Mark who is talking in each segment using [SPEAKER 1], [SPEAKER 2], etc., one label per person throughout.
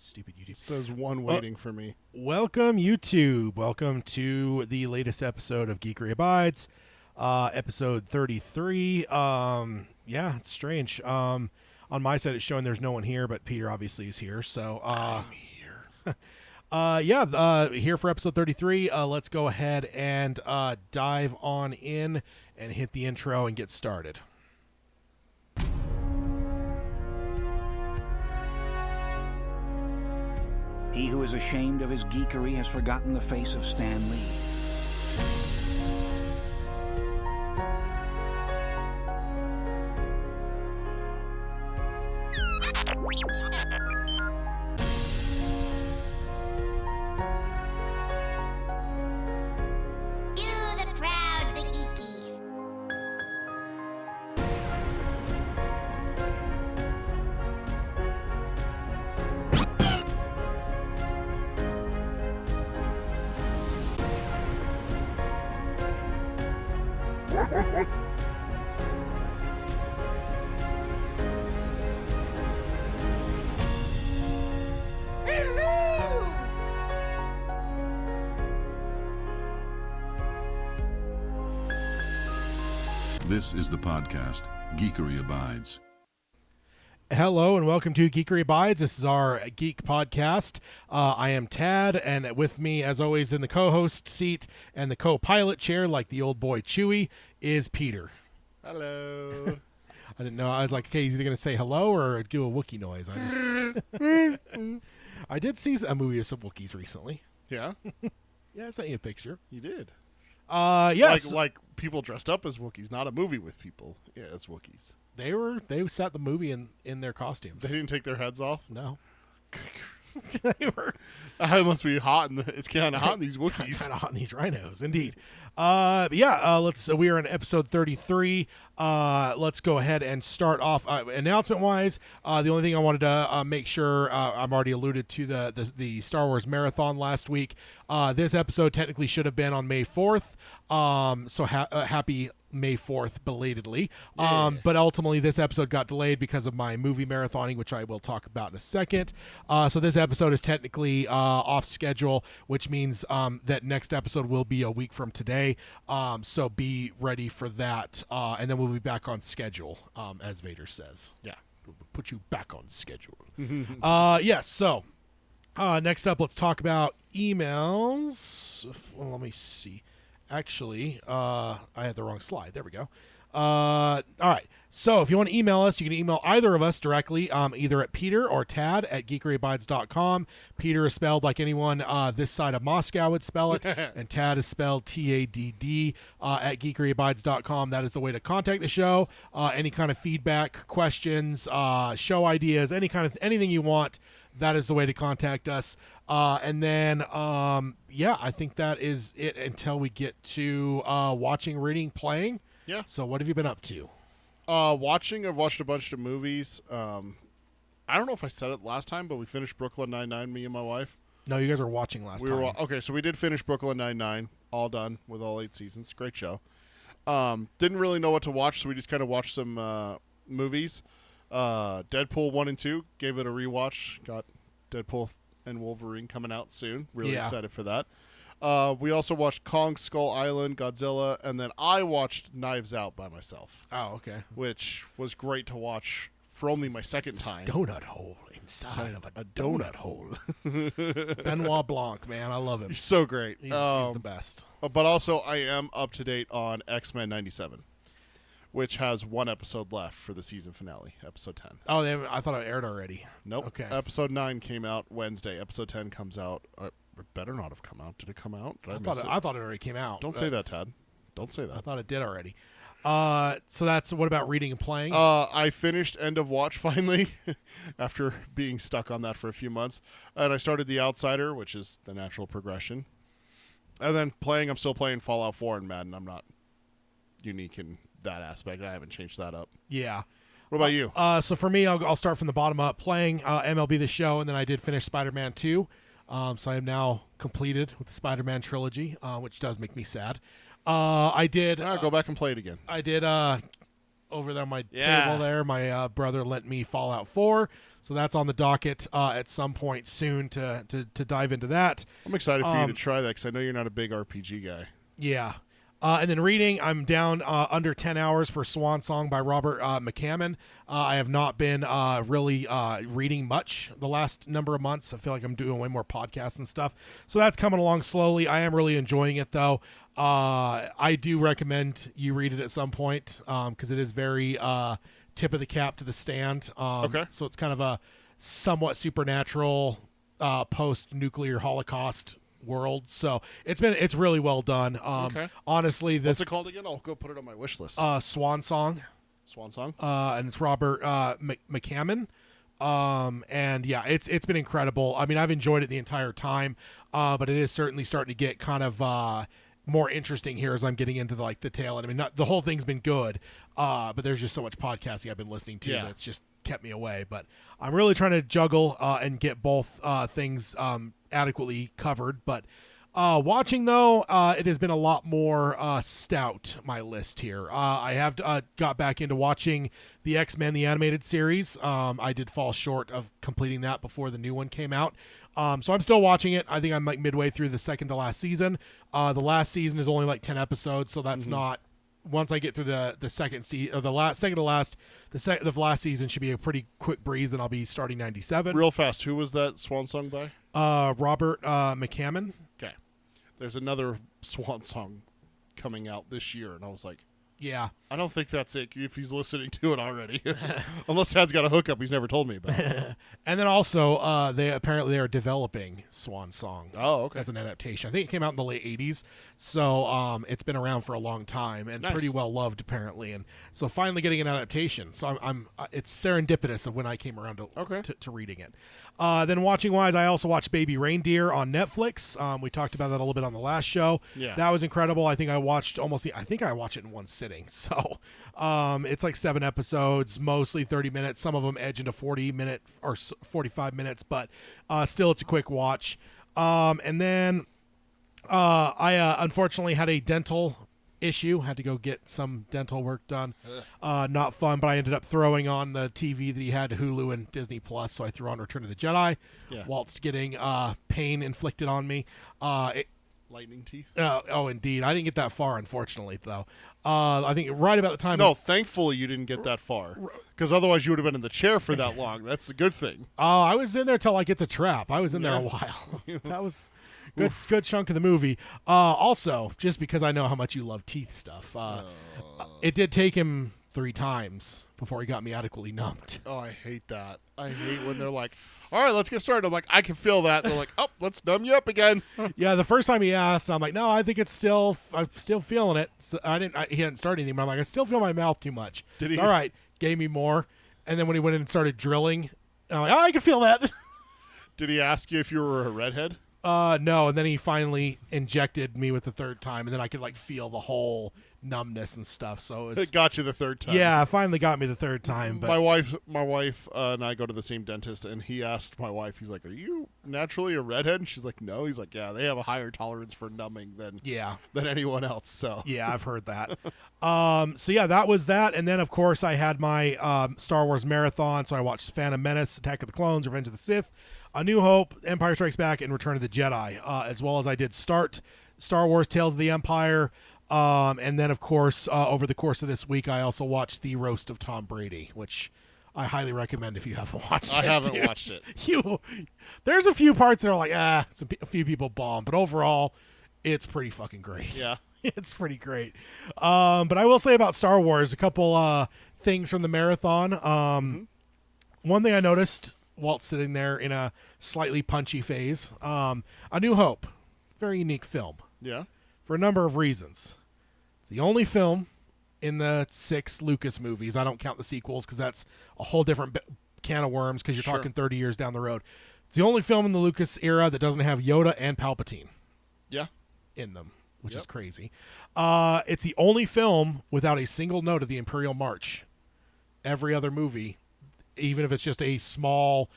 [SPEAKER 1] Stupid YouTube.
[SPEAKER 2] Says one waiting for me.
[SPEAKER 1] Welcome, YouTube. Welcome to the latest episode of Geekery Abides, episode 33. Yeah, it's strange. On my side, it's showing there's no one here, but Peter obviously is here. So,
[SPEAKER 2] I'm here.
[SPEAKER 1] here for episode 33. Let's go ahead and dive on in and hit the intro and get started.
[SPEAKER 3] He who is ashamed of his geekery has forgotten the face of Stan Lee.
[SPEAKER 4] You the proud, the geeky.
[SPEAKER 5] This is the podcast, Geekery Abides.
[SPEAKER 1] Hello and welcome to Geekery Abides. This is our geek podcast. I am Tad, and with me, as always, in the co-host seat and the co-pilot chair, like the old boy Chewie, is Peter.
[SPEAKER 2] Hello.
[SPEAKER 1] I didn't know. I was like, okay, he's either going to say hello or do a Wookiee noise. I did see a movie of some Wookiees recently.
[SPEAKER 2] Yeah,
[SPEAKER 1] Yeah, I sent you a picture.
[SPEAKER 2] you did.
[SPEAKER 1] Yes.
[SPEAKER 2] Like people dressed up as Wookiees, not a movie with people. Yeah, as Wookiees.
[SPEAKER 1] They set the movie in their costumes.
[SPEAKER 2] They didn't take their heads off.
[SPEAKER 1] No. They were
[SPEAKER 2] It must be hot. It's kind of hot in these Wookiees.
[SPEAKER 1] kind of hot in these rhinos, indeed. Let's. We are in episode 33. Let's go ahead and start off announcement wise. The only thing I wanted to make sure I'm already alluded to the Star Wars marathon last week. This episode technically should have been on May 4th. Happy May 4th belatedly. But ultimately this episode got delayed because of my movie marathoning, which I will talk about in a second. So this episode is technically off schedule, which means that next episode will be a week from today. So be ready for that. And then we'll be back on schedule, as Vader says. Yeah, we'll put you back on schedule. Yes, so next up, let's talk about emails. Well, let me see. Actually, I had the wrong slide. There we go. All right. So if you want to email us, you can email either of us directly, either at Peter or Tad at geekeryabides.com. Peter is spelled like anyone this side of Moscow would spell it, and Tad is spelled Tadd at geekeryabides.com. That is the way to contact the show. Any kind of feedback, questions, show ideas, anything you want, that is the way to contact us. And then, I think that is it until we get to watching, reading, playing.
[SPEAKER 2] Yeah.
[SPEAKER 1] So what have you been up to?
[SPEAKER 2] I've watched a bunch of movies. I don't know if I said it last time, but we finished Brooklyn Nine-Nine, me and my wife.
[SPEAKER 1] No, you guys were watching last time.
[SPEAKER 2] Okay, so we did finish Brooklyn Nine-Nine, all done with all 8 seasons. Great show. Didn't really know what to watch, so we just kind of watched some movies. Deadpool 1 and 2, gave it a rewatch. Got Deadpool and Wolverine coming out soon. Really excited for that. We also watched Kong Skull Island, Godzilla, and then I watched Knives Out by myself,
[SPEAKER 1] Oh, okay.
[SPEAKER 2] which was great to watch for only my second time.
[SPEAKER 1] Donut hole inside of
[SPEAKER 2] A donut hole.
[SPEAKER 1] Benoit Blanc, man. I love him.
[SPEAKER 2] He's so great.
[SPEAKER 1] He's the best.
[SPEAKER 2] But also, I am up to date on X-Men 97, which has one episode left for the season finale, episode 10.
[SPEAKER 1] Oh, I thought it aired already.
[SPEAKER 2] Nope.
[SPEAKER 1] Okay.
[SPEAKER 2] Episode 9 came out Wednesday. Episode 10 comes out. It better not have come out. Did it come out? Did I miss it?
[SPEAKER 1] I thought it already came out.
[SPEAKER 2] Don't say that, Tad. Don't say
[SPEAKER 1] I
[SPEAKER 2] that.
[SPEAKER 1] thought it did already. So that's what about reading and playing?
[SPEAKER 2] I finished End of Watch finally after being stuck on that for a few months. And I started The Outsider, which is the natural progression. And then I'm still playing Fallout 4 and Madden. I'm not unique in that aspect. I haven't changed that up.
[SPEAKER 1] Yeah.
[SPEAKER 2] What about you?
[SPEAKER 1] So for me, I'll start from the bottom up, playing MLB The Show, and then I did finish Spider-Man 2. So I am now completed with the Spider-Man trilogy, which does make me sad. I did.
[SPEAKER 2] Go back and play it again.
[SPEAKER 1] I did over there on my table there. My brother lent me Fallout 4, So that's on the docket at some point soon to dive into that.
[SPEAKER 2] I'm excited for you to try that because I know you're not a big RPG guy.
[SPEAKER 1] Yeah. And then reading, I'm down under 10 hours for Swan Song by Robert McCammon. I have not been really reading much the last number of months. I feel like I'm doing way more podcasts and stuff. So that's coming along slowly. I am really enjoying it, though. I do recommend you read it at some point because it is very tip of the cap to the stand.
[SPEAKER 2] Okay.
[SPEAKER 1] So it's kind of a somewhat supernatural post-nuclear Holocaust world, so it's really well done.
[SPEAKER 2] Okay.
[SPEAKER 1] Honestly,
[SPEAKER 2] What's
[SPEAKER 1] this
[SPEAKER 2] it called again? I'll go put it on my wish list.
[SPEAKER 1] Swan Song,
[SPEAKER 2] Swan Song.
[SPEAKER 1] and it's Robert McCammon. And yeah, it's been incredible. I mean, I've enjoyed it the entire time, but it is certainly starting to get kind of more interesting here as I'm getting into the tail end. I mean, not the whole thing's been good, but there's just so much podcasting I've been listening to that's just kept me away. But I'm really trying to juggle and get both things adequately covered. But watching, though, it has been a lot more stout, my list here. I have got back into watching the X-Men, the animated series. I did fall short of completing that before the new one came out. So I'm still watching it. I think I'm midway through the second to last season. The last season is only 10 episodes, so that's not. Once I get through the second season, or the last last season should be a pretty quick breeze. Then I'll be starting 97.
[SPEAKER 2] Real fast, who was that Swan Song by?
[SPEAKER 1] Robert McCammon.
[SPEAKER 2] Okay. There's another Swan Song coming out this year, and I was like,
[SPEAKER 1] Yeah.
[SPEAKER 2] I don't think that's it if he's listening to it already. Unless Tad's got a hookup he's never told me about.
[SPEAKER 1] And then also, they are developing Swan Song.
[SPEAKER 2] Oh, okay.
[SPEAKER 1] As an adaptation. I think it came out in the late 80s, so it's been around for a long time and
[SPEAKER 2] Nice.
[SPEAKER 1] pretty well loved apparently. And so finally getting an adaptation. So I'm it's serendipitous of when I came around to reading it. Then watching wise, I also watched Baby Reindeer on Netflix. We talked about that a little bit on the last show.
[SPEAKER 2] Yeah.
[SPEAKER 1] That was incredible. I think I watched I watched it in one sitting. So it's 7 episodes, mostly 30 minutes. Some of them edge into 40-minute or 45 minutes, but still it's a quick watch. And then I unfortunately had a dental issue. Had to go get some dental work done. Not fun, but I ended up throwing on the TV that he had, Hulu and Disney Plus, so I threw on Return of the Jedi.
[SPEAKER 2] Yeah.
[SPEAKER 1] Whilst getting pain inflicted on me.
[SPEAKER 2] Lightning teeth?
[SPEAKER 1] Oh, indeed. I didn't get that far, unfortunately, though. I think right about the time...
[SPEAKER 2] No, thankfully you didn't get that far. Because otherwise you would have been in the chair for that long. That's a good thing.
[SPEAKER 1] I was in there till it's a trap. I was in there a while. That was good chunk of the movie. Also, just because I know how much you love teeth stuff, it did take him 3 times before he got me adequately numbed.
[SPEAKER 2] Oh, I hate that. I hate when they're like, all right, let's get started. I'm like, I can feel that. They're like, oh, let's numb you up again.
[SPEAKER 1] Yeah, the first time he asked, I'm like, no, I think I'm still feeling it. So he hadn't started anything, but I'm like, I still feel my mouth too much.
[SPEAKER 2] Did he?
[SPEAKER 1] All right, gave me more. And then when he went in and started drilling, I'm like, oh, I can feel that.
[SPEAKER 2] Did he ask you if you were a redhead?
[SPEAKER 1] No, and then he finally injected me with the 3rd time, and then I could feel the whole numbness and stuff. So
[SPEAKER 2] It got you the 3rd time.
[SPEAKER 1] yeah, finally got me the 3rd time. But
[SPEAKER 2] My wife and I go to the same dentist, and he asked my wife, he's like, are you naturally a redhead? And she's like, no. He's like, yeah, they have a higher tolerance for numbing than anyone else. So
[SPEAKER 1] yeah, I've heard that. So yeah, that was that. And then, of course, I had my Star Wars marathon. So I watched Phantom Menace, Attack of the Clones, Revenge of the Sith, A New Hope, Empire Strikes Back, and Return of the Jedi, as well as I did start Star Wars Tales of the Empire. And then, of course, over the course of this week, I also watched The Roast of Tom Brady, which I highly recommend if you haven't watched it.
[SPEAKER 2] I haven't watched it.
[SPEAKER 1] There's a few parts that are like, a few people bomb, but overall, it's pretty fucking great.
[SPEAKER 2] Yeah.
[SPEAKER 1] It's pretty great. But I will say about Star Wars, a couple things from the marathon. One thing I noticed while sitting there in a slightly punchy phase, A New Hope, very unique film.
[SPEAKER 2] Yeah.
[SPEAKER 1] For a number of reasons. It's the only film in the 6 Lucas movies. I don't count the sequels because that's a whole different can of worms because you're
[SPEAKER 2] Sure.
[SPEAKER 1] talking 30 years down the road. It's the only film in the Lucas era that doesn't have Yoda and Palpatine
[SPEAKER 2] Yeah.
[SPEAKER 1] in them, which
[SPEAKER 2] Yep.
[SPEAKER 1] is crazy. It's the only film without a single note of the Imperial March. Every other movie, even if it's just a small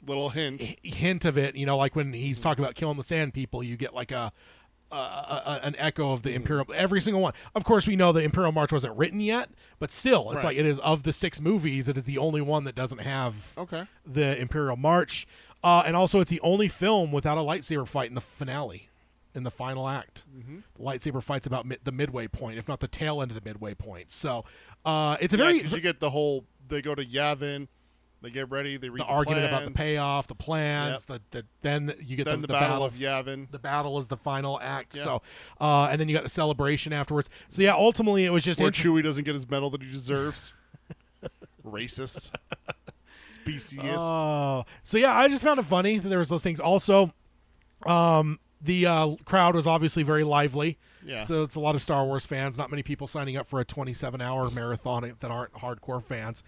[SPEAKER 2] Little hint.
[SPEAKER 1] hint of it, like when he's talking about killing the Sand People, you get a an echo of the Imperial. Every single one. Of course, we know the Imperial March wasn't written yet, but still, it's
[SPEAKER 2] Right.
[SPEAKER 1] like it is of the 6 movies. It is the only one that doesn't have
[SPEAKER 2] Okay.
[SPEAKER 1] the Imperial March, and also it's the only film without a lightsaber fight in the finale, in the final act. The lightsaber fight's about the midway point, if not the tail end of the midway point. So it's a
[SPEAKER 2] Yeah,
[SPEAKER 1] very
[SPEAKER 2] 'cause you get the whole. They go to Yavin. They get ready. They read
[SPEAKER 1] the argument about the
[SPEAKER 2] plans.
[SPEAKER 1] payoff, the plans. Then you get
[SPEAKER 2] Then
[SPEAKER 1] the
[SPEAKER 2] the Battle of Yavin.
[SPEAKER 1] The battle is the final act.
[SPEAKER 2] Yeah.
[SPEAKER 1] So, and then you got the celebration afterwards. So yeah, ultimately it was just
[SPEAKER 2] Where
[SPEAKER 1] inter-
[SPEAKER 2] Chewie doesn't get his medal that he deserves. Racist. Speciest.
[SPEAKER 1] Oh, so yeah, I just found it funny that there was those things. Also, the crowd was obviously very lively.
[SPEAKER 2] Yeah.
[SPEAKER 1] So it's a lot of Star Wars fans. Not many people signing up for a 27-hour marathon that aren't hardcore fans.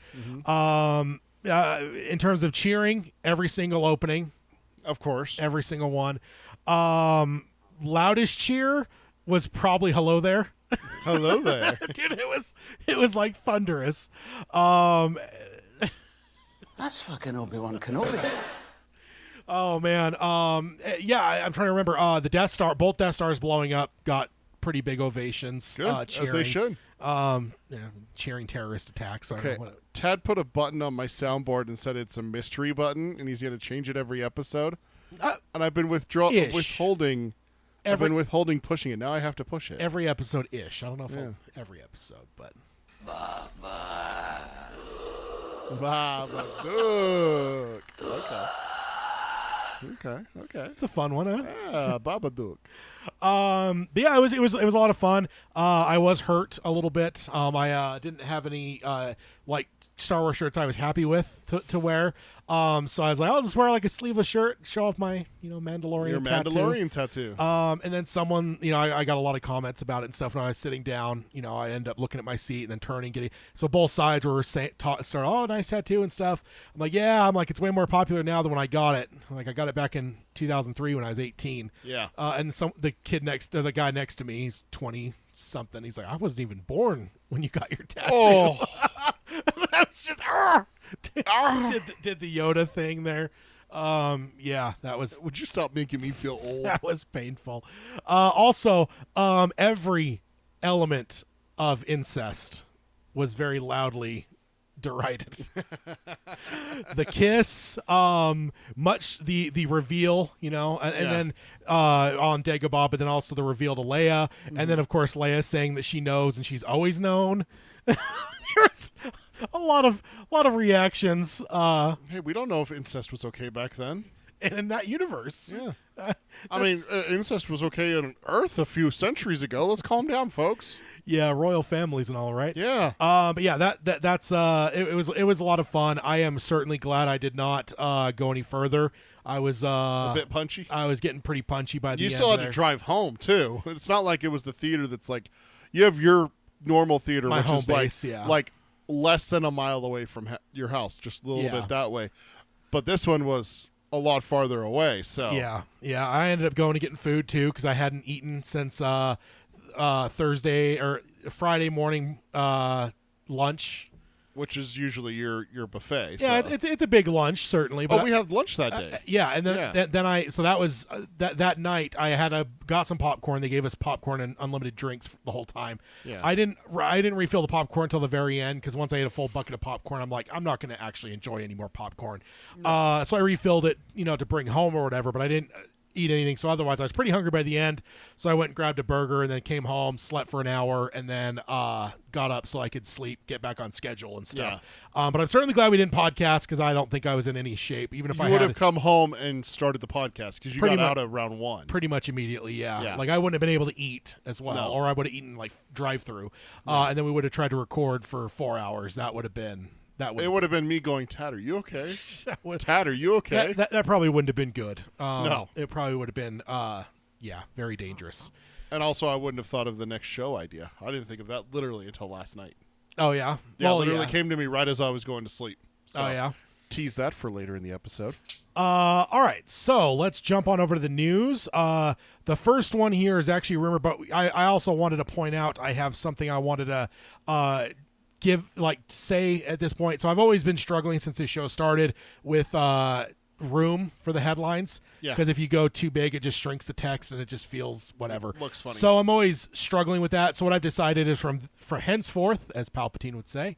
[SPEAKER 1] In terms of cheering, every single opening,
[SPEAKER 2] Of course.
[SPEAKER 1] every single one. Loudest cheer was probably "Hello There."
[SPEAKER 2] Hello there.
[SPEAKER 1] Dude, it was like thunderous.
[SPEAKER 6] That's fucking Obi-Wan Kenobi.
[SPEAKER 1] Oh man, yeah, I'm trying to remember. The Death Star, both Death Stars blowing up, got pretty big ovations.
[SPEAKER 2] Good,
[SPEAKER 1] cheering.
[SPEAKER 2] as they should.
[SPEAKER 1] Yeah, cheering terrorist attacks. I don't
[SPEAKER 2] Okay.
[SPEAKER 1] know what-
[SPEAKER 2] Tad put a button on my soundboard and said it's a mystery button, and he's going to change it every episode. And I've been
[SPEAKER 1] Ish.
[SPEAKER 2] withholding. I've
[SPEAKER 1] Every-
[SPEAKER 2] been withholding pushing it. Now I have to push it.
[SPEAKER 1] every episode ish. I don't know if
[SPEAKER 2] Yeah.
[SPEAKER 1] every episode, but
[SPEAKER 2] Babadook. Okay. Okay.
[SPEAKER 1] it's a fun one, huh?
[SPEAKER 2] Yeah, Babadook.
[SPEAKER 1] But yeah, it was a lot of fun. I was hurt a little bit. I didn't have any like Star Wars shirts I was happy with to wear. So I was like, I'll just wear like a sleeveless shirt, show off my Mandalorian
[SPEAKER 2] Your
[SPEAKER 1] tattoo.
[SPEAKER 2] Mandalorian tattoo.
[SPEAKER 1] And then someone, I got a lot of comments about it and stuff. When I was sitting down, I end up looking at my seat and then turning, so both sides were oh, nice tattoo and stuff. I'm like, yeah, it's way more popular now than when I got it. Like I got it back in 2003 when I was 18.
[SPEAKER 2] Yeah.
[SPEAKER 1] And the guy next to me, he's 20 something. He's like, I wasn't even born when you got your tattoo.
[SPEAKER 2] Oh.
[SPEAKER 1] I was just did the Yoda thing there. Yeah, that was
[SPEAKER 2] Would you stop making me feel old?
[SPEAKER 1] that was painful. Also, every element of incest was very loudly derided. The kiss, much the reveal, and then on Dagobah, but then also the reveal to Leia, and then of course Leia saying that she knows and she's always known. There's a lot of reactions
[SPEAKER 2] Hey, we don't know if incest was okay back then.
[SPEAKER 1] in that universe.
[SPEAKER 2] Yeah. I mean, incest was okay on Earth a few centuries ago. Let's calm down, folks.
[SPEAKER 1] Yeah, royal families and all, right?
[SPEAKER 2] Yeah.
[SPEAKER 1] But yeah, that's it was a lot of fun. I am certainly glad I did not go any further. I was
[SPEAKER 2] A bit punchy.
[SPEAKER 1] I was getting pretty punchy by the
[SPEAKER 2] You
[SPEAKER 1] end.
[SPEAKER 2] still had
[SPEAKER 1] there.
[SPEAKER 2] to drive home, too. It's not like it was the theater that's like, you have your normal theater,
[SPEAKER 1] My
[SPEAKER 2] which
[SPEAKER 1] home
[SPEAKER 2] is
[SPEAKER 1] base,
[SPEAKER 2] like,
[SPEAKER 1] yeah.
[SPEAKER 2] like less than a mile away from your house, just a little
[SPEAKER 1] Yeah.
[SPEAKER 2] bit that way. But this one was a lot farther away, so.
[SPEAKER 1] Yeah. I ended up going to getting food too because I hadn't eaten since Thursday or Friday morning lunch.
[SPEAKER 2] Which is usually your buffet.
[SPEAKER 1] Yeah,
[SPEAKER 2] so.
[SPEAKER 1] it's a big lunch certainly. But
[SPEAKER 2] Oh, we had lunch that day.
[SPEAKER 1] yeah, and then
[SPEAKER 2] Yeah.
[SPEAKER 1] then I that was that night I got some popcorn. They gave us popcorn and unlimited drinks the whole time.
[SPEAKER 2] Yeah.
[SPEAKER 1] I didn't refill the popcorn until the very end because once I ate a full bucket of popcorn, I'm like, I'm not going to actually enjoy any more popcorn. So I refilled it, to bring home or whatever. But I didn't eat anything. So otherwise, I was pretty hungry by the end. So I went and grabbed a burger and then came home, slept for an hour, and then got up so I could sleep, get back on schedule and stuff. But I'm certainly glad we didn't podcast because I don't think I was in any shape, even if
[SPEAKER 2] You
[SPEAKER 1] I
[SPEAKER 2] would
[SPEAKER 1] had
[SPEAKER 2] have come home and started the podcast because you
[SPEAKER 1] Pretty
[SPEAKER 2] got
[SPEAKER 1] mu-
[SPEAKER 2] out at round 1.
[SPEAKER 1] pretty much immediately. Yeah.
[SPEAKER 2] Yeah.
[SPEAKER 1] Like I wouldn't have been able to eat as well,
[SPEAKER 2] No.
[SPEAKER 1] or I would have eaten like drive through, and then we would have tried to record for 4 hours. That would have been
[SPEAKER 2] It would have been me going, Tad, are you okay?
[SPEAKER 1] that would
[SPEAKER 2] Tad, are you okay?
[SPEAKER 1] that probably wouldn't have been good.
[SPEAKER 2] No.
[SPEAKER 1] It probably would have been very dangerous.
[SPEAKER 2] And also, I wouldn't have thought of the next show idea. I didn't think of that literally until last night.
[SPEAKER 1] Oh yeah.
[SPEAKER 2] Yeah,
[SPEAKER 1] Well,
[SPEAKER 2] literally
[SPEAKER 1] yeah.
[SPEAKER 2] came to me right as I was going to sleep. So
[SPEAKER 1] Oh yeah.
[SPEAKER 2] tease that for later in the episode.
[SPEAKER 1] All right, so let's jump on over to the news. The first one here is actually a rumor, but I also wanted to point out I have something I wanted to say at this point. So I've always been struggling since this show started with room for the headlines.
[SPEAKER 2] Yeah.
[SPEAKER 1] Because if you go too big, it just shrinks the text and it just feels whatever.
[SPEAKER 2] Looks funny.
[SPEAKER 1] So I'm always struggling with that. So what I've decided is for henceforth, as Palpatine would say,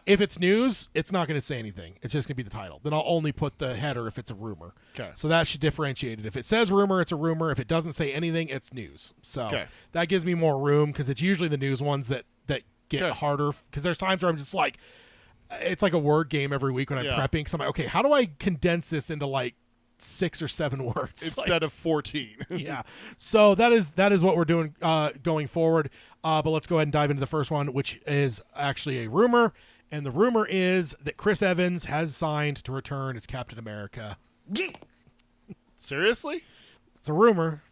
[SPEAKER 1] if it's news, it's not going to say anything. It's just going to be the title. Then I'll only put the header if it's a rumor.
[SPEAKER 2] Okay.
[SPEAKER 1] So that should differentiate it. If it says rumor, it's a rumor. If it doesn't say anything, it's news. So
[SPEAKER 2] Okay.
[SPEAKER 1] that gives me more room because it's usually the news ones that get
[SPEAKER 2] Okay.
[SPEAKER 1] harder. Because there's times where I'm just like, it's like a word game every week when I'm
[SPEAKER 2] Yeah.
[SPEAKER 1] prepping. So I'm like, okay, how do I condense this into like 6 or 7 words
[SPEAKER 2] Instead of 14.
[SPEAKER 1] yeah. So that is what we're doing going forward. But let's go ahead and dive into the first one, which is actually a rumor. And the rumor is that Chris Evans has signed to return as Captain America.
[SPEAKER 2] Seriously?
[SPEAKER 1] It's a rumor.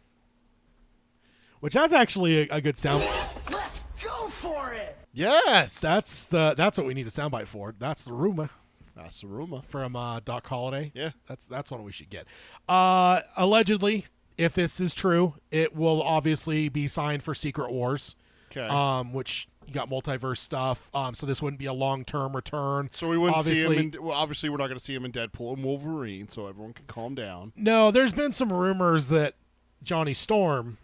[SPEAKER 1] Which that's actually a good sound.
[SPEAKER 6] Let's go for it!
[SPEAKER 2] Yes.
[SPEAKER 1] That's what we need a soundbite for. That's the rumor
[SPEAKER 2] That's a rumor.
[SPEAKER 1] from Doc Holliday.
[SPEAKER 2] Yeah.
[SPEAKER 1] That's what we should get. Allegedly, if this is true, it will obviously be signed for Secret Wars.
[SPEAKER 2] Okay.
[SPEAKER 1] Which you got multiverse stuff. So this wouldn't be a long-term return.
[SPEAKER 2] So we wouldn't see him
[SPEAKER 1] Obviously-
[SPEAKER 2] in. Well, obviously, we're not going to see him in Deadpool and Wolverine, so everyone can calm down.
[SPEAKER 1] No, there's been some rumors that Johnny Storm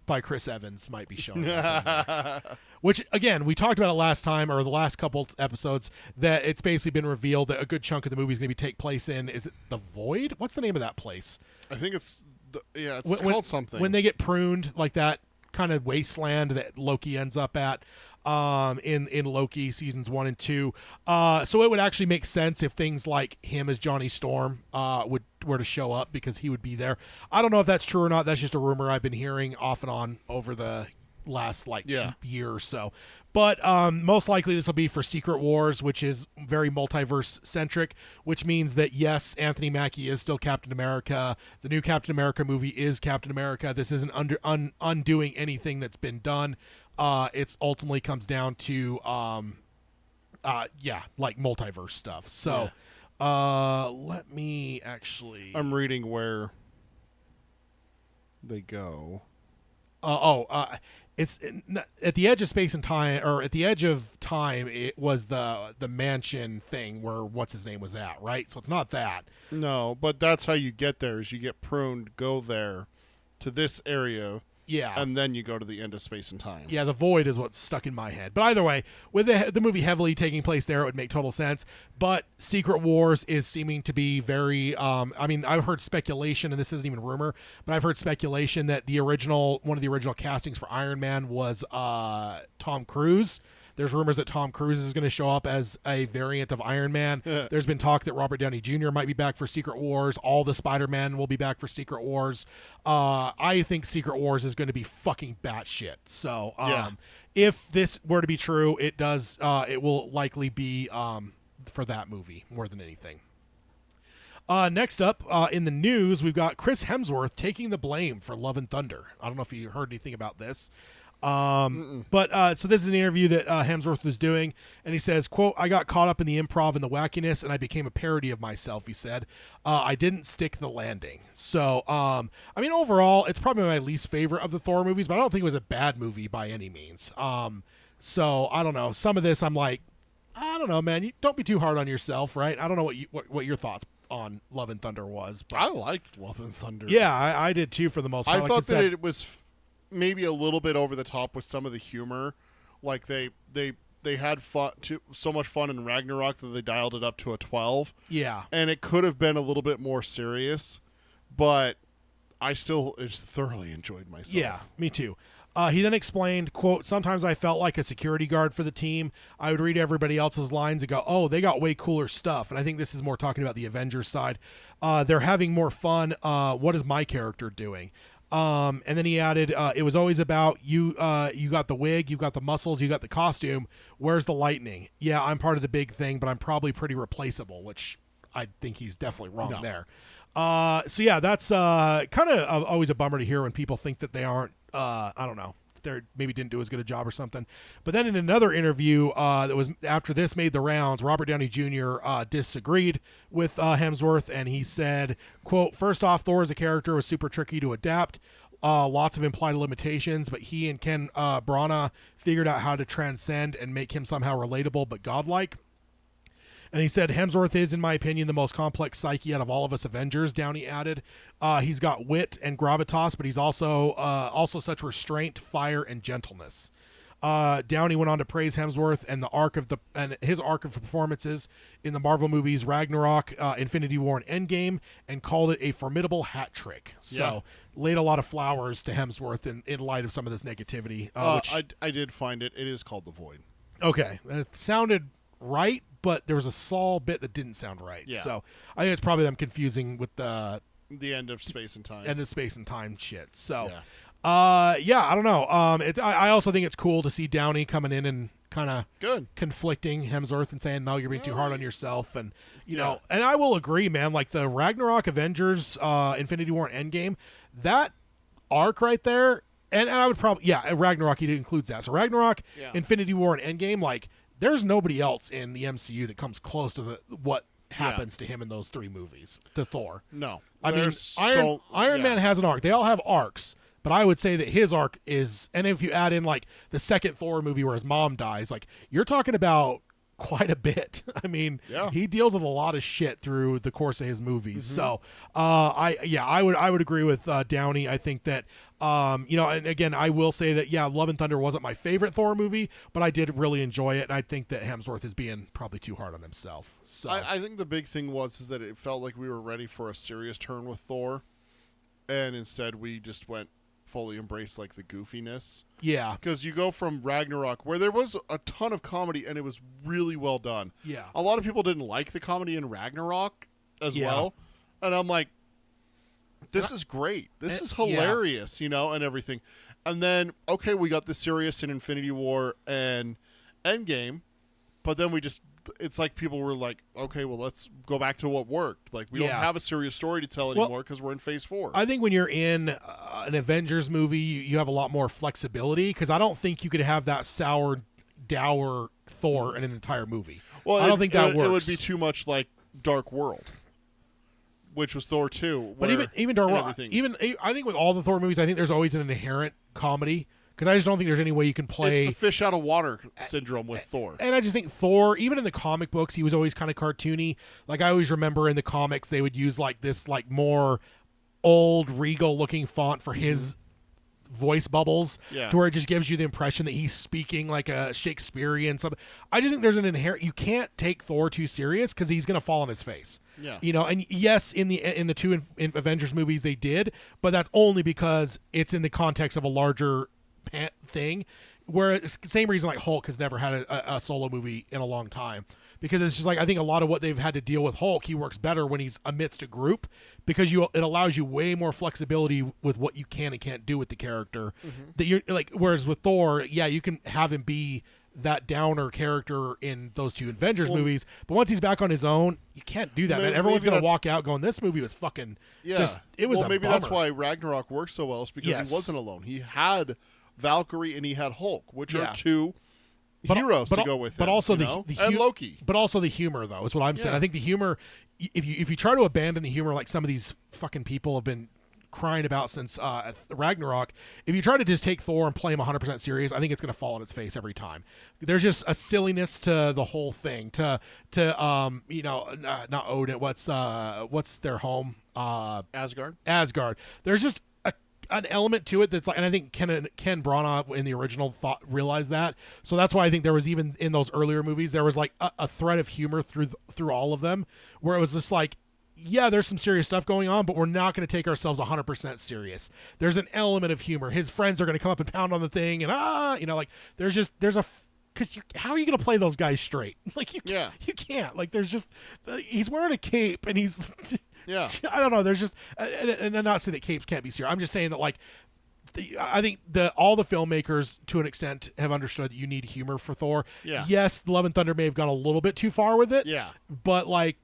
[SPEAKER 1] by Chris Evans might be showing up. Which, again, we talked about it last time, or the last couple episodes, that it's basically been revealed that a good chunk of the movie is going to take place in, is it the Void? What's the name of that place?
[SPEAKER 2] I think it's. It's
[SPEAKER 1] When-
[SPEAKER 2] called something.
[SPEAKER 1] When they get pruned, like that kind of wasteland that Loki ends up at in Loki seasons 1 and 2. So it would actually make sense if things like him as Johnny Storm were to show up, because he would be there. I don't know if that's true or not. That's just a rumor I've been hearing off and on over the last year or so. But most likely this will be for Secret Wars, which is very multiverse centric, which means that yes, Anthony Mackie is still Captain America. The new Captain America movie is Captain America. This isn't undoing anything that's been done. It's ultimately comes down to like multiverse stuff. So let me actually
[SPEAKER 2] I'm reading where they go.
[SPEAKER 1] It's at the edge of space and time, or at the edge of time. It was the mansion thing where what's his name was at, right? So it's not that.
[SPEAKER 2] No, but that's how you get there. Is you get pruned, go there, to this area,
[SPEAKER 1] Yeah,
[SPEAKER 2] and then you go to the end of space and time.
[SPEAKER 1] yeah. The Void is what's stuck in my head. But either way, with the movie heavily taking place there, it would make total sense. But Secret Wars is seeming to be very. I mean, I've heard speculation, and this isn't even rumor, but I've heard speculation that one of the original castings for Iron Man was Tom Cruise. There's rumors that Tom Cruise is going to show up as a variant of Iron Man. There's been talk that Robert Downey Jr. might be back for Secret Wars. All the Spider-Man will be back for Secret Wars. I think Secret Wars is going to be fucking batshit. So if this were to be true, it will likely be for that movie more than anything. Next up in the news, we've got Chris Hemsworth taking the blame for Love and Thunder. I don't know if you heard anything about this. But so this is an interview that Hemsworth was doing, and he says, quote, "I got caught up in the improv and the wackiness, and I became a parody of myself," he said. "I didn't stick the landing." So, I mean, overall, it's probably my least favorite of the Thor movies, but I don't think it was a bad movie by any means. So, I don't know. Some of this, I'm like, I don't know, man. You don't be too hard on yourself, right? I don't know what your thoughts on Love and Thunder was. But
[SPEAKER 2] I liked Love and Thunder.
[SPEAKER 1] yeah, I did too for the most part.
[SPEAKER 2] I
[SPEAKER 1] Like
[SPEAKER 2] thought
[SPEAKER 1] said,
[SPEAKER 2] that it was maybe a little bit over the top with some of the humor. Like they had so much fun in Ragnarok that they dialed it up to a 12.
[SPEAKER 1] yeah.
[SPEAKER 2] And it could have been a little bit more serious, but I still thoroughly enjoyed myself.
[SPEAKER 1] Yeah, me too. He then explained, quote, "Sometimes I felt like a security guard for the team. I would read everybody else's lines and go, oh, they got way cooler stuff." And I think this is more talking about the Avengers side. They're having more fun. What is my character doing? And then he added, "It was always about you. You got the wig, you got the muscles, you got the costume. Where's the lightning? Yeah, I'm part of the big thing, but I'm probably pretty replaceable," which I think he's definitely wrong there. So yeah, that's kind of always a bummer to hear when people think that they aren't. I don't know. They maybe didn't do as good a job or something. But then in another interview that was after this made the rounds, Robert Downey Jr. Disagreed with Hemsworth, and he said, quote, "First off, Thor as a character was super tricky to adapt. Lots of implied limitations, but he and Ken Branagh figured out how to transcend and make him somehow relatable but godlike." And he said Hemsworth is, in my opinion, the most complex psyche out of all of us Avengers. Downey added, he's got wit and gravitas, but he's also such restraint, fire, and gentleness. Downey went on to praise Hemsworth and his arc of performances in the Marvel movies Ragnarok, Infinity War, and Endgame, and called it a formidable hat trick. So laid a lot of flowers to Hemsworth in light of some of this negativity.
[SPEAKER 2] I did find it. It is called The Void.
[SPEAKER 1] Okay, it sounded right, but there was a Saul bit that didn't sound right.
[SPEAKER 2] Yeah.
[SPEAKER 1] So I think it's probably them confusing with the
[SPEAKER 2] end of space and time.
[SPEAKER 1] end of space and time shit. So.
[SPEAKER 2] Yeah.
[SPEAKER 1] I don't know. I also think it's cool to see Downey coming in and kind of
[SPEAKER 2] Good.
[SPEAKER 1] conflicting Hemsworth and saying, no, you're being too hard on yourself. And, you
[SPEAKER 2] Yeah.
[SPEAKER 1] know, and I will agree, man, like the Ragnarok, Avengers, Infinity War, and Endgame, that arc right there, and I would probably, Ragnarok, he includes that. So Ragnarok,
[SPEAKER 2] Yeah.
[SPEAKER 1] Infinity War, and Endgame, like, there's nobody else in the MCU that comes close to what happens to him in those three movies, to Thor.
[SPEAKER 2] No.
[SPEAKER 1] I mean,
[SPEAKER 2] There's
[SPEAKER 1] Iron Man has an arc. They all have arcs. But I would say that his arc is, and if you add in like the second Thor movie where his mom dies, like you're talking about quite a bit. I mean, he deals with a lot of shit through the course of his movies. So, I would agree with Downey. I think that, and again, I will say that Love and Thunder wasn't my favorite Thor movie, but I did really enjoy it, and I think that Hemsworth is being probably too hard on himself. So
[SPEAKER 2] I think the big thing is that it felt like we were ready for a serious turn with Thor, and instead we just went fully embrace like the goofiness.
[SPEAKER 1] Yeah.
[SPEAKER 2] Because you go from Ragnarok, where there was a ton of comedy and it was really well done.
[SPEAKER 1] Yeah.
[SPEAKER 2] A lot of people didn't like the comedy in Ragnarok as well. And I'm like, this is great. This is hilarious, and everything. And then, okay, we got the serious in Infinity War and Endgame, but then it's like people were like, okay, well, let's go back to what worked. Like, we don't have a serious story to tell anymore because we're in Phase 4.
[SPEAKER 1] I think when you're in an Avengers movie, you have a lot more flexibility because I don't think you could have that sour, dour Thor in an entire movie.
[SPEAKER 2] Well,
[SPEAKER 1] I don't think that works.
[SPEAKER 2] It would be too much like Dark World, which was Thor 2.
[SPEAKER 1] But even Dark World, I think with all the Thor movies, I think there's always an inherent comedy. Because I just don't think there's any way you can play...
[SPEAKER 2] It's the fish out of water syndrome with Thor.
[SPEAKER 1] And I just think Thor, even in the comic books, he was always kind of cartoony. Like, I always remember in the comics, they would use, like, this, like, more old, regal-looking font for his voice bubbles.
[SPEAKER 2] Yeah.
[SPEAKER 1] To where it just gives you the impression that he's speaking like a Shakespearean something. I just think there's an inherent... You can't take Thor too serious because he's going to fall on his face.
[SPEAKER 2] Yeah.
[SPEAKER 1] And yes, in the two Avengers movies they did, but that's only because it's in the context of a larger... thing, where it's the same reason like Hulk has never had a solo movie in a long time, because it's just like I think a lot of what they've had to deal with Hulk, he works better when he's amidst a group because it allows you way more flexibility with what you can and can't do with the character. That you're like, whereas with Thor, you can have him be that downer character in those two Avengers movies, but once he's back on his own, you can't do that, man. Everyone's gonna walk out going, "This movie was fucking just it was."
[SPEAKER 2] Well,
[SPEAKER 1] a
[SPEAKER 2] maybe
[SPEAKER 1] bummer.
[SPEAKER 2] that's why Ragnarok works so well, is because he wasn't alone. He had Valkyrie and he had Hulk, which are two heroes to go with him,
[SPEAKER 1] but also
[SPEAKER 2] and Loki.
[SPEAKER 1] But also the humor, though, is what I'm saying. I think the humor, if you try to abandon the humor like some of these fucking people have been crying about since Ragnarok, if you try to just take Thor and play him 100% serious, I think it's going to fall on its face every time. There's just a silliness to the whole thing. To not Odin. What's their home?
[SPEAKER 2] Asgard.
[SPEAKER 1] There's just an element to it that's like, and I think Ken Branagh in the original realized that. So that's why I think there was, even in those earlier movies, there was like a thread of humor through all of them, where it was just like, there's some serious stuff going on, but we're not going to take ourselves 100% serious. There's an element of humor. His friends are going to come up and pound on the thing, and there's a because how are you going to play those guys straight? Like you can't. Like there's just he's wearing a cape and he's.
[SPEAKER 2] Yeah,
[SPEAKER 1] I don't know. There's just, and I'm not saying that capes can't be serious. I'm just saying that like, I think all the filmmakers to an extent have understood that you need humor for Thor.
[SPEAKER 2] Yeah.
[SPEAKER 1] Yes, Love and Thunder may have gone a little bit too far with it.
[SPEAKER 2] Yeah.
[SPEAKER 1] But like,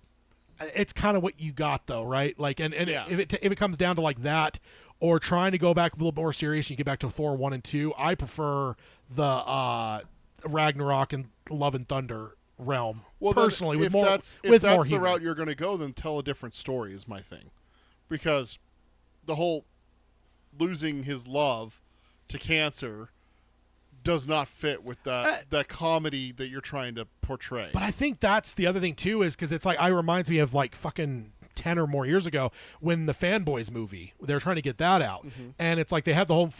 [SPEAKER 1] it's kind of what you got though, right? Like, and if it comes down to like that, or trying to go back a little bit more serious, and you get back to Thor 1 and 2. I prefer the Ragnarok and Love and Thunder realm, personally, with more
[SPEAKER 2] if that's
[SPEAKER 1] more
[SPEAKER 2] the
[SPEAKER 1] humor.
[SPEAKER 2] route you're going to go, then tell a different story is my thing, because the whole losing his love to cancer does not fit with that comedy that you're trying to portray.
[SPEAKER 1] But I think that's the other thing too, is because it's like, it reminds me of like fucking 10 or more years ago when the Fanboys movie, they were trying to get that out, and it's like they had the whole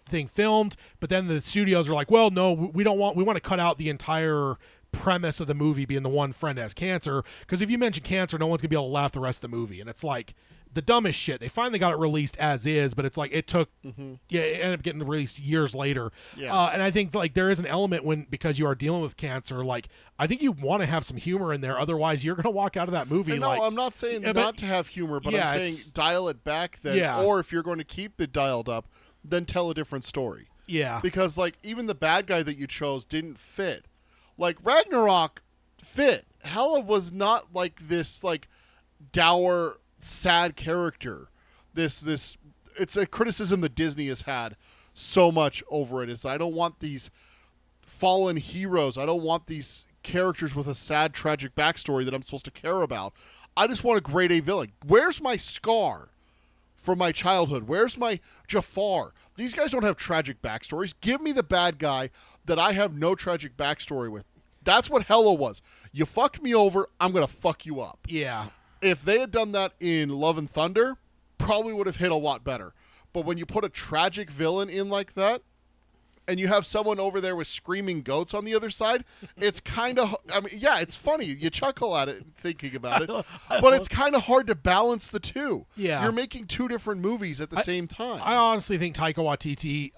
[SPEAKER 1] thing filmed, but then the studios are like, well, no, we want to cut out the entire premise of the movie being the one friend has cancer, because if you mention cancer, no one's gonna be able to laugh the rest of the movie. And it's like the dumbest shit. They finally got it released as is, but it's like it took it ended up getting released years later. And I think like there is an element because you are dealing with cancer, like I think you want to have some humor in there, otherwise you're gonna walk out of that movie.
[SPEAKER 2] And no,
[SPEAKER 1] like,
[SPEAKER 2] I'm not saying
[SPEAKER 1] but-
[SPEAKER 2] not to have humor, but
[SPEAKER 1] Yeah,
[SPEAKER 2] I'm saying
[SPEAKER 1] it's-
[SPEAKER 2] dial it back then,
[SPEAKER 1] Yeah.
[SPEAKER 2] or if you're going to keep it dialed up, then tell a different story.
[SPEAKER 1] yeah,
[SPEAKER 2] Because like even the bad guy that you chose didn't fit. Like Ragnarok fit. Hela was not like this like dour, sad character. This it's a criticism that Disney has had so much over it, is I don't want these fallen heroes. I don't want these characters with a sad, tragic backstory that I'm supposed to care about. I just want a grade A villain. Where's my Scar from my childhood? Where's my Jafar? These guys don't have tragic backstories. Give me the bad guy that I have no tragic backstory with. That's what Hela was. You fucked me over, I'm going to fuck you up.
[SPEAKER 1] yeah.
[SPEAKER 2] If they had done that in Love and Thunder, probably would have hit a lot better. But when you put a tragic villain in like that, and you have someone over there with screaming goats on the other side, it's kind of, I mean, yeah, it's funny. You chuckle at it thinking about it, but it's kind of hard to balance the two.
[SPEAKER 1] Yeah.
[SPEAKER 2] You're making two different movies at the same time.
[SPEAKER 1] I honestly think Taika Waititi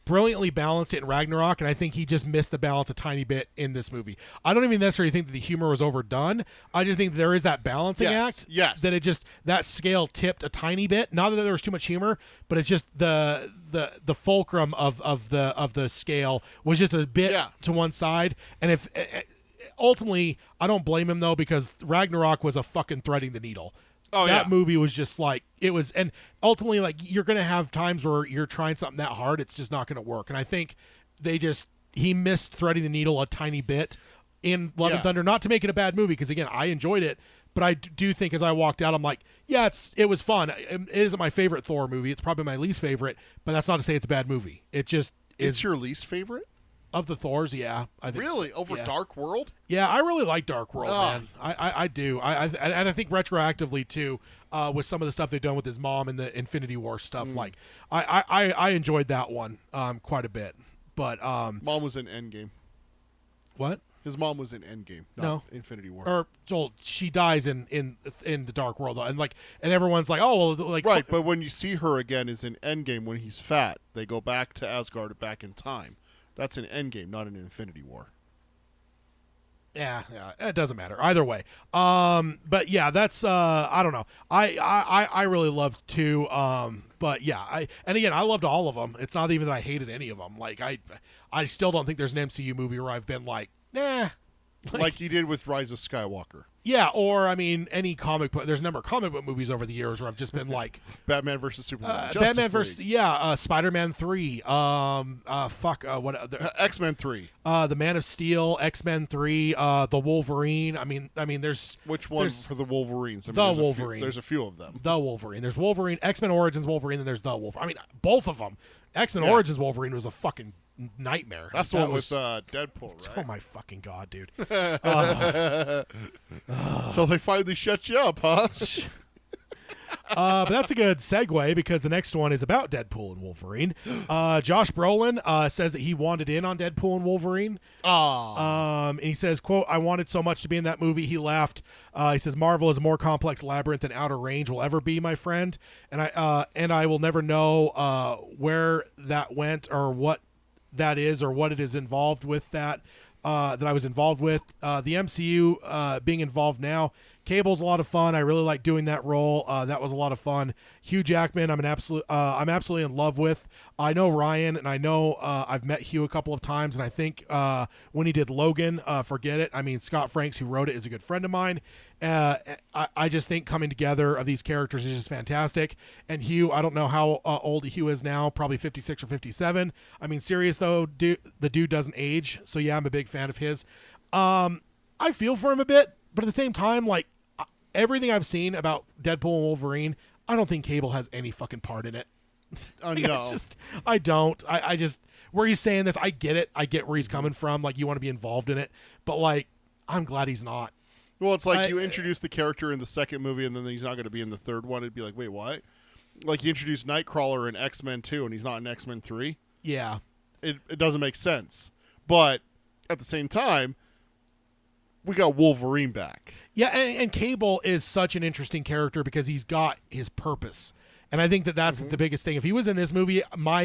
[SPEAKER 1] brilliantly balanced it in Ragnarok, and I think he just missed the balance a tiny bit in this movie. I don't even necessarily think that the humor was overdone. I just think there is that balancing act.
[SPEAKER 2] Yes.
[SPEAKER 1] That that scale tipped a tiny bit. Not that there was too much humor, but it's just the fulcrum of the scale was just a bit to one side. And if ultimately, I don't blame him though, because Ragnarok was a fucking threading the needle.
[SPEAKER 2] Oh,
[SPEAKER 1] that
[SPEAKER 2] yeah.
[SPEAKER 1] movie was just like it was, and ultimately, like you're gonna have times where you're trying something that hard, it's just not gonna work. And I think he missed threading the needle a tiny bit in Love and Thunder, not to make it a bad movie, because again, I enjoyed it, but I do think as I walked out, I'm like, yeah, it was fun. It isn't my favorite Thor movie. It's probably my least favorite, but that's not to say it's a bad movie. It just
[SPEAKER 2] It's
[SPEAKER 1] is
[SPEAKER 2] your least favorite?
[SPEAKER 1] of the Thors. Yeah, I think
[SPEAKER 2] Really?
[SPEAKER 1] so.
[SPEAKER 2] Over
[SPEAKER 1] Yeah.
[SPEAKER 2] Dark World?
[SPEAKER 1] Yeah, I really like Dark World,
[SPEAKER 2] Oh.
[SPEAKER 1] man. I do. And I think retroactively too, with some of the stuff they've done with his mom and the Infinity War stuff. Like, I enjoyed that one quite a bit. But
[SPEAKER 2] Mom was in Endgame.
[SPEAKER 1] what?
[SPEAKER 2] His mom was in Endgame, not
[SPEAKER 1] No.
[SPEAKER 2] Infinity War.
[SPEAKER 1] Or well, she dies in the Dark World, and everyone's like, oh well, like
[SPEAKER 2] Right, but when you see her again is in Endgame when he's fat. They go back to Asgard back in time. That's an Endgame, not an Infinity War.
[SPEAKER 1] Yeah, it doesn't matter either way. But yeah, that's I don't know. I really loved two. But yeah, I loved all of them. It's not even that I hated any of them. Like I still don't think there's an MCU movie where I've been like, nah.
[SPEAKER 2] Like you did with Rise of Skywalker.
[SPEAKER 1] Yeah, or I mean, any comic book. There's a number of comic book movies over the years where I've just been like,
[SPEAKER 2] Batman versus Superman. Justice
[SPEAKER 1] Batman
[SPEAKER 2] League.
[SPEAKER 1] versus Spider-Man 3.
[SPEAKER 2] X-Men 3.
[SPEAKER 1] The Man of Steel, X-Men 3, the Wolverine. I mean, there's
[SPEAKER 2] Which one
[SPEAKER 1] there's
[SPEAKER 2] for the Wolverines? I mean,
[SPEAKER 1] the
[SPEAKER 2] there's a few-
[SPEAKER 1] Wolverine.
[SPEAKER 2] there's a few of them.
[SPEAKER 1] the Wolverine. There's Wolverine, X-Men Origins Wolverine, and there's the Wolverine. I mean, both of them. X-Men
[SPEAKER 2] Yeah.
[SPEAKER 1] Origins Wolverine was a fucking nightmare.
[SPEAKER 2] That's
[SPEAKER 1] Like,
[SPEAKER 2] the one
[SPEAKER 1] was-
[SPEAKER 2] with Deadpool, right?
[SPEAKER 1] Oh my fucking god, dude.
[SPEAKER 2] So they finally shut you up, huh?
[SPEAKER 1] But that's a good segue because the next one is about Deadpool and Wolverine. Josh Brolin says that he wanted in on Deadpool and Wolverine. And he says, quote, I wanted so much to be in that movie. He laughed. He says, Marvel is a more complex labyrinth than Outer Range will ever be, my friend. And I will never know where that went or what that is or what it is involved with that I was involved with. The MCU being involved now. Cable's a lot of fun. I really like doing that role. That was a lot of fun. Hugh Jackman, I'm absolutely in love with. I know Ryan, and I know I've met Hugh a couple of times, and I think when he did Logan, forget it. I mean, Scott Franks, who wrote it, is a good friend of mine. I just think coming together of these characters is just fantastic. And Hugh, I don't know how old Hugh is now, probably 56 or 57. I mean, serious though, the dude doesn't age, so yeah, I'm a big fan of his. I feel for him a bit, but at the same time, like, everything I've seen about Deadpool and Wolverine, I don't think Cable has any fucking part in it.
[SPEAKER 2] No.
[SPEAKER 1] It's just, I don't. I just, where he's saying this. I get it. I get where he's coming from. Like, you want to be involved in it, but like, I'm glad he's not.
[SPEAKER 2] Well, it's like you introduce the character in the second movie, and then he's not going to be in the third one. It'd be like, wait, what? Like, you introduced Nightcrawler in X-Men 2, and he's not in X-Men 3.
[SPEAKER 1] Yeah.
[SPEAKER 2] It doesn't make sense. But at the same time, we got Wolverine back.
[SPEAKER 1] Yeah, and Cable is such an interesting character because he's got his purpose. And I think that that's the biggest thing. If he was in this movie,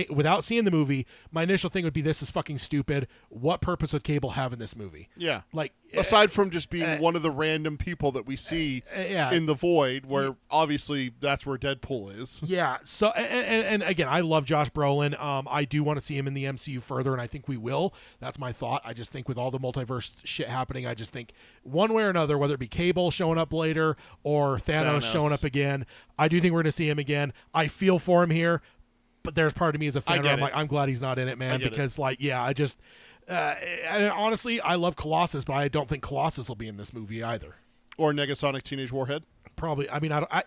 [SPEAKER 1] without seeing the movie, my initial thing would be, this is fucking stupid. What purpose would Cable have in this movie?
[SPEAKER 2] Yeah.
[SPEAKER 1] Like,
[SPEAKER 2] aside from just being one of the random people that we see in the Void, where obviously that's where Deadpool is.
[SPEAKER 1] Yeah. So, and again, I love Josh Brolin. I do want to see him in the MCU further, and I think we will. That's my thought. I just think with all the multiverse shit happening, I just think one way or another, whether it be Cable showing up later or Thanos showing up again, I do think we're going to see him again. I feel for him here, but there's part of me as a fan where I'm like, I'm glad he's not in it, man, because like, yeah, I just and honestly, I love Colossus, but I don't think Colossus will be in this movie either.
[SPEAKER 2] Or Negasonic Teenage Warhead.
[SPEAKER 1] Probably. I mean, I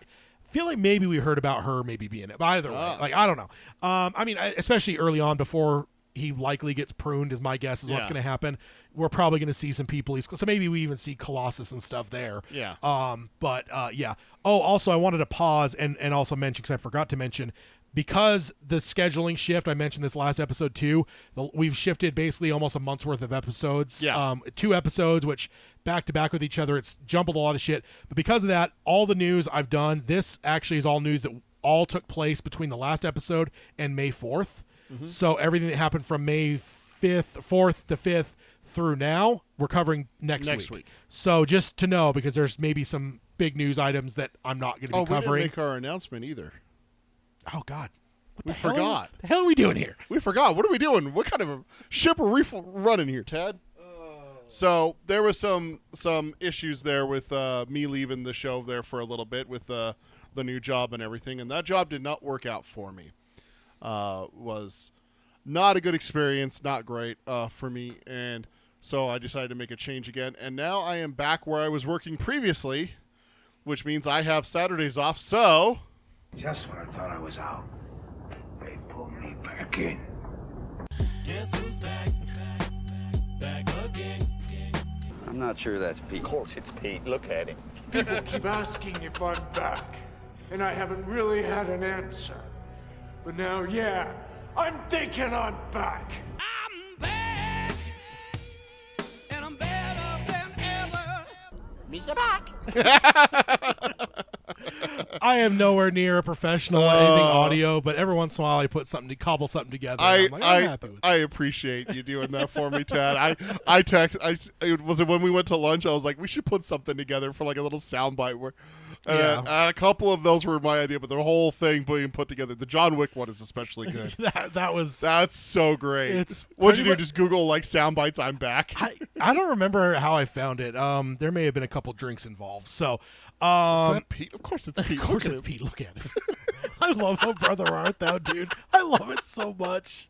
[SPEAKER 1] feel like maybe we heard about her maybe being it, but either way, like, I don't know. I mean, especially early on before he likely gets pruned, is my guess is what's going to happen. We're probably going to see some people. So maybe we even see Colossus and stuff there.
[SPEAKER 2] Yeah.
[SPEAKER 1] But yeah. Oh, also, I wanted to pause and also mention, because I forgot to mention, because the scheduling shift, I mentioned this last episode too, we've shifted basically almost a month's worth of episodes.
[SPEAKER 2] Yeah.
[SPEAKER 1] 2 episodes, which back to back with each other, it's jumbled a lot of shit. But because of that, all the news I've done, this actually is all news that all took place between the last episode and May 4th. So everything that happened from May 4th to 5th through now, we're covering next week. So just to know, because there's maybe some big news items that I'm not going to be covering.
[SPEAKER 2] We didn't make our announcement either.
[SPEAKER 1] Oh, God.
[SPEAKER 2] We forgot.
[SPEAKER 1] What the hell are we doing here?
[SPEAKER 2] We forgot. What are we doing? What kind of a ship are we running here, Tad? So there was some issues there with me leaving the show there for a little bit with the new job and everything, and that job did not work out for me. Was not a good experience, not great for me, and so I decided to make a change again, and now I am back where I was working previously, which means I have Saturdays off, so...
[SPEAKER 3] Just when I thought I was out, they pulled me back in.
[SPEAKER 7] Guess who's back? Back again.
[SPEAKER 8] I'm not sure that's Pete.
[SPEAKER 6] Of course it's Pete. Look at him.
[SPEAKER 9] People keep asking if I'm back, and I haven't really had an answer. But now, yeah, I'm thinking I'm back.
[SPEAKER 7] I'm back, and I'm better than ever.
[SPEAKER 4] Misa back.
[SPEAKER 1] I am nowhere near a professional at anything audio, but every once in a while I put something to cobble something together. I'm happy with it.
[SPEAKER 2] I appreciate you doing that for me, Tad. It was when we went to lunch. I was like, we should put something together for like a little soundbite where. A couple of those were my idea, but the whole thing being put together. The John Wick one is especially good. That's so great. What'd you do? Just Google like sound bites. I'm back.
[SPEAKER 1] I don't remember how I found it. There may have been a couple drinks involved. So,
[SPEAKER 2] Is that Pete? Of course it's Pete.
[SPEAKER 1] Of course it's Pete. Look at him. I love Oh Brother Art Thou, dude. I love it so much.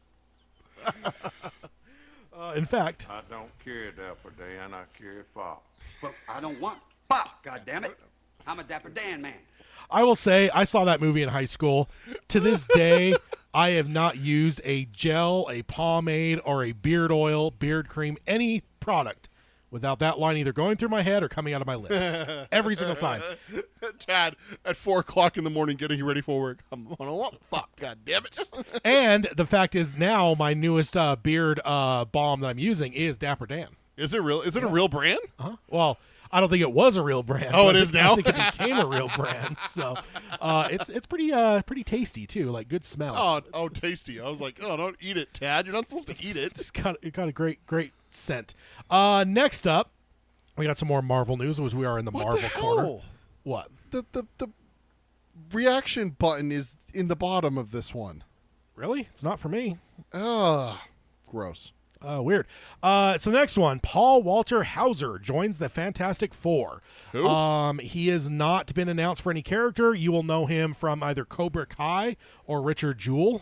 [SPEAKER 1] In fact,
[SPEAKER 10] I don't care, Dapper Dan. I care Fox.
[SPEAKER 8] But I don't want fuck, goddammit. I'm a Dapper Dan man.
[SPEAKER 1] I will say I saw that movie in high school. To this day, I have not used a gel, a pomade, or a beard oil, beard cream, any product without that line either going through my head or coming out of my lips. Every single time.
[SPEAKER 2] Tad, at 4 o'clock in the morning getting ready for work. I'm gonna want fuck, god damn it.
[SPEAKER 1] And the fact is now my newest beard balm that I'm using is Dapper Dan.
[SPEAKER 2] Is it real? Is it a real brand?
[SPEAKER 1] Well, I don't think it was a real brand.
[SPEAKER 2] Oh,
[SPEAKER 1] but
[SPEAKER 2] it is now?
[SPEAKER 1] I think it became a real brand. So it's pretty tasty too, like good smell.
[SPEAKER 2] Oh, tasty. I was like, oh, don't eat it, Tad. You're not supposed to eat it.
[SPEAKER 1] It's got a great scent. Next up, we got some more Marvel news as we are in the Marvel corner. What?
[SPEAKER 2] The reaction button is in the bottom of this one.
[SPEAKER 1] Really? It's not for me.
[SPEAKER 2] Gross.
[SPEAKER 1] Weird. So next one, Paul Walter Hauser joins the Fantastic Four.
[SPEAKER 2] Who?
[SPEAKER 1] He has not been announced for any character. You will know him from either Cobra Kai or Richard Jewell.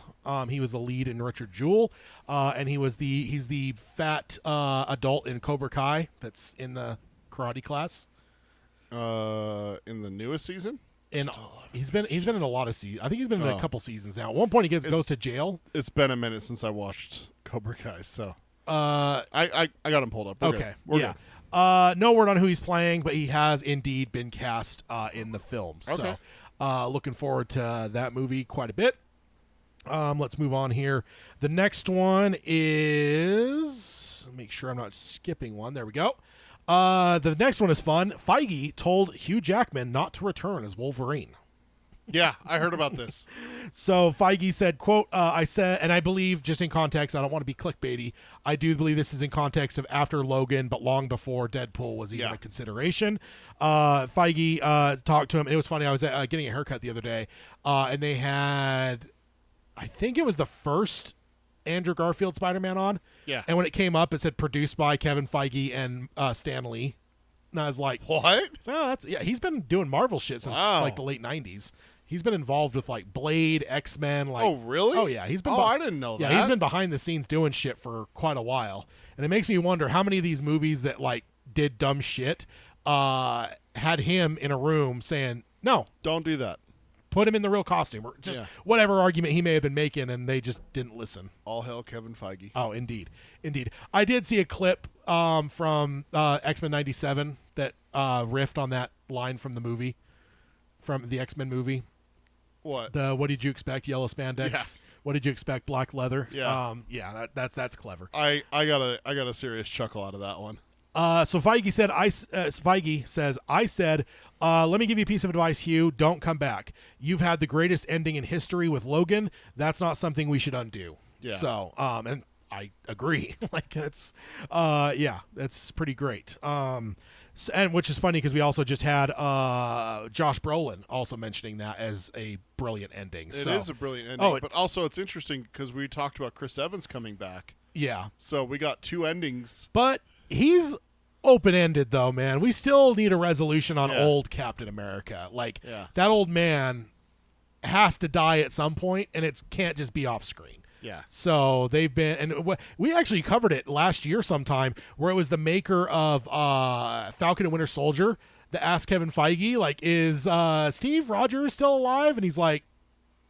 [SPEAKER 1] He was the lead in Richard Jewell, and he's the fat adult in Cobra Kai that's in the karate class.
[SPEAKER 2] In the newest season?
[SPEAKER 1] He's been in a lot of seasons. I think he's been in a couple seasons now. At one point, he goes to jail.
[SPEAKER 2] It's been a minute since I watched Cobra Kai, so
[SPEAKER 1] Uh,
[SPEAKER 2] I got him pulled up. We're
[SPEAKER 1] okay,
[SPEAKER 2] good. We're
[SPEAKER 1] yeah.
[SPEAKER 2] good.
[SPEAKER 1] No word on who he's playing, but he has indeed been cast in the film.
[SPEAKER 2] Okay.
[SPEAKER 1] So, looking forward to that movie quite a bit. Let's move on here. The next one is, make sure I'm not skipping one. There we go. The next one is fun. Feige told Hugh Jackman not to return as Wolverine.
[SPEAKER 2] Yeah, I heard about this.
[SPEAKER 1] So Feige said, quote, I said, and I believe, just in context, I don't want to be clickbaity, I do believe this is in context of after Logan, but long before Deadpool was even a consideration. Feige talked to him, and it was funny, I was getting a haircut the other day, and they had, I think it was the first Andrew Garfield Spider-Man on.
[SPEAKER 2] Yeah.
[SPEAKER 1] And when it came up, it said produced by Kevin Feige and Stan Lee. And I was like,
[SPEAKER 2] what?
[SPEAKER 1] So he's been doing Marvel shit since like the late 90s. He's been involved with like Blade, X-Men. Like,
[SPEAKER 2] oh, really?
[SPEAKER 1] Oh, yeah. He's been.
[SPEAKER 2] I didn't know that.
[SPEAKER 1] Yeah, he's been behind the scenes doing shit for quite a while, and it makes me wonder how many of these movies that like did dumb shit had him in a room saying, "No,
[SPEAKER 2] don't do that.
[SPEAKER 1] Put him in the real costume," or just whatever argument he may have been making, and they just didn't listen.
[SPEAKER 2] All hail Kevin Feige.
[SPEAKER 1] Oh, indeed. I did see a clip from X-Men '97 that riffed on that line from the movie, from the X-Men movie.
[SPEAKER 2] What?
[SPEAKER 1] What did you expect? Yellow spandex.
[SPEAKER 2] Yeah.
[SPEAKER 1] What did you expect? Black leather.
[SPEAKER 2] Yeah.
[SPEAKER 1] That's clever.
[SPEAKER 2] I got a serious chuckle out of that one.
[SPEAKER 1] So Feige said, Feige says, I said, let me give you a piece of advice, Hugh. Don't come back. You've had the greatest ending in history with Logan. That's not something we should undo.
[SPEAKER 2] Yeah.
[SPEAKER 1] So, and I agree. Like that's, that's pretty great. And which is funny because we also just had Josh Brolin also mentioning that as a brilliant ending.
[SPEAKER 2] It is a brilliant ending, but also it's interesting because we talked about Chris Evans coming back.
[SPEAKER 1] Yeah.
[SPEAKER 2] So we got two endings.
[SPEAKER 1] But he's open-ended though, man. We still need a resolution on old Captain America. Like that old man has to die at some point, and it can't just be off screen.
[SPEAKER 2] Yeah.
[SPEAKER 1] So they've been, and we actually covered it last year sometime, where it was the maker of Falcon and Winter Soldier that asked Kevin Feige, like, is Steve Rogers still alive? And he's like,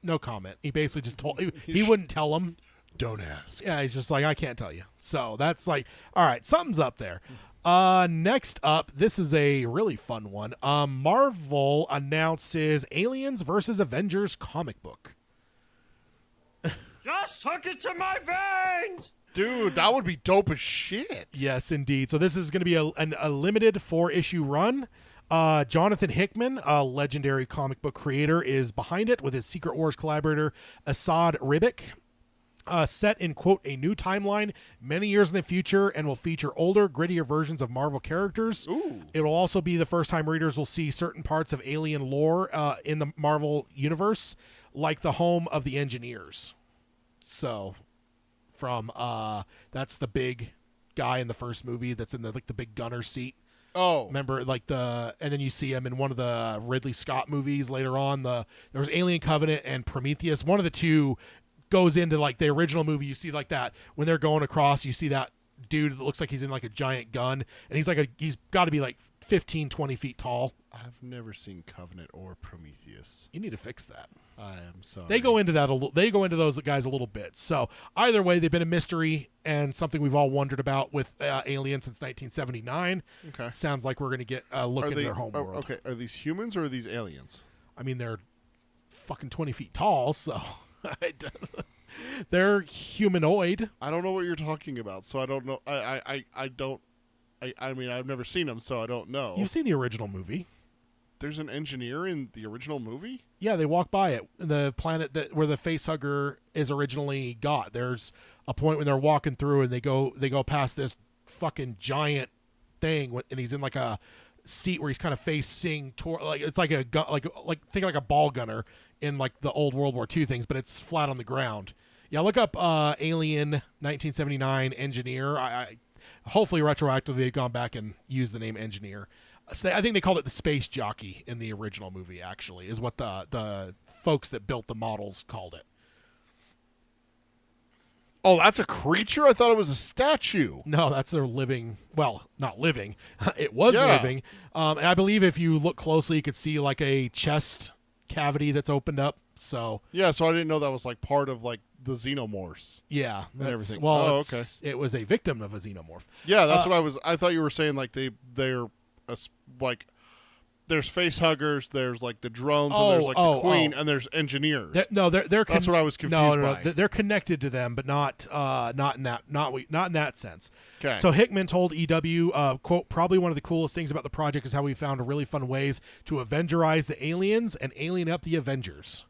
[SPEAKER 1] no comment. He basically just told, he wouldn't tell him.
[SPEAKER 2] Don't ask.
[SPEAKER 1] Yeah, he's just like, I can't tell you. So that's like, all right, something's up there. Next up, this is a really fun one. Marvel announces Aliens versus Avengers comic book.
[SPEAKER 7] Just hook it to my veins!
[SPEAKER 2] Dude, that would be dope as shit.
[SPEAKER 1] Yes, indeed. So this is going to be a limited 4-issue run. Jonathan Hickman, a legendary comic book creator, is behind it with his Secret Wars collaborator, Assad Ribic. Set in, quote, a new timeline many years in the future and will feature older, grittier versions of Marvel characters.
[SPEAKER 2] Ooh.
[SPEAKER 1] It will also be the first time readers will see certain parts of alien lore in the Marvel universe, like the home of the Engineers. So, from that's the big guy in the first movie that's in the big gunner seat.
[SPEAKER 2] Oh,
[SPEAKER 1] remember and then you see him in one of the Ridley Scott movies later on. There was Alien Covenant and Prometheus. One of the two goes into like the original movie. You see like that when they're going across. You see that dude that looks like he's in like a giant gun, and he's got to be like 15, 20 feet tall.
[SPEAKER 2] I've never seen Covenant or Prometheus.
[SPEAKER 1] You need to fix that.
[SPEAKER 2] I am sorry.
[SPEAKER 1] They go into that they go into those guys a little bit. So either way, they've been a mystery and something we've all wondered about with Alien since 1979.
[SPEAKER 2] Okay.
[SPEAKER 1] Sounds like we're going to get a look into their home world.
[SPEAKER 2] Okay, are these humans or are these aliens?
[SPEAKER 1] I mean, they're fucking 20 feet tall, so they're humanoid.
[SPEAKER 2] I don't know what you're talking about, so I don't know. I mean, I've never seen them, so I don't know.
[SPEAKER 1] You've seen the original movie.
[SPEAKER 2] There's an engineer in the original movie?
[SPEAKER 1] Yeah, they walk by it. The planet where the facehugger is originally got. There's a point when they're walking through and they go past this fucking giant thing, and he's in like a seat where he's kind of facing toward, like it's like a gun, like think like a ball gunner in like the old World War II things, but it's flat on the ground. Yeah, look up Alien 1979 Engineer. I hopefully retroactively they've gone back and used the name Engineer. So I think they called it the Space Jockey in the original movie, actually, is what the folks that built the models called it.
[SPEAKER 2] Oh, that's a creature? I thought it was a statue.
[SPEAKER 1] No, that's a living, well, not living. It was living. And I believe if you look closely, you could see like a chest cavity that's opened up. So
[SPEAKER 2] yeah, so I didn't know that was like part of like the xenomorphs.
[SPEAKER 1] Yeah,
[SPEAKER 2] And everything.
[SPEAKER 1] Well,
[SPEAKER 2] Oh,
[SPEAKER 1] it's- it was a victim of a xenomorph.
[SPEAKER 2] Yeah, that's what I thought you were saying. Like they're like. There's face huggers. There's like the drones, and there's like the queen, and there's engineers.
[SPEAKER 1] They're
[SPEAKER 2] That's what I was confused
[SPEAKER 1] no,
[SPEAKER 2] by.
[SPEAKER 1] They're connected to them, but not in that sense.
[SPEAKER 2] 'Kay.
[SPEAKER 1] So Hickman told EW, quote, probably one of the coolest things about the project is how we found really fun ways to Avengerize the aliens and alien up the Avengers.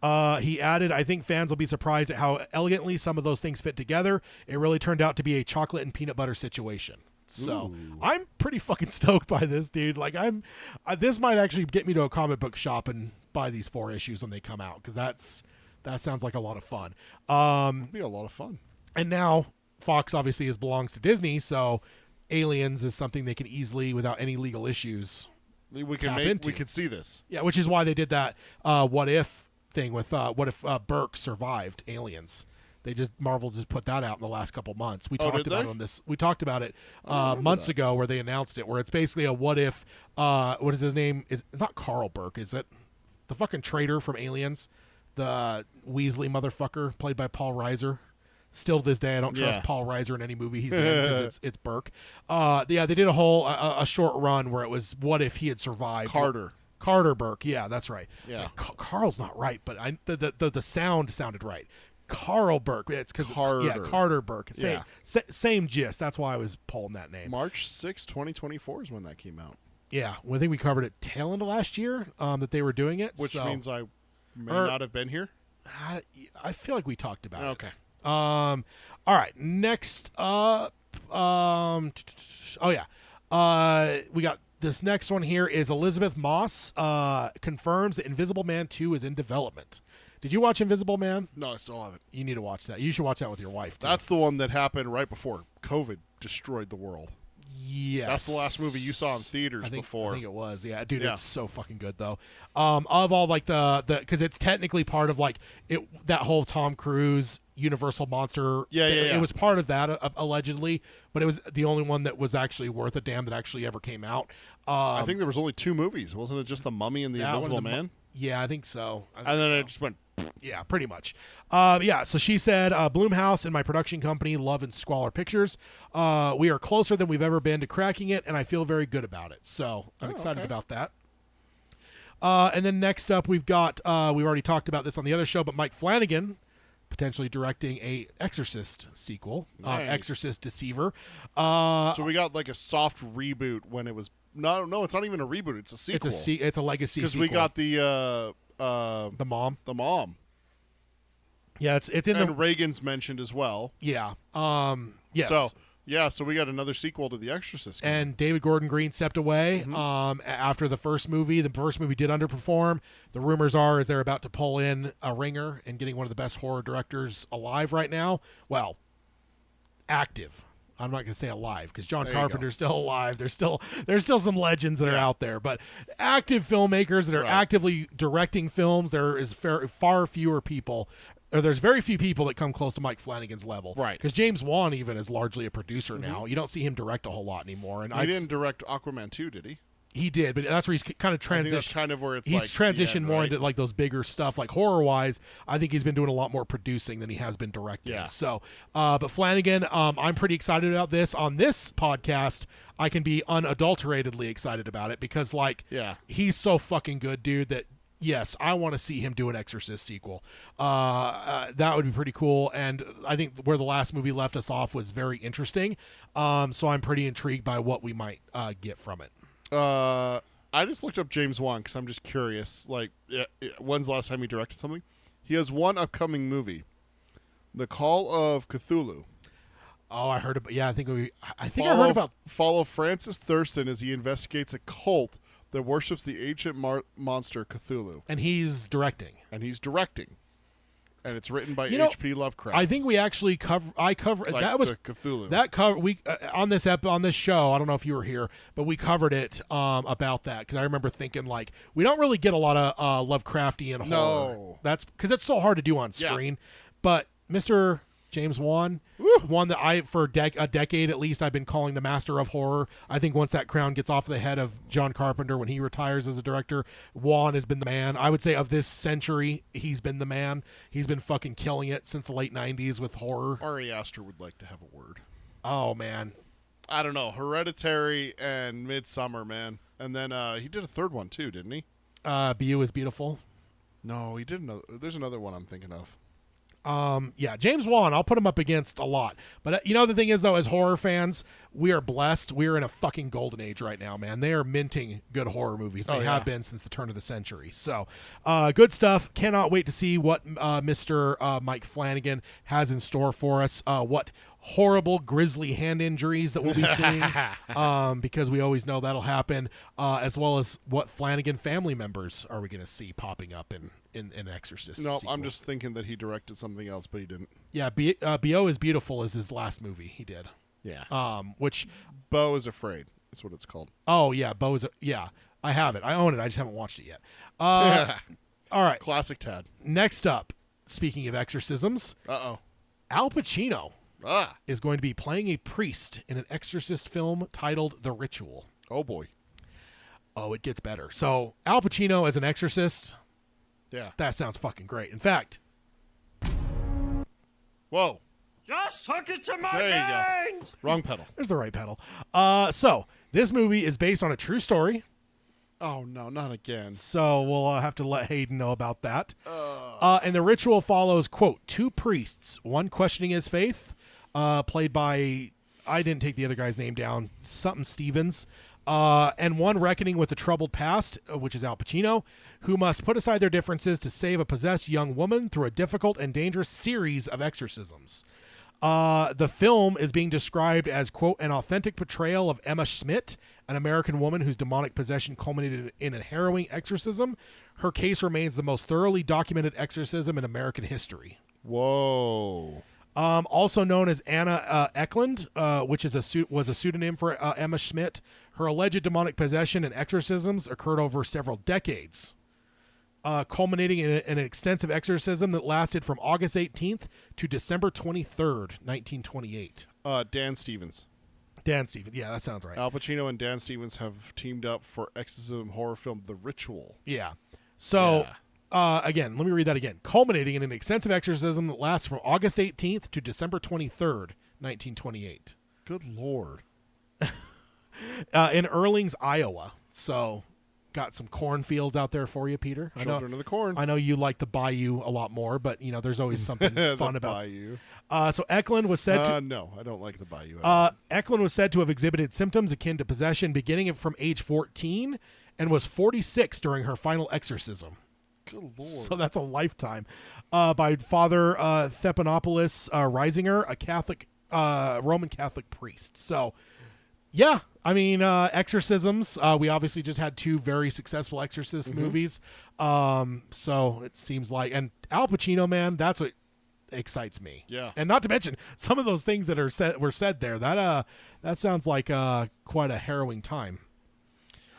[SPEAKER 1] He added, I think fans will be surprised at how elegantly some of those things fit together. It really turned out to be a chocolate and peanut butter situation. So I'm pretty fucking stoked by this, dude. Like this might actually get me to a comic book shop and buy these 4 issues when they come out, because that sounds like a lot of fun.
[SPEAKER 2] It'd be a lot of fun.
[SPEAKER 1] And now Fox obviously belongs to Disney, so Aliens is something they can easily, without any legal issues,
[SPEAKER 2] We
[SPEAKER 1] tap
[SPEAKER 2] can
[SPEAKER 1] into.
[SPEAKER 2] we could see this.
[SPEAKER 1] Yeah, which is why they did that what if thing with what if Burke survived Aliens. Marvel just put that out in the last couple months. We talked
[SPEAKER 2] did
[SPEAKER 1] about
[SPEAKER 2] they?
[SPEAKER 1] it on this. We talked about it months ago, where they announced it, where it's basically a what if. What is his name? Is not Carl Burke? Is it the fucking traitor from Aliens, the Weasley motherfucker played by Paul Reiser? Still to this day, I don't trust
[SPEAKER 2] Yeah.
[SPEAKER 1] Paul Reiser in any movie he's in, because it's Burke. Yeah, they did a whole a short run where it was what if he had survived. Carter Burke. Yeah, that's right. It's
[SPEAKER 2] Yeah.
[SPEAKER 1] like, Carl's not right, but the sound sounded right. Carl Burke. It's because Carter Burke. Same gist. That's why I was pulling that name.
[SPEAKER 2] March 6, 2024 is when that came out.
[SPEAKER 1] Yeah, well, I think we covered it tail end of last year that they were doing it.
[SPEAKER 2] Which
[SPEAKER 1] so,
[SPEAKER 2] means I may not have been here.
[SPEAKER 1] I feel like we talked about it.
[SPEAKER 2] Okay.
[SPEAKER 1] All right. Next up. We got this next one here is Elizabeth Moss confirms that Invisible Man 2 is in development. Did you watch Invisible Man?
[SPEAKER 2] No, I still haven't.
[SPEAKER 1] You need to watch that. You should watch that with your wife, too.
[SPEAKER 2] That's the one that happened right before COVID destroyed the world.
[SPEAKER 1] Yes.
[SPEAKER 2] That's the last movie you saw in theaters
[SPEAKER 1] I
[SPEAKER 2] before.
[SPEAKER 1] think it was. Yeah, dude,
[SPEAKER 2] Yeah.
[SPEAKER 1] it's so fucking good though. Of all like the because it's technically part of like that whole Tom Cruise Universal Monster.
[SPEAKER 2] Yeah.
[SPEAKER 1] It was part of that allegedly, but it was the only one that was actually worth a damn that actually ever came out.
[SPEAKER 2] I think there was only 2 movies. Wasn't it just The Mummy and The Invisible Man?
[SPEAKER 1] Yeah, I think so.
[SPEAKER 2] And then it just went.
[SPEAKER 1] Yeah, pretty much. So she said, Blumhouse and my production company, Love and Squalor Pictures, we are closer than we've ever been to cracking it, and I feel very good about it. So I'm excited about that. And then next up, we've got, we've already talked about this on the other show, but Mike Flanagan potentially directing a Exorcist sequel,
[SPEAKER 2] Nice.
[SPEAKER 1] Exorcist Deceiver.
[SPEAKER 2] So we got like a soft reboot when it was. No, it's not even a reboot. It's a sequel.
[SPEAKER 1] It's a legacy
[SPEAKER 2] Because
[SPEAKER 1] sequel.
[SPEAKER 2] we got the
[SPEAKER 1] Mom.
[SPEAKER 2] The Mom.
[SPEAKER 1] Yeah, it's in
[SPEAKER 2] and
[SPEAKER 1] the
[SPEAKER 2] Reagan's mentioned as well.
[SPEAKER 1] Yeah. Yes.
[SPEAKER 2] So we got another sequel to The Exorcist.
[SPEAKER 1] And David Gordon Green stepped away after the first movie. The first movie did underperform. The rumors are they're about to pull in a ringer and getting one of the best horror directors alive right now. Well, active. I'm not going to say alive because John Carpenter's still alive. There's still some legends that are out there, but active filmmakers that are actively directing films, there is far fewer people. Or there's very few people that come close to Mike Flanagan's level.
[SPEAKER 2] Right.
[SPEAKER 1] Because James Wan even is largely a producer now. You don't see him direct a whole lot anymore. And
[SPEAKER 2] he didn't direct Aquaman 2, did he?
[SPEAKER 1] He did, but that's where he's kind of transitioned.
[SPEAKER 2] I think that's kind of where it's
[SPEAKER 1] he's
[SPEAKER 2] like
[SPEAKER 1] transitioned
[SPEAKER 2] the end,
[SPEAKER 1] more
[SPEAKER 2] right?
[SPEAKER 1] into like those bigger stuff, like horror-wise. I think he's been doing a lot more producing than he has been directing.
[SPEAKER 2] Yeah.
[SPEAKER 1] So, but Flanagan, I'm pretty excited about this. On this podcast, I can be unadulteratedly excited about it because, like, he's so fucking good, dude, that yes, I want to see him do an Exorcist sequel. That would be pretty cool. And I think where the last movie left us off was very interesting. So I'm pretty intrigued by what we might get from it.
[SPEAKER 2] I just looked up James Wan because I'm just curious. Like, when's the last time he directed something? He has one upcoming movie, The Call of Cthulhu.
[SPEAKER 1] Oh, I heard about. Yeah, I think I heard about.
[SPEAKER 2] Follow Francis Thurston as he investigates a cult that worships the ancient monster Cthulhu,
[SPEAKER 1] and he's directing.
[SPEAKER 2] And it's written by H.P. Lovecraft.
[SPEAKER 1] I think we actually cover.
[SPEAKER 2] Like
[SPEAKER 1] that was
[SPEAKER 2] the Cthulhu.
[SPEAKER 1] That cover we on this show. I don't know if you were here, but we covered it about that because I remember thinking like we don't really get a lot of Lovecraftian horror.
[SPEAKER 2] No,
[SPEAKER 1] that's because it's so hard to do on screen. But Mr. James Wan. One that I, for a decade at least, I've been calling the master of horror. I think once that crown gets off the head of John Carpenter when he retires as a director, Wan has been the man. I would say of this century, he's been the man. He's been fucking killing it since the late 90s with horror.
[SPEAKER 2] Ari Aster would like to have a word.
[SPEAKER 1] Oh, man.
[SPEAKER 2] I don't know. Hereditary and Midsummer, man. And then he did a third one, too, didn't he?
[SPEAKER 1] Beau is Beautiful.
[SPEAKER 2] No, he did another. There's another one I'm thinking of.
[SPEAKER 1] Yeah, James Wan, I'll put him up against a lot. But the thing is, though, as horror fans, we are blessed. We are in a fucking golden age right now, man. They are minting good horror movies. They have been since the turn of the century. So, good stuff. Cannot wait to see what Mr. Mike Flanagan has in store for us. What horrible, grisly hand injuries that we'll be seeing, because we always know that'll happen, as well as what Flanagan family members are we going to see popping up in Exorcist.
[SPEAKER 2] No,
[SPEAKER 1] sequel.
[SPEAKER 2] I'm just thinking that he directed something else, but he didn't.
[SPEAKER 1] Yeah, Beau is Beautiful is his last movie he did.
[SPEAKER 2] Yeah.
[SPEAKER 1] Which
[SPEAKER 2] Beau is Afraid. That's what it's called.
[SPEAKER 1] Oh yeah, Beau is I have it. I own it. I just haven't watched it yet. All right.
[SPEAKER 2] Classic Tad.
[SPEAKER 1] Next up, speaking of exorcisms, Al Pacino is going to be playing a priest in an exorcist film titled The Ritual.
[SPEAKER 2] Oh boy.
[SPEAKER 1] Oh, it gets better. So Al Pacino as an exorcist.
[SPEAKER 2] Yeah.
[SPEAKER 1] That sounds fucking great. In fact.
[SPEAKER 2] Whoa.
[SPEAKER 7] Just hook it to my
[SPEAKER 2] There you
[SPEAKER 7] veins.
[SPEAKER 2] go. Wrong pedal.
[SPEAKER 1] There's the right pedal. So this movie is based on a true story.
[SPEAKER 2] Oh no, not again.
[SPEAKER 1] So we'll have to let Hayden know about that. And The Ritual follows, quote, two priests, one questioning his faith, played by, I didn't take the other guy's name down, something Stevens, and one reckoning with the troubled past, which is Al Pacino, who must put aside their differences to save a possessed young woman through a difficult and dangerous series of exorcisms. The film is being described as, quote, an authentic portrayal of Emma Schmidt, an American woman whose demonic possession culminated in a harrowing exorcism. Her case remains the most thoroughly documented exorcism in American history.
[SPEAKER 2] Whoa.
[SPEAKER 1] Also known as Anna Eklund, which is was a pseudonym for Emma Schmidt. Her alleged demonic possession and exorcisms occurred over several decades, culminating in an extensive exorcism that lasted from August 18th to December 23rd, 1928.
[SPEAKER 2] Dan Stevens.
[SPEAKER 1] Dan Stevens. Yeah, that sounds right.
[SPEAKER 2] Al Pacino and Dan Stevens have teamed up for exorcism horror film The Ritual.
[SPEAKER 1] Yeah. So, again, let me read that again. Culminating in an extensive exorcism that lasts from August 18th to December 23rd, 1928.
[SPEAKER 2] Good Lord.
[SPEAKER 1] In Erlings, Iowa. So, got some cornfields out there for you, Peter.
[SPEAKER 2] Children of the Corn.
[SPEAKER 1] I know you like the Bayou a lot more, but, there's always something fun about
[SPEAKER 2] Bayou.
[SPEAKER 1] So Eklund was said to...
[SPEAKER 2] No, I don't like the Bayou.
[SPEAKER 1] Eklund was said to have exhibited symptoms akin to possession beginning from age 14 and was 46 during her final exorcism.
[SPEAKER 2] Good Lord.
[SPEAKER 1] So that's a lifetime. By Father Thepanopoulos Reisinger, a Catholic, Roman Catholic priest. So, yeah, I mean, exorcisms. We obviously just had two very successful exorcist movies. So it seems like... And Al Pacino, man, that's what excites me.
[SPEAKER 2] Yeah.
[SPEAKER 1] And not to mention some of those things that were said there. That sounds like quite a harrowing time.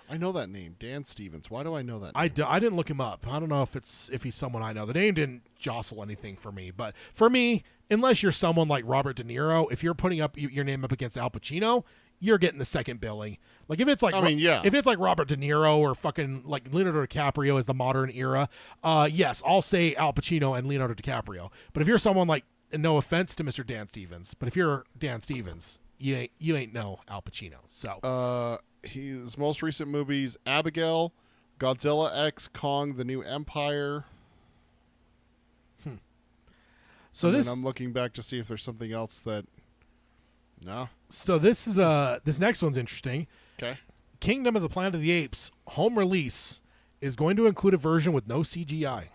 [SPEAKER 2] I know that name, Dan Stevens. Why do I know that name?
[SPEAKER 1] I didn't look him up. I don't know if he's someone I know. The name didn't jostle anything for me. But for me, unless you're someone like Robert De Niro, if you're putting up your name up against Al Pacino, you're getting the second billing. Like if it's like if it's like Robert De Niro or fucking like Leonardo DiCaprio is the modern era, yes, I'll say Al Pacino and Leonardo DiCaprio. But if you're someone like, and no offense to Mr. Dan Stevens, but if you're Dan Stevens, you ain't no Al Pacino. So
[SPEAKER 2] his most recent movies: Abigail, Godzilla X, Kong: The New Empire.
[SPEAKER 1] So
[SPEAKER 2] and
[SPEAKER 1] this,
[SPEAKER 2] then I'm looking back to see if there's something else that. No.
[SPEAKER 1] So this is this next one's interesting.
[SPEAKER 2] Okay.
[SPEAKER 1] Kingdom of the Planet of the Apes home release is going to include a version with no CGI.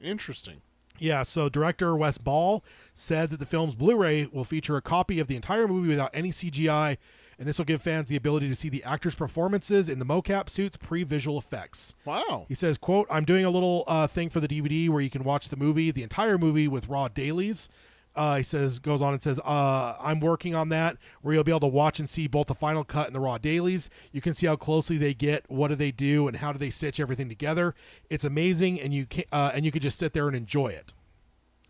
[SPEAKER 2] Interesting.
[SPEAKER 1] Yeah, so director Wes Ball said that the film's Blu-ray will feature a copy of the entire movie without any CGI, and this will give fans the ability to see the actors' performances in the mocap suits pre-visual effects.
[SPEAKER 2] Wow.
[SPEAKER 1] He says, quote, "I'm doing a little thing for the DVD where you can watch the entire movie with raw dailies." He goes on and says, I'm working on that where you'll be able to watch and see both the final cut and the raw dailies. You can see how closely they get, what do they do, and how do they stitch everything together. It's amazing, and you can just sit there and enjoy it.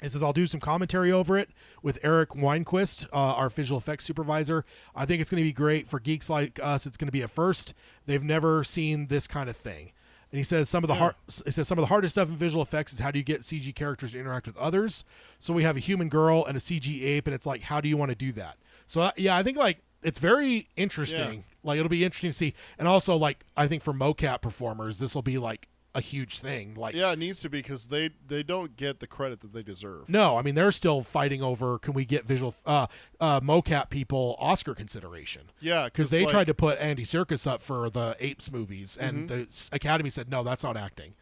[SPEAKER 1] It says, I'll do some commentary over it with Eric Weinquist, our visual effects supervisor. I think it's going to be great for geeks like us. It's going to be a first. They've never seen this kind of thing. And he says some of the hardest stuff in visual effects is how do you get CG characters to interact with others. So we have a human girl and a CG ape, and it's like, how do you want to do that? So yeah, I think like it's very interesting.
[SPEAKER 2] Yeah.
[SPEAKER 1] Like it'll be interesting to see. And also like I think for mocap performers, this will be like a huge thing. Like
[SPEAKER 2] Yeah, it needs to be because they don't get the credit that they deserve.
[SPEAKER 1] no, I mean they're still fighting over can we get visual mocap people Oscar consideration.
[SPEAKER 2] Yeah,
[SPEAKER 1] Because they
[SPEAKER 2] like,
[SPEAKER 1] tried to put Andy Serkis up for the Apes movies, and the Academy said no, that's not acting.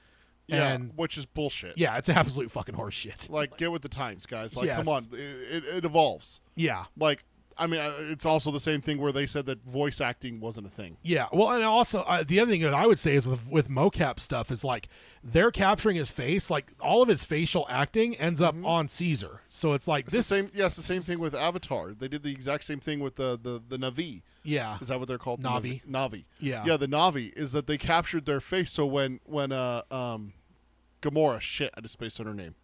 [SPEAKER 2] Yeah,
[SPEAKER 1] And
[SPEAKER 2] which is bullshit.
[SPEAKER 1] yeah, it's absolute fucking horse shit.
[SPEAKER 2] Like, get with the times, guys. Like,
[SPEAKER 1] Yes.
[SPEAKER 2] come on, it evolves.
[SPEAKER 1] Yeah.
[SPEAKER 2] Like, I mean, it's also the same thing where they said that voice acting wasn't a thing.
[SPEAKER 1] Yeah, well, and also the other thing that I would say is with mocap stuff is like they're capturing his face, like all of his facial acting ends up on Caesar. So it's like
[SPEAKER 2] It's
[SPEAKER 1] this
[SPEAKER 2] the same. Yeah, it's the same thing with Avatar. They did the exact same thing with the Na'vi.
[SPEAKER 1] Yeah,
[SPEAKER 2] Is that what they're called?
[SPEAKER 1] Na'vi.
[SPEAKER 2] Na'vi.
[SPEAKER 1] Yeah.
[SPEAKER 2] Yeah, the Na'vi is that they captured their face. So when Gamora, shit, I just spaced on her name.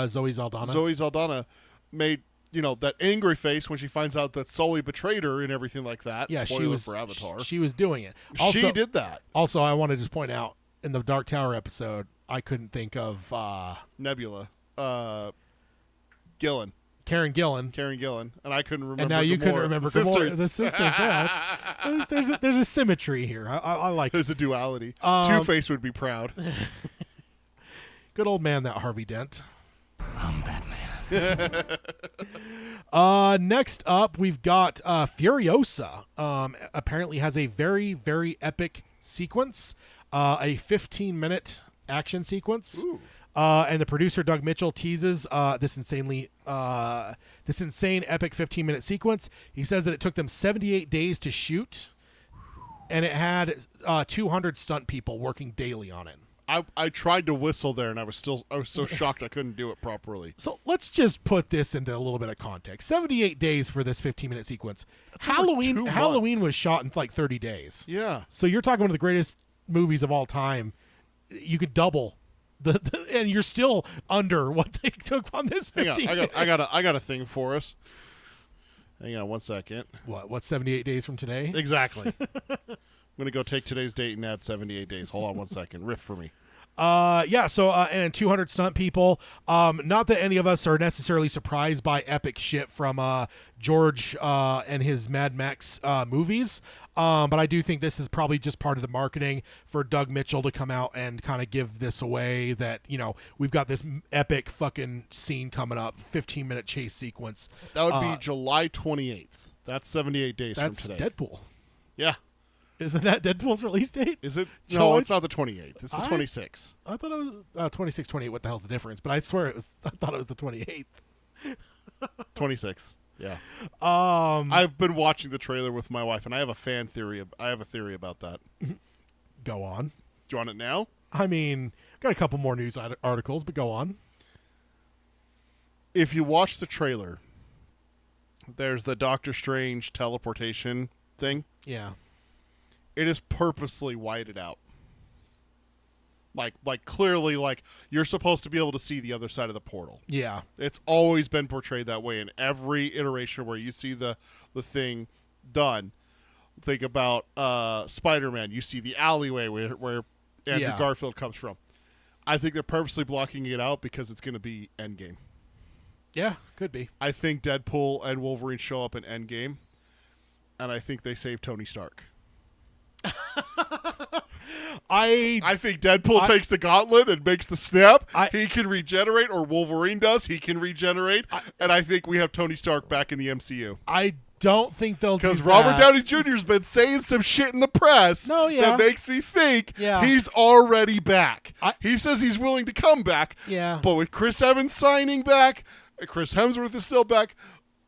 [SPEAKER 1] Zoe Saldana.
[SPEAKER 2] Zoe Saldana made that angry face when she finds out that Sully betrayed her and everything like that.
[SPEAKER 1] Yeah,
[SPEAKER 2] Spoiler
[SPEAKER 1] she was
[SPEAKER 2] for Avatar.
[SPEAKER 1] She was doing it. Also,
[SPEAKER 2] She did that.
[SPEAKER 1] Also, I want to just point out in the Dark Tower episode, I couldn't think of
[SPEAKER 2] Nebula, Gillen,
[SPEAKER 1] Karen Gillan.
[SPEAKER 2] and I couldn't remember.
[SPEAKER 1] And now you couldn't remember
[SPEAKER 2] the
[SPEAKER 1] Gamora-
[SPEAKER 2] sisters.
[SPEAKER 1] the sisters. Yeah, there's a symmetry here. I like it.
[SPEAKER 2] There's a duality. Two-Face would be proud.
[SPEAKER 1] Good old man, that Harvey Dent.
[SPEAKER 6] I'm Batman.
[SPEAKER 1] Next up, we've got Furiosa. Apparently has a very, very epic sequence, a 15-minute action sequence.
[SPEAKER 2] Ooh.
[SPEAKER 1] And the producer Doug Mitchell teases this insane epic 15-minute sequence. He says that it took them 78 days to shoot, and it had 200 stunt people working daily on it.
[SPEAKER 2] I tried to whistle there, and I was so shocked I couldn't do it properly.
[SPEAKER 1] So let's just put this into a little bit of context. 78 days for this 15-minute sequence.
[SPEAKER 2] That's over 2
[SPEAKER 1] Halloween
[SPEAKER 2] months.
[SPEAKER 1] was shot in like 30 days.
[SPEAKER 2] Yeah.
[SPEAKER 1] So you're talking one of the greatest movies of all time. You could double the and you're still under what they took on this 15
[SPEAKER 2] Hang on, I got a thing for us. Hang on 1 second.
[SPEAKER 1] What's 78 days from today?
[SPEAKER 2] Exactly. I'm gonna go take today's date and add 78 days. Hold on 1 second. Riff for me.
[SPEAKER 1] And 200 stunt people. Not that any of us are necessarily surprised by epic shit from George and his Mad Max movies. But I do think this is probably just part of the marketing for Doug Mitchell to come out and kind of give this away that, we've got this epic fucking scene coming up, 15-minute chase sequence.
[SPEAKER 2] That would be July 28th. That's 78 days
[SPEAKER 1] That's
[SPEAKER 2] from today.
[SPEAKER 1] Deadpool.
[SPEAKER 2] Yeah.
[SPEAKER 1] Isn't that Deadpool's release date?
[SPEAKER 2] Is it?
[SPEAKER 1] So
[SPEAKER 2] No,
[SPEAKER 1] I-
[SPEAKER 2] it's not the 28th. It's the 26th.
[SPEAKER 1] I thought it was 26, 28. What the hell's the difference? But I swear I thought it was the 28th.
[SPEAKER 2] 26. Yeah. I've been watching the trailer with my wife, and I have a theory about that. Do
[SPEAKER 1] Go on.
[SPEAKER 2] you want it now?
[SPEAKER 1] I mean, got a couple more news articles, but go on.
[SPEAKER 2] If you watch the trailer, there's the Doctor Strange teleportation thing.
[SPEAKER 1] Yeah.
[SPEAKER 2] It is purposely whited out. Like clearly, like you're supposed to be able to see the other side of the portal.
[SPEAKER 1] Yeah.
[SPEAKER 2] It's always been portrayed that way in every iteration where you see the thing done. Think about Spider-Man. You see the alleyway where Andrew
[SPEAKER 1] Yeah.
[SPEAKER 2] Garfield comes from. I think they're purposely blocking it out because it's going to be Endgame.
[SPEAKER 1] Yeah, could be.
[SPEAKER 2] I think Deadpool and Wolverine show up in Endgame, and I think they save Tony Stark. I think Deadpool takes the gauntlet and makes the snap. He can regenerate, or Wolverine does. He can regenerate, and I think we have Tony Stark back in the MCU.
[SPEAKER 1] I don't think they'll do
[SPEAKER 2] Because
[SPEAKER 1] that.
[SPEAKER 2] Robert Downey Jr.'s been saying some shit in the press that makes me think he's already back. He says he's willing to come back.
[SPEAKER 1] Yeah.
[SPEAKER 2] But with Chris Evans signing back, Chris Hemsworth is still back.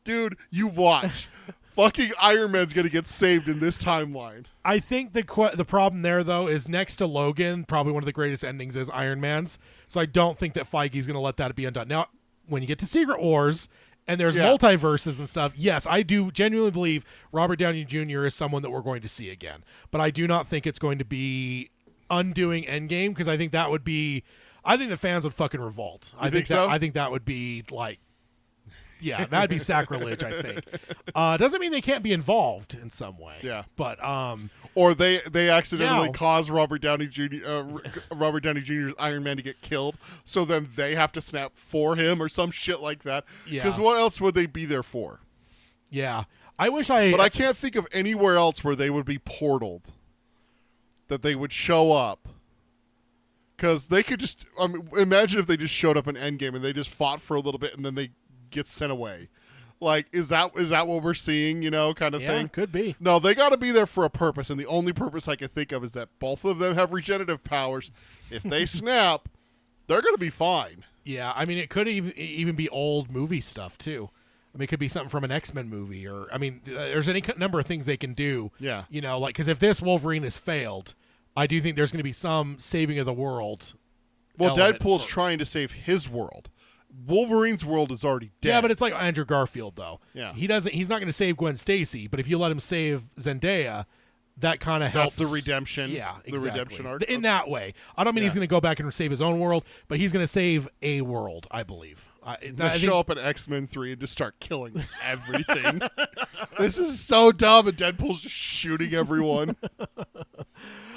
[SPEAKER 2] Dude, you watch. Fucking Iron Man's going to get saved in this timeline.
[SPEAKER 1] I think the problem there, though, is next to Logan, probably one of the greatest endings is Iron Man's. So I don't think that Feige's going to let that be undone. Now, when you get to Secret Wars and there's multiverses and stuff, yes, I do genuinely believe Robert Downey Jr. is someone that we're going to see again. But I do not think it's going to be undoing Endgame, because I think that would be I think the fans would fucking revolt. I
[SPEAKER 2] think so?
[SPEAKER 1] I think that would be like, yeah, that'd be sacrilege. I think. Doesn't mean they can't be involved in some way.
[SPEAKER 2] Yeah.
[SPEAKER 1] But
[SPEAKER 2] or they accidentally
[SPEAKER 1] No.
[SPEAKER 2] cause Robert Downey Jr.'s Iron Man to get killed, so then they have to snap for him or some shit like that.
[SPEAKER 1] Yeah.
[SPEAKER 2] Because what else would they be there for?
[SPEAKER 1] yeah, I wish I.
[SPEAKER 2] But I can't think of anywhere else where they would be portaled, that they would show up. Because they could just imagine if they just showed up in Endgame and they just fought for a little bit and then they get sent away. Like, is that what we're seeing? You know, kind of
[SPEAKER 1] yeah,
[SPEAKER 2] thing.
[SPEAKER 1] could be.
[SPEAKER 2] No, they got to be there for a purpose, and the only purpose I can think of is that both of them have regenerative powers. If they snap, they're going to be fine.
[SPEAKER 1] Yeah, I mean, it could even be old movie stuff too. I mean, it could be something from an X-Men movie, or I mean, there's any number of things they can do.
[SPEAKER 2] Yeah.
[SPEAKER 1] You know, like because if this Wolverine has failed, I do think there's going to be some saving of the world.
[SPEAKER 2] Well,
[SPEAKER 1] element
[SPEAKER 2] Deadpool's
[SPEAKER 1] for-
[SPEAKER 2] trying to save his world. Wolverine's world is already dead.
[SPEAKER 1] Yeah, but it's like Andrew Garfield though.
[SPEAKER 2] Yeah.
[SPEAKER 1] He's not going to save Gwen Stacy, but if you let him save Zendaya, that kind of helps.
[SPEAKER 2] That's the redemption.
[SPEAKER 1] Yeah,
[SPEAKER 2] the
[SPEAKER 1] exactly.
[SPEAKER 2] redemption arc.
[SPEAKER 1] In that way. I don't mean he's
[SPEAKER 2] Yeah.
[SPEAKER 1] going to go back and save his own world, but he's going to save a world, I believe.
[SPEAKER 2] They show up in X-Men 3 and just start killing everything. This is so dumb, and Deadpool's just shooting everyone.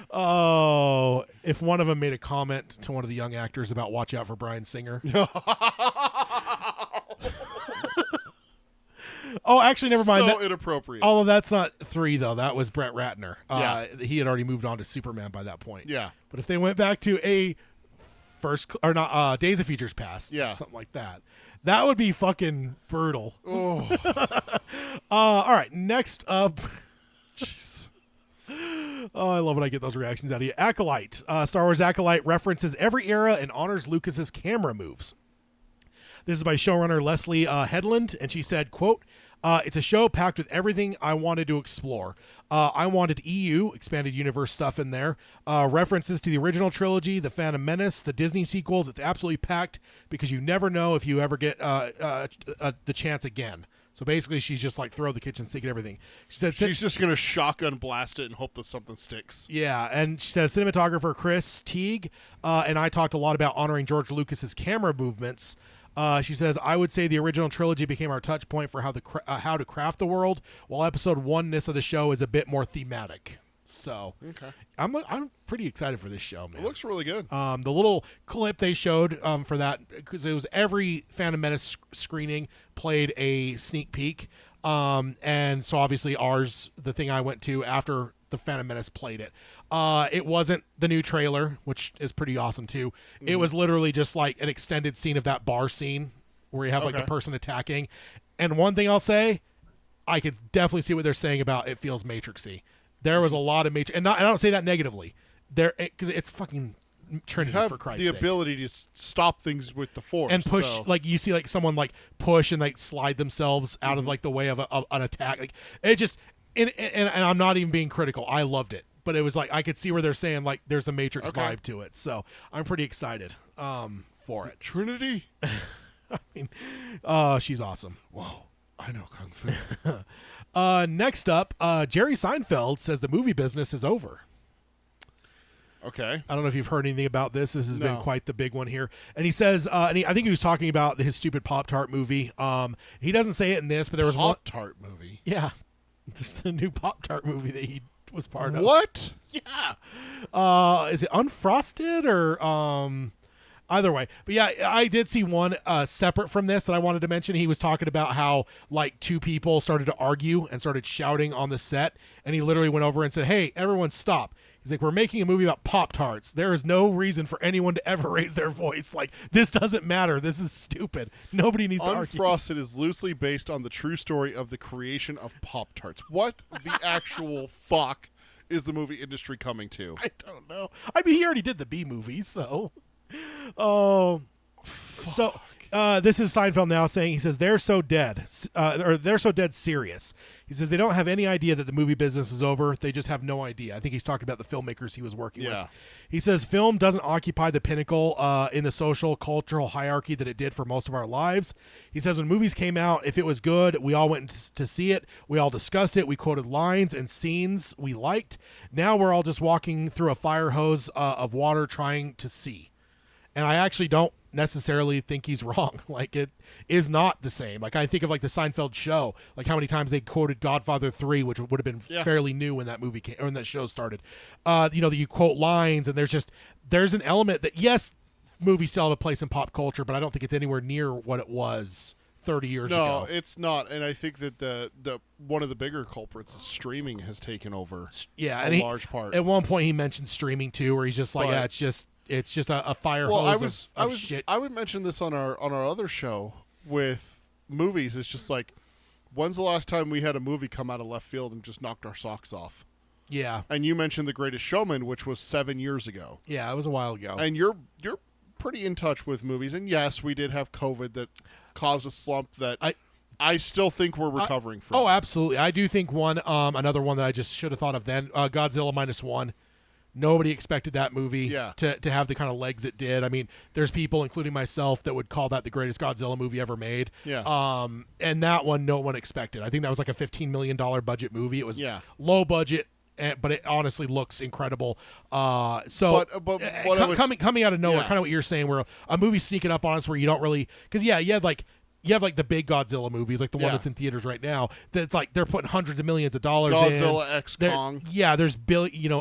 [SPEAKER 1] Oh, if one of them made a comment to one of the young actors about watch out for Bryan Singer. Oh, actually, never mind.
[SPEAKER 2] So inappropriate.
[SPEAKER 1] Oh, that's not 3, though. That was Brett Ratner.
[SPEAKER 2] Yeah.
[SPEAKER 1] He had already moved on to Superman by that point.
[SPEAKER 2] Yeah.
[SPEAKER 1] But if they went back to Days of Futures Past,
[SPEAKER 2] Yeah.
[SPEAKER 1] something like that, that would be fucking brutal.
[SPEAKER 2] Oh.
[SPEAKER 1] All right, next up. Oh, I love when I get those reactions out of you. Acolyte. Star Wars Acolyte references every era and honors Lucas's camera moves. This is by showrunner Leslie Headland, and she said, quote, it's a show packed with everything I wanted to explore. I wanted EU, expanded universe stuff in there, references to the original trilogy, The Phantom Menace, the Disney sequels. It's absolutely packed because you never know if you ever get the chance again. So basically, she's just like throw the kitchen sink and everything. She said
[SPEAKER 2] She's just going to shotgun blast it and hope that something sticks.
[SPEAKER 1] yeah, and she says cinematographer Chris Teague and I talked a lot about honoring George Lucas's camera movements. She says, I would say the original trilogy became our touch point for how to craft the world, while episode 1-ness of the show is a bit more thematic. So
[SPEAKER 2] Okay.
[SPEAKER 1] I'm pretty excited for this show, man.
[SPEAKER 2] It looks really good.
[SPEAKER 1] The little clip they showed for that, because it was every Phantom Menace screening played a sneak peek. And so obviously ours, the thing I went to after the Phantom Menace played it. It wasn't the new trailer, which is pretty awesome too. It was literally just like an extended scene of that bar scene where you have like
[SPEAKER 2] Okay.
[SPEAKER 1] the person attacking. And one thing I'll say, I could definitely see what they're saying about it feels Matrixy. There was a lot of and I don't say that negatively. There, because it's fucking Trinity,
[SPEAKER 2] You have
[SPEAKER 1] for Christ's
[SPEAKER 2] the
[SPEAKER 1] sake.
[SPEAKER 2] ability to stop things with the Force.
[SPEAKER 1] And push,
[SPEAKER 2] so-
[SPEAKER 1] like you see like someone like push and like slide themselves out of like the way of an attack. Like it just, and I'm not even being critical. I loved it, but it was like I could see where they're saying like there's a Matrix
[SPEAKER 2] Okay.
[SPEAKER 1] vibe to it. So I'm pretty excited for it.
[SPEAKER 2] Trinity?
[SPEAKER 1] I mean, she's awesome.
[SPEAKER 2] Whoa, I know Kung Fu.
[SPEAKER 1] Next up, Jerry Seinfeld says the movie business is over.
[SPEAKER 2] Okay.
[SPEAKER 1] I don't know if you've heard anything about this. This has been
[SPEAKER 2] No.
[SPEAKER 1] quite the big one here. And he says, I think he was talking about his stupid Pop-Tart movie. He doesn't say it in this, but there was one.
[SPEAKER 2] Pop-Tart movie.
[SPEAKER 1] Yeah, just the new Pop-Tart movie that he was part of.
[SPEAKER 2] What?
[SPEAKER 1] Yeah. Is it Unfrosted or either way? But yeah, I did see one separate from this that I wanted to mention. He was talking about how like two people started to argue and started shouting on the set, and he literally went over and said, "Hey, everyone, stop." He's like, we're making a movie about Pop-Tarts. There is no reason for anyone to ever raise their voice. Like, this doesn't matter. This is stupid. Nobody needs to argue.
[SPEAKER 2] Unfrosted is loosely based on the true story of the creation of Pop-Tarts. What the actual fuck is the movie industry coming to?
[SPEAKER 1] I don't know. I mean, he already did the B movie, so. Oh. So, this is Seinfeld now saying, he says, they're so dead, or they're so dead serious. He says they don't have any idea that the movie business is over. They just have no idea. I think he's talking about the filmmakers he was working
[SPEAKER 2] Yeah.
[SPEAKER 1] with. He says film doesn't occupy the pinnacle in the social, cultural hierarchy that it did for most of our lives. He says when movies came out, if it was good, we all went to see it. We all discussed it. We quoted lines and scenes we liked. Now we're all just walking through a fire hose of water trying to see. and I actually don't necessarily think he's wrong. Like, it is not the same. Like, I think of like the Seinfeld show, like how many times they quoted Godfather 3, which would have been fairly new when that movie came, or when that show started. You quote lines, and there's an element that, yes, movies still have a place in pop culture, but I don't think it's anywhere near what it was 30 years ago.
[SPEAKER 2] No, it's not. And I think that the one of the bigger culprits is streaming has taken over.
[SPEAKER 1] Yeah,
[SPEAKER 2] a
[SPEAKER 1] and
[SPEAKER 2] large part.
[SPEAKER 1] At one point, he mentioned streaming too, where he's just like,
[SPEAKER 2] But-
[SPEAKER 1] it's just a fire
[SPEAKER 2] Well,
[SPEAKER 1] hose of shit.
[SPEAKER 2] I would mention this on our other show with movies. It's just like, when's the last time we had a movie come out of left field and just knocked our socks off?
[SPEAKER 1] Yeah,
[SPEAKER 2] And you mentioned The Greatest Showman, which was 7 years ago.
[SPEAKER 1] yeah, it was a while ago.
[SPEAKER 2] And you're pretty in touch with movies. And yes, we did have COVID that caused a slump that I still think we're recovering from.
[SPEAKER 1] Oh, absolutely. I do think another one that I just should have thought of then, Godzilla -1. Nobody expected that movie to have the kind of legs it did. I mean, there's people, including myself, that would call that the greatest Godzilla movie ever made.
[SPEAKER 2] Yeah.
[SPEAKER 1] And that one, no one expected. I think that was like a $15 million budget movie. It was low budget, but it honestly looks incredible. But coming out of nowhere, kind of what you're saying, where a movie sneaking up on us where you don't really, because you have like the big Godzilla movies, like the one that's in theaters right now. That's like they're putting hundreds of millions of dollars in.
[SPEAKER 2] Godzilla X Kong.
[SPEAKER 1] Yeah, there's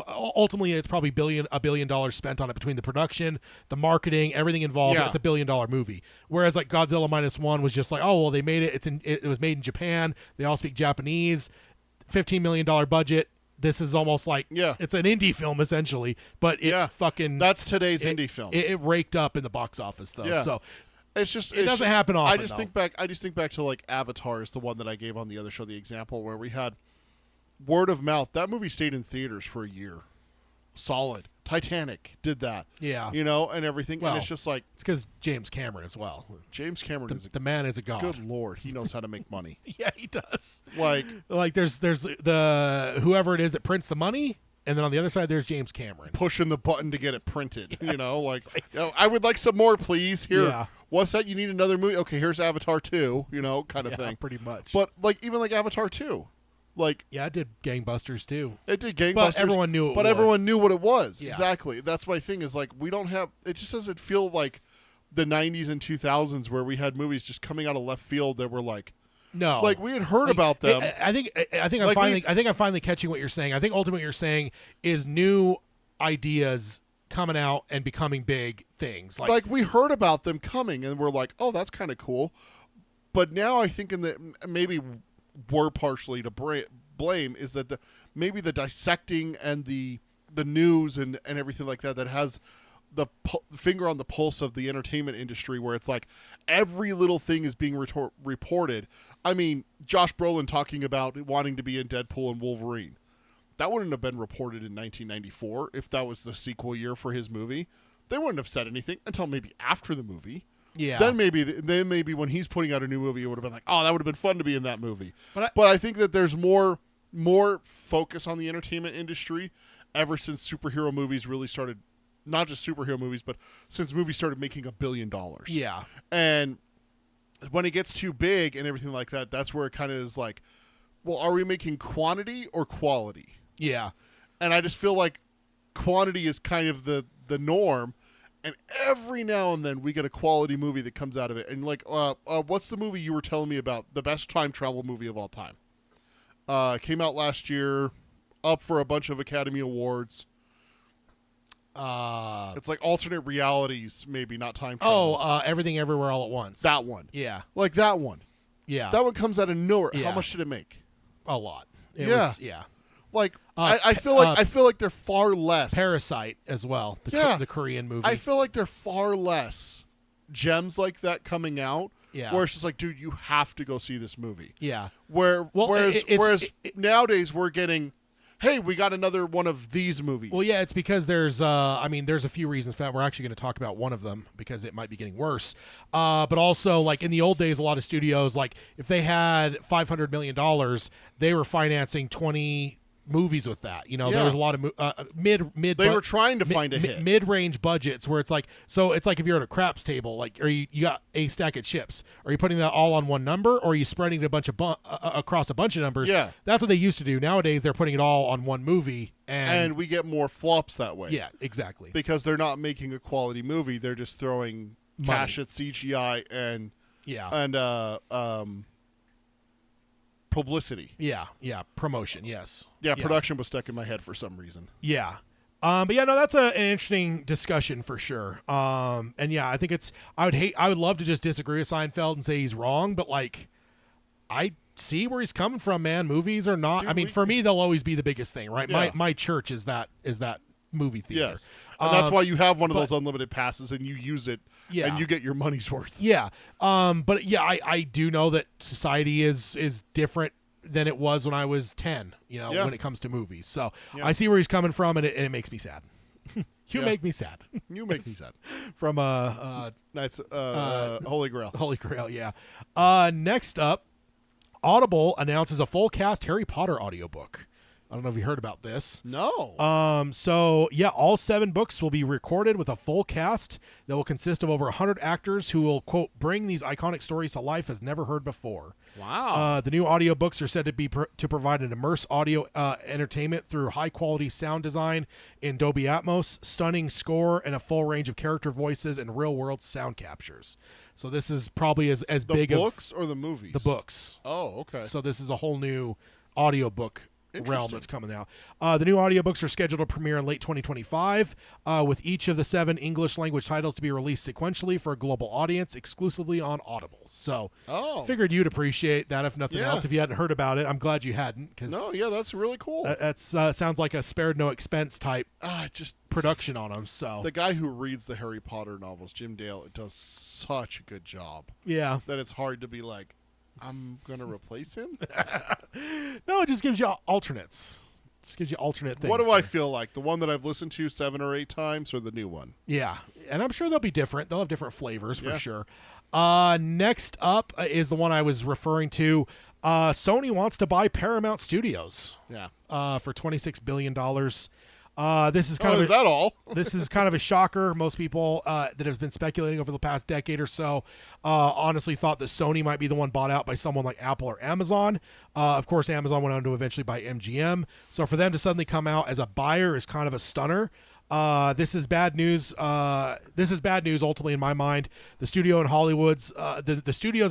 [SPEAKER 1] ultimately it's probably $1 billion spent on it between the production, the marketing, everything involved. It's $1 billion movie. Whereas like Godzilla -1 was just like, oh well, they made it. It was made in Japan. They all speak Japanese. $15 million budget. This is almost like it's an indie film essentially, but
[SPEAKER 2] that's today's indie film.
[SPEAKER 1] It raked up in the box office though.
[SPEAKER 2] Yeah.
[SPEAKER 1] So.
[SPEAKER 2] It
[SPEAKER 1] doesn't happen often.
[SPEAKER 2] I just think back to like Avatar is the one that I gave on the other show, the example where we had word of mouth. That movie stayed in theaters for a year, solid. Titanic did that, and everything.
[SPEAKER 1] Well,
[SPEAKER 2] and it's just like
[SPEAKER 1] it's because James Cameron as well.
[SPEAKER 2] James Cameron
[SPEAKER 1] the man is a god.
[SPEAKER 2] Good Lord, he knows how to make money.
[SPEAKER 1] Yeah, he does.
[SPEAKER 2] Like
[SPEAKER 1] there's the whoever it is that prints the money. And then on the other side, there's James Cameron
[SPEAKER 2] pushing the button to get it printed. I would like some more, please. Here, what's that? You need another movie? Okay, here's Avatar 2. Kind of thing.
[SPEAKER 1] Pretty much.
[SPEAKER 2] But even like Avatar 2, it
[SPEAKER 1] did gangbusters too.
[SPEAKER 2] It did gangbusters,
[SPEAKER 1] but everyone knew.
[SPEAKER 2] Everyone knew what it was. Yeah. Exactly. That's my thing. Is like we don't have. It just doesn't feel like the '90s and 2000s where we had movies just coming out of left field that were like.
[SPEAKER 1] No,
[SPEAKER 2] like we had heard about them.
[SPEAKER 1] I think I'm finally catching what you're saying. I think ultimately what you're saying is new ideas coming out and becoming big things.
[SPEAKER 2] Like we heard about them coming and we're like, oh, that's kind of cool. But now I think maybe we're partially to blame is that maybe the dissecting and the news and everything like that has the finger on the pulse of the entertainment industry where it's like every little thing is being reported. I mean, Josh Brolin talking about wanting to be in Deadpool and Wolverine. That wouldn't have been reported in 1994 if that was the sequel year for his movie. They wouldn't have said anything until maybe after the movie.
[SPEAKER 1] Yeah.
[SPEAKER 2] Then maybe when he's putting out a new movie, it would have been like, oh, that would have been fun to be in that movie. But I think that there's more focus on the entertainment industry ever since superhero movies really started. Not just superhero movies, but since movies started making $1 billion.
[SPEAKER 1] Yeah.
[SPEAKER 2] And when it gets too big and everything like that, that's where it kind of is like, well, are we making quantity or quality?
[SPEAKER 1] Yeah.
[SPEAKER 2] And I just feel like quantity is kind of the norm. And every now and then we get a quality movie that comes out of it. And like, what's the movie you were telling me about? The best time travel movie of all time. Came out last year, up for a bunch of Academy Awards. It's like alternate realities, maybe not time travel.
[SPEAKER 1] Everything Everywhere All at Once.
[SPEAKER 2] That one.
[SPEAKER 1] Yeah.
[SPEAKER 2] Like that one.
[SPEAKER 1] Yeah.
[SPEAKER 2] That one comes out of nowhere.
[SPEAKER 1] Yeah.
[SPEAKER 2] How much did it make?
[SPEAKER 1] A lot.
[SPEAKER 2] Yeah.
[SPEAKER 1] Yeah.
[SPEAKER 2] Like I feel like they're far less.
[SPEAKER 1] Parasite as well. The Korean movie.
[SPEAKER 2] I feel like they're far less gems like that coming out.
[SPEAKER 1] Yeah.
[SPEAKER 2] Where it's just like, dude, you have to go see this movie.
[SPEAKER 1] Yeah.
[SPEAKER 2] Whereas nowadays we're getting, hey, we got another one of these movies.
[SPEAKER 1] Well, yeah, it's because there's a few reasons for that. We're actually going to talk about one of them because it might be getting worse. But also, like in the old days, a lot of studios, like if they had $500 million, they were financing 20 movies with that. You know,
[SPEAKER 2] Yeah.
[SPEAKER 1] there was a lot of mid.
[SPEAKER 2] They were trying to find a hit.
[SPEAKER 1] mid-range budgets where it's like, so it's like if you're at a craps table, like, or you got a stack of chips, are you putting that all on one number, or are you spreading it a bunch of across a bunch of numbers?
[SPEAKER 2] Yeah.
[SPEAKER 1] That's what they used to do. Nowadays they're putting it all on one movie,
[SPEAKER 2] and we get more flops that way.
[SPEAKER 1] yeah, exactly.
[SPEAKER 2] Because they're not making a quality movie. They're just throwing cash at CGI and publicity.
[SPEAKER 1] Yeah, promotion. Yes.
[SPEAKER 2] Yeah, production was stuck in my head for some reason.
[SPEAKER 1] Yeah. But yeah, no, that's an interesting discussion for sure. And yeah, I think I would love to just disagree with Seinfeld and say he's wrong, but like, I see where he's coming from, man. Movies are not,
[SPEAKER 2] Dude,
[SPEAKER 1] I mean, for me, they'll always be the biggest thing, right?
[SPEAKER 2] Yeah.
[SPEAKER 1] My church is that movie theater.
[SPEAKER 2] Yes. And that's why you have one of
[SPEAKER 1] but-
[SPEAKER 2] those unlimited passes and you use it
[SPEAKER 1] Yeah.
[SPEAKER 2] and you get your money's worth.
[SPEAKER 1] Yeah. But yeah, I do know that society is different than it was when I was 10, you know,
[SPEAKER 2] Yeah.
[SPEAKER 1] when it comes to movies. So
[SPEAKER 2] Yeah.
[SPEAKER 1] I see where he's coming from, and it makes me sad. You
[SPEAKER 2] Yeah.
[SPEAKER 1] make me sad.
[SPEAKER 2] You make me sad.
[SPEAKER 1] From
[SPEAKER 2] That's Holy Grail.
[SPEAKER 1] Holy Grail, yeah. Next up, Audible announces a full cast Harry Potter audiobook. I don't know if you heard about this.
[SPEAKER 2] No.
[SPEAKER 1] So yeah, all 7 books will be recorded with a full cast that will consist of over 100 actors who will, quote, bring these iconic stories to life as never heard before.
[SPEAKER 2] Wow.
[SPEAKER 1] The new audiobooks are said to be to provide an immersive audio entertainment through high quality sound design in Dolby Atmos, stunning score, and a full range of character voices and real world sound captures. So this is probably as
[SPEAKER 2] the
[SPEAKER 1] big
[SPEAKER 2] books or the movies?
[SPEAKER 1] the books.
[SPEAKER 2] Oh, okay.
[SPEAKER 1] So this is a whole new audiobook realm
[SPEAKER 2] Interesting.
[SPEAKER 1] that's coming out. The new audiobooks are scheduled to premiere in late 2025, with each of the 7 English language titles to be released sequentially for a global audience exclusively on Audible. So figured you'd appreciate that if nothing
[SPEAKER 2] Yeah.
[SPEAKER 1] else. If you hadn't heard about it, I'm glad you hadn't. Cause
[SPEAKER 2] No, yeah, that's really cool.
[SPEAKER 1] that's sounds like a spared no expense type
[SPEAKER 2] Just
[SPEAKER 1] production on them. So
[SPEAKER 2] the guy who reads the Harry Potter novels, Jim Dale, does such a good job
[SPEAKER 1] yeah.
[SPEAKER 2] that it's hard to be like, I'm going to replace him?
[SPEAKER 1] No, it just gives you alternates. Just gives you alternate things.
[SPEAKER 2] What do I
[SPEAKER 1] there.
[SPEAKER 2] feel like? The one that I've listened to 7 or 8 times or the new one?
[SPEAKER 1] Yeah, and I'm sure they'll be different. They'll have different flavors for
[SPEAKER 2] Yeah.
[SPEAKER 1] sure. Next up is the one I was referring to. Sony wants to buy Paramount Studios
[SPEAKER 2] Yeah.
[SPEAKER 1] for $26 billion. This is kind
[SPEAKER 2] Oh,
[SPEAKER 1] of
[SPEAKER 2] is that all?
[SPEAKER 1] this is kind of a shocker. Most people that have been speculating over the past decade or so honestly thought that Sony might be the one bought out by someone like Apple or Amazon. Of course, Amazon went on to eventually buy MGM. So for them to suddenly come out as a buyer is kind of a stunner. This is bad news. This is bad news ultimately in my mind. The studios in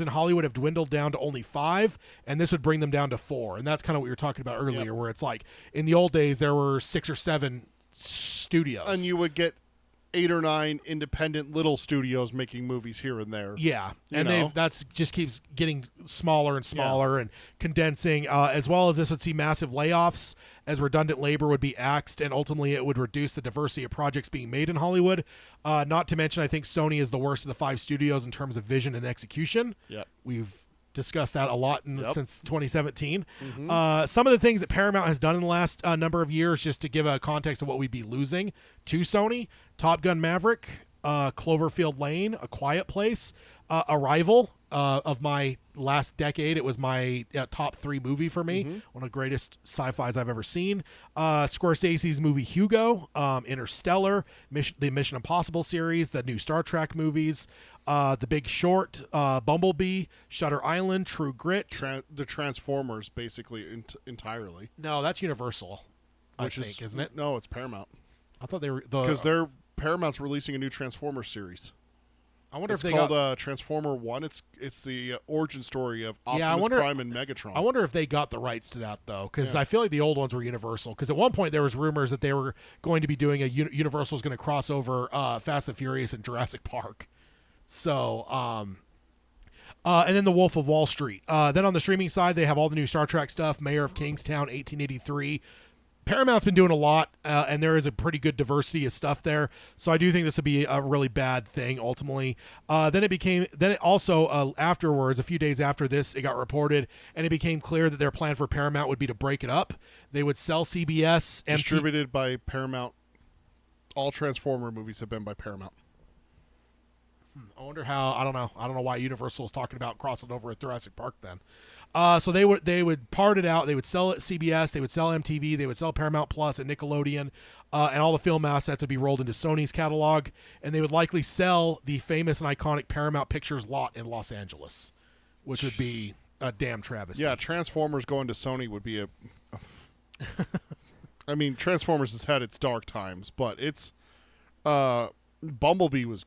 [SPEAKER 1] Hollywood have dwindled down to only 5, and this would bring them down to 4. And that's kind of what you were talking about earlier,
[SPEAKER 2] Yep.
[SPEAKER 1] where it's like in the old days there were 6 or 7 studios.
[SPEAKER 2] And you would get 8 or 9 independent little studios making movies here and there.
[SPEAKER 1] Yeah,
[SPEAKER 2] You
[SPEAKER 1] and
[SPEAKER 2] know?
[SPEAKER 1] that's just keeps getting smaller and smaller and condensing, as well as this would see massive layoffs as redundant labor would be axed, and ultimately it would reduce the diversity of projects being made in Hollywood. Not to mention, I think Sony is the worst of the 5 studios in terms of vision and execution.
[SPEAKER 2] Yep.
[SPEAKER 1] We've discussed that a lot
[SPEAKER 2] Yep.
[SPEAKER 1] since 2017. Some of the things that Paramount has done in the last number of years, just to give a context of what we'd be losing to Sony: Top Gun Maverick, Cloverfield Lane, A Quiet Place, Arrival. Of my last decade, it was my top 3 movie for me. One of the greatest sci-fis I've ever seen. Scorsese's movie Hugo, Interstellar, the Mission Impossible series, the new Star Trek movies, The Big Short, Bumblebee, Shutter Island, True Grit.
[SPEAKER 2] The Transformers, basically, entirely.
[SPEAKER 1] No, that's Universal,
[SPEAKER 2] Which
[SPEAKER 1] I think, isn't it?
[SPEAKER 2] No, it's Paramount.
[SPEAKER 1] I thought they were
[SPEAKER 2] Because Paramount's releasing a new Transformers series.
[SPEAKER 1] I wonder
[SPEAKER 2] It's
[SPEAKER 1] if they
[SPEAKER 2] called
[SPEAKER 1] got.
[SPEAKER 2] Transformer 1. It's the origin story of Optimus
[SPEAKER 1] Yeah, I wonder-
[SPEAKER 2] Prime and Megatron.
[SPEAKER 1] I wonder if they got the rights to that though, because
[SPEAKER 2] Yeah.
[SPEAKER 1] I feel like the old ones were Universal. Because at one point there was rumors that they were going to be doing a Universal was going to cross over Fast and Furious and Jurassic Park. So, and then The Wolf of Wall Street. Then on the streaming side, they have all the new Star Trek stuff: Mayor of Kingstown, 1883. Paramount's been doing a lot, and there is a pretty good diversity of stuff there. So I do think this would be a really bad thing ultimately. Then it also afterwards, a few days after this, it got reported, and it became clear that their plan for Paramount would be to break it up. They would sell CBS,
[SPEAKER 2] Distributed by Paramount. All Transformer movies have been by Paramount.
[SPEAKER 1] I wonder how. I don't know why Universal was talking about crossing over at Jurassic Park then. So they would part it out. They would sell it at CBS. They would sell MTV. They would sell Paramount Plus and Nickelodeon, and all the film assets would be rolled into Sony's catalog. And they would likely sell the famous and iconic Paramount Pictures lot in Los Angeles, which would be a damn travesty.
[SPEAKER 2] Yeah, Transformers going to Sony would be a I mean, Transformers has had its dark times, but it's Bumblebee was.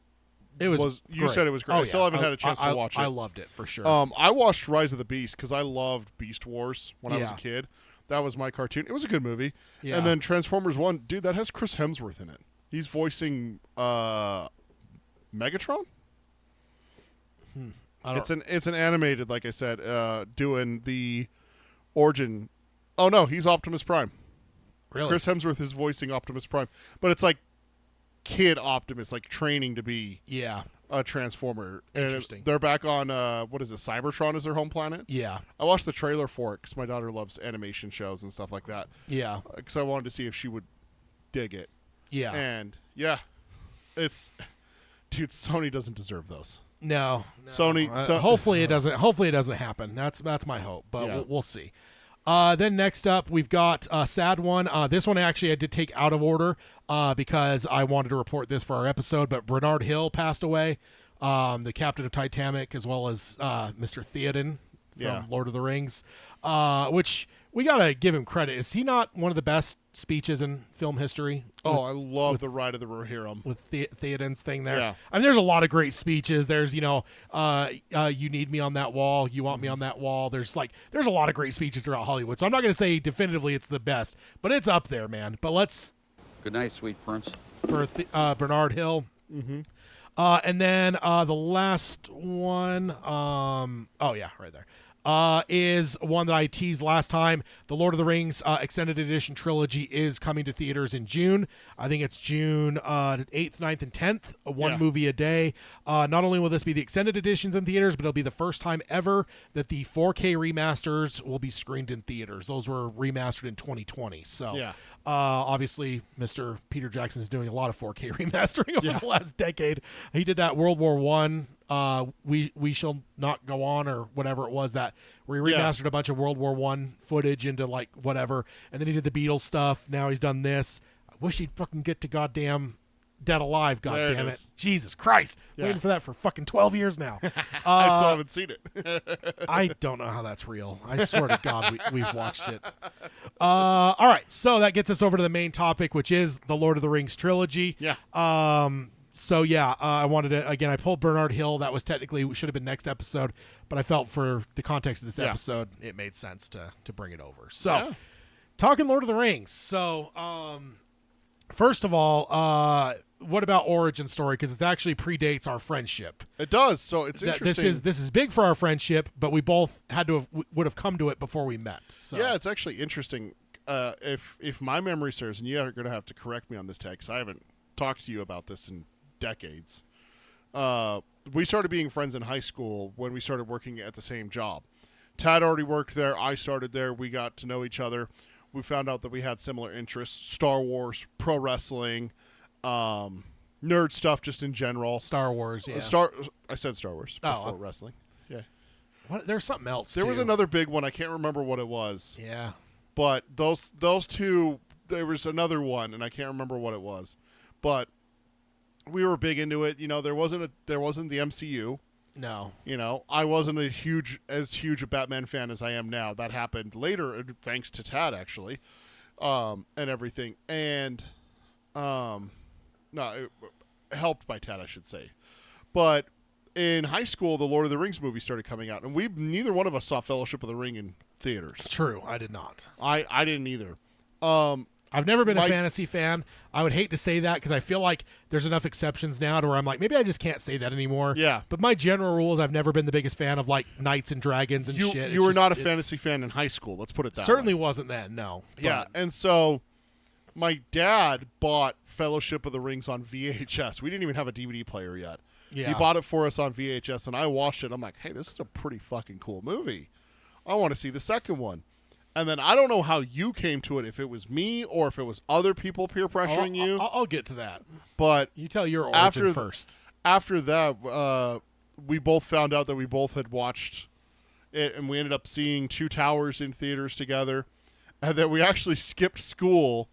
[SPEAKER 1] It was
[SPEAKER 2] you
[SPEAKER 1] great.
[SPEAKER 2] said it was great.
[SPEAKER 1] Oh,
[SPEAKER 2] I still
[SPEAKER 1] yeah.
[SPEAKER 2] haven't had a chance to watch it.
[SPEAKER 1] I loved it for sure.
[SPEAKER 2] I watched Rise of the Beast because I loved Beast Wars when I was a
[SPEAKER 1] Yeah.
[SPEAKER 2] kid. That was my cartoon. It was a good movie.
[SPEAKER 1] Yeah.
[SPEAKER 2] And then Transformers 1, dude, that has Chris Hemsworth in it. He's voicing Megatron? It's an animated, like I said, doing the origin. Oh no, he's Optimus Prime.
[SPEAKER 1] Really?
[SPEAKER 2] Chris Hemsworth is voicing Optimus Prime, but it's like kid Optimus, like training to be a Transformer.
[SPEAKER 1] Interesting.
[SPEAKER 2] And they're back on what is it? Cybertron is their home planet.
[SPEAKER 1] Yeah.
[SPEAKER 2] I watched the trailer for it because my daughter loves animation shows and stuff like that.
[SPEAKER 1] Yeah.
[SPEAKER 2] Because I wanted to see if she would dig it.
[SPEAKER 1] Yeah.
[SPEAKER 2] And yeah, it's dude. Sony doesn't deserve those.
[SPEAKER 1] No.
[SPEAKER 2] Sony.
[SPEAKER 1] Hopefully it doesn't. Hopefully it doesn't happen. That's my hope. But
[SPEAKER 2] Yeah.
[SPEAKER 1] we'll see. Then next up, we've got a sad one. This one actually I did take out of order because I wanted to report this for our episode. But Bernard Hill passed away, the captain of Titanic, as well as Mr. Theoden from Lord of the Rings, which we gotta give him credit. Is he not one of the best speeches in film history?
[SPEAKER 2] Oh, I love the Ride of the Rohirrim
[SPEAKER 1] with Theoden's thing there.
[SPEAKER 2] Yeah.
[SPEAKER 1] I mean, there's a lot of great speeches. There's, you need me on that wall. You want me on that wall. There's a lot of great speeches throughout Hollywood. So I'm not going to say definitively it's the best, but it's up there, man. But let's.
[SPEAKER 8] Good night, sweet prince.
[SPEAKER 1] For Bernard Hill. Mm-hmm. And then the last one. Right there. Is one that I teased last time. The Lord of the Rings Extended Edition trilogy is coming to theaters in June. I think it's June 8th, 9th, and 10th. One movie a day. Not only will this be the extended editions in theaters, but it'll be the first time ever that the 4K remasters will be screened in theaters. Those were remastered in 2020. So obviously, Mr. Peter Jackson is doing a lot of 4K remastering over the last decade. He did that World War I. We Shall Not Go On or whatever it was that where he remastered a bunch of World War I footage into like whatever, and then he did the Beatles stuff. Now he's done this. I wish he'd fucking get to goddamn Dead Alive. God damn it, Jesus Christ! Waiting for that for fucking 12 years now.
[SPEAKER 2] I still haven't seen it.
[SPEAKER 1] I don't know how that's real. I swear to God, we've watched it. All right, so that gets us over to the main topic, which is the Lord of the Rings trilogy.
[SPEAKER 2] Yeah.
[SPEAKER 1] I wanted to, again, I pulled Bernard Hill. That was technically, should have been next episode, but I felt for the context of this episode, it made sense to bring it over. So, talking Lord of the Rings. So, first of all, what about origin story? Because it actually predates our friendship.
[SPEAKER 2] It does. So it's interesting.
[SPEAKER 1] This is big for our friendship, but we both would have come to it before we met. So.
[SPEAKER 2] Yeah, it's actually interesting. If my memory serves, and you are going to have to correct me on this, Ted, because I haven't talked to you about this in decades. We started being friends in high school when we started working at the same job. Tad already worked there. I started there. We got to know each other. We found out that we had similar interests: Star Wars, pro wrestling, nerd stuff, just in general.
[SPEAKER 1] Star Wars, yeah.
[SPEAKER 2] I said Star Wars before wrestling. Yeah.
[SPEAKER 1] What? There's something else.
[SPEAKER 2] There was another big one. I can't remember what it was.
[SPEAKER 1] Yeah.
[SPEAKER 2] But those two. There was another one, and I can't remember what it was. But we were big into it. There wasn't the MCU.
[SPEAKER 1] No.
[SPEAKER 2] I wasn't as huge a Batman fan as I am now. That happened later, thanks to Tad, actually, and everything. And helped by Tad, I should say. But in high school, the Lord of the Rings movie started coming out, and neither one of us saw Fellowship of the Ring in theaters.
[SPEAKER 1] True, I did not.
[SPEAKER 2] I didn't either.
[SPEAKER 1] I've never been a fantasy fan. I would hate to say that because I feel like there's enough exceptions now to where I'm like, maybe I just can't say that anymore.
[SPEAKER 2] Yeah.
[SPEAKER 1] But my general rule is I've never been the biggest fan of like knights and dragons and shit.
[SPEAKER 2] You were not a fantasy fan in high school. Let's put it that way.
[SPEAKER 1] Certainly wasn't then, no.
[SPEAKER 2] Yeah, and so my dad bought Fellowship of the Rings on VHS. We didn't even have a DVD player yet.
[SPEAKER 1] Yeah.
[SPEAKER 2] He bought it for us on VHS, and I watched it. I'm like, hey, this is a pretty fucking cool movie. I want to see the second one. And then I don't know how you came to it, if it was me or if it was other people peer pressuring you.
[SPEAKER 1] I'll get to that.
[SPEAKER 2] But
[SPEAKER 1] you tell your origin
[SPEAKER 2] after
[SPEAKER 1] first.
[SPEAKER 2] after that, we both found out that we both had watched it, and we ended up seeing Two Towers in theaters together, and then we actually skipped school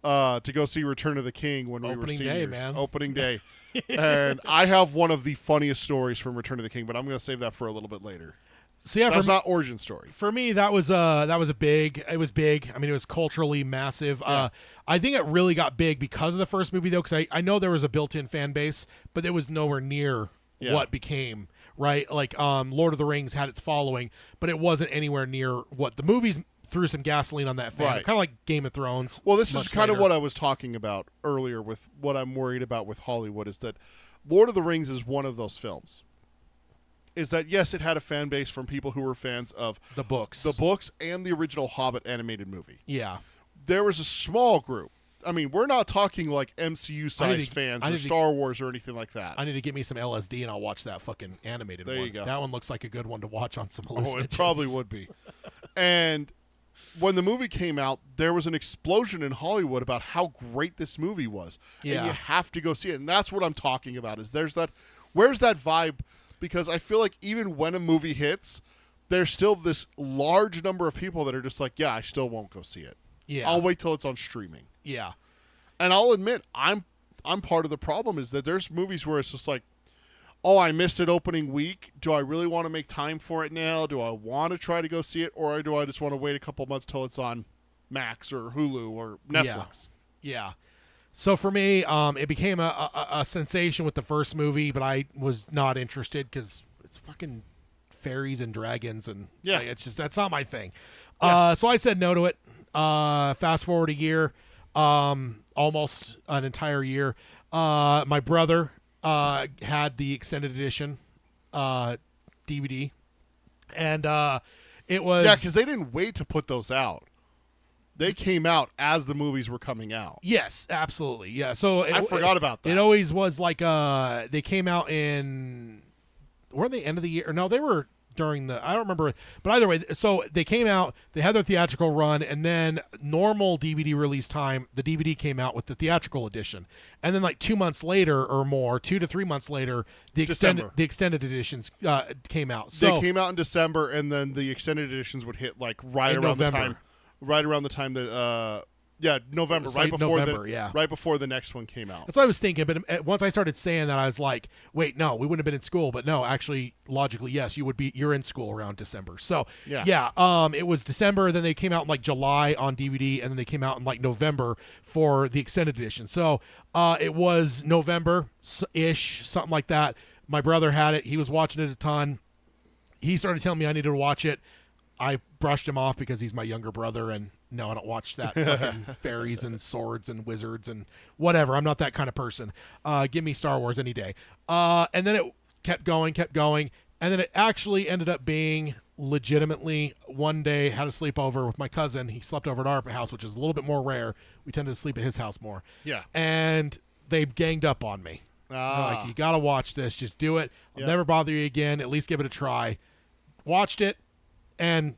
[SPEAKER 2] to go see Return of the King when we were
[SPEAKER 1] Opening
[SPEAKER 2] seniors.
[SPEAKER 1] day, man.
[SPEAKER 2] Opening day. And I have one of the funniest stories from Return of the King, but I'm going to save that for a little bit later.
[SPEAKER 1] So yeah,
[SPEAKER 2] That's not origin story.
[SPEAKER 1] For me, that was a big. It was big. I mean, it was culturally massive.
[SPEAKER 2] Yeah.
[SPEAKER 1] I think it really got big because of the first movie, though, because I know there was a built-in fan base, but it was nowhere near what became right. Like Lord of the Rings had its following, but it wasn't anywhere near what the movies threw some gasoline on that fan.
[SPEAKER 2] Right.
[SPEAKER 1] Kind of like Game of Thrones.
[SPEAKER 2] Well, this is
[SPEAKER 1] much
[SPEAKER 2] kind of
[SPEAKER 1] later.
[SPEAKER 2] what I was talking about earlier with what I'm worried about with Hollywood is that Lord of the Rings is one of those films. Is that, yes, it had a fan base from people who were fans of
[SPEAKER 1] the books,
[SPEAKER 2] and the original Hobbit animated movie.
[SPEAKER 1] Yeah.
[SPEAKER 2] There was a small group. I mean, we're not talking like MCU-sized fans or Star Wars or anything like that.
[SPEAKER 1] I need to get me some LSD and I'll watch that fucking animated one.
[SPEAKER 2] There you go.
[SPEAKER 1] That one looks like a good one to watch on some
[SPEAKER 2] Oh,
[SPEAKER 1] hallucinogens.
[SPEAKER 2] it probably would be. And when the movie came out, there was an explosion in Hollywood about how great this movie was.
[SPEAKER 1] Yeah.
[SPEAKER 2] And you have to go see it. And that's what I'm talking about is where's that vibe? Because I feel like even when a movie hits, there's still this large number of people that are just like, yeah, I still won't go see it.
[SPEAKER 1] Yeah.
[SPEAKER 2] I'll wait till it's on streaming.
[SPEAKER 1] Yeah.
[SPEAKER 2] And I'll admit, I'm part of the problem is that there's movies where it's just like, oh, I missed it opening week. Do I really want to make time for it now? Do I want to try to go see it? Or do I just want to wait a couple months till it's on Max or Hulu or Netflix?
[SPEAKER 1] Yeah. So for me, it became a sensation with the first movie, but I was not interested because it's fucking fairies and dragons, and like, it's just that's not my thing. So I said no to it. Fast forward a year, almost an entire year. My brother had the extended edition DVD, and it was
[SPEAKER 2] because they didn't wait to put those out. They came out as the movies were coming out.
[SPEAKER 1] Yes, absolutely. Yeah. So
[SPEAKER 2] I forgot about that.
[SPEAKER 1] It always was like they came out in weren't they end of the year? No, they were during the I don't remember. But either way, so they came out, they had their theatrical run, and then normal DVD release time, the DVD came out with the theatrical edition. And then like 2 months later or more, 2 to 3 months later, the extended editions came out. So
[SPEAKER 2] they came out in December, and then the extended editions would hit like right around the time that November,
[SPEAKER 1] right
[SPEAKER 2] before the next one came out.
[SPEAKER 1] That's what I was thinking, but once I started saying that, I was like, wait, no, we wouldn't have been in school, but no, actually, logically, yes, you're in school around December. So, it was December, then they came out in like July on DVD, and then they came out in like November for the extended edition. So, it was November-ish, something like that. My brother had it. He was watching it a ton. He started telling me I needed to watch it. I brushed him off because he's my younger brother, and no, I don't watch that fucking fairies and swords and wizards and whatever. I'm not that kind of person. Give me Star Wars any day. And then it kept going, and then it actually ended up being legitimately one day had a sleepover with my cousin. He slept over at our house, which is a little bit more rare. We tended to sleep at his house more.
[SPEAKER 2] Yeah.
[SPEAKER 1] And they ganged up on me. They're like, you got to watch this. Just do it. I'll never bother you again. At least give it a try. Watched it. And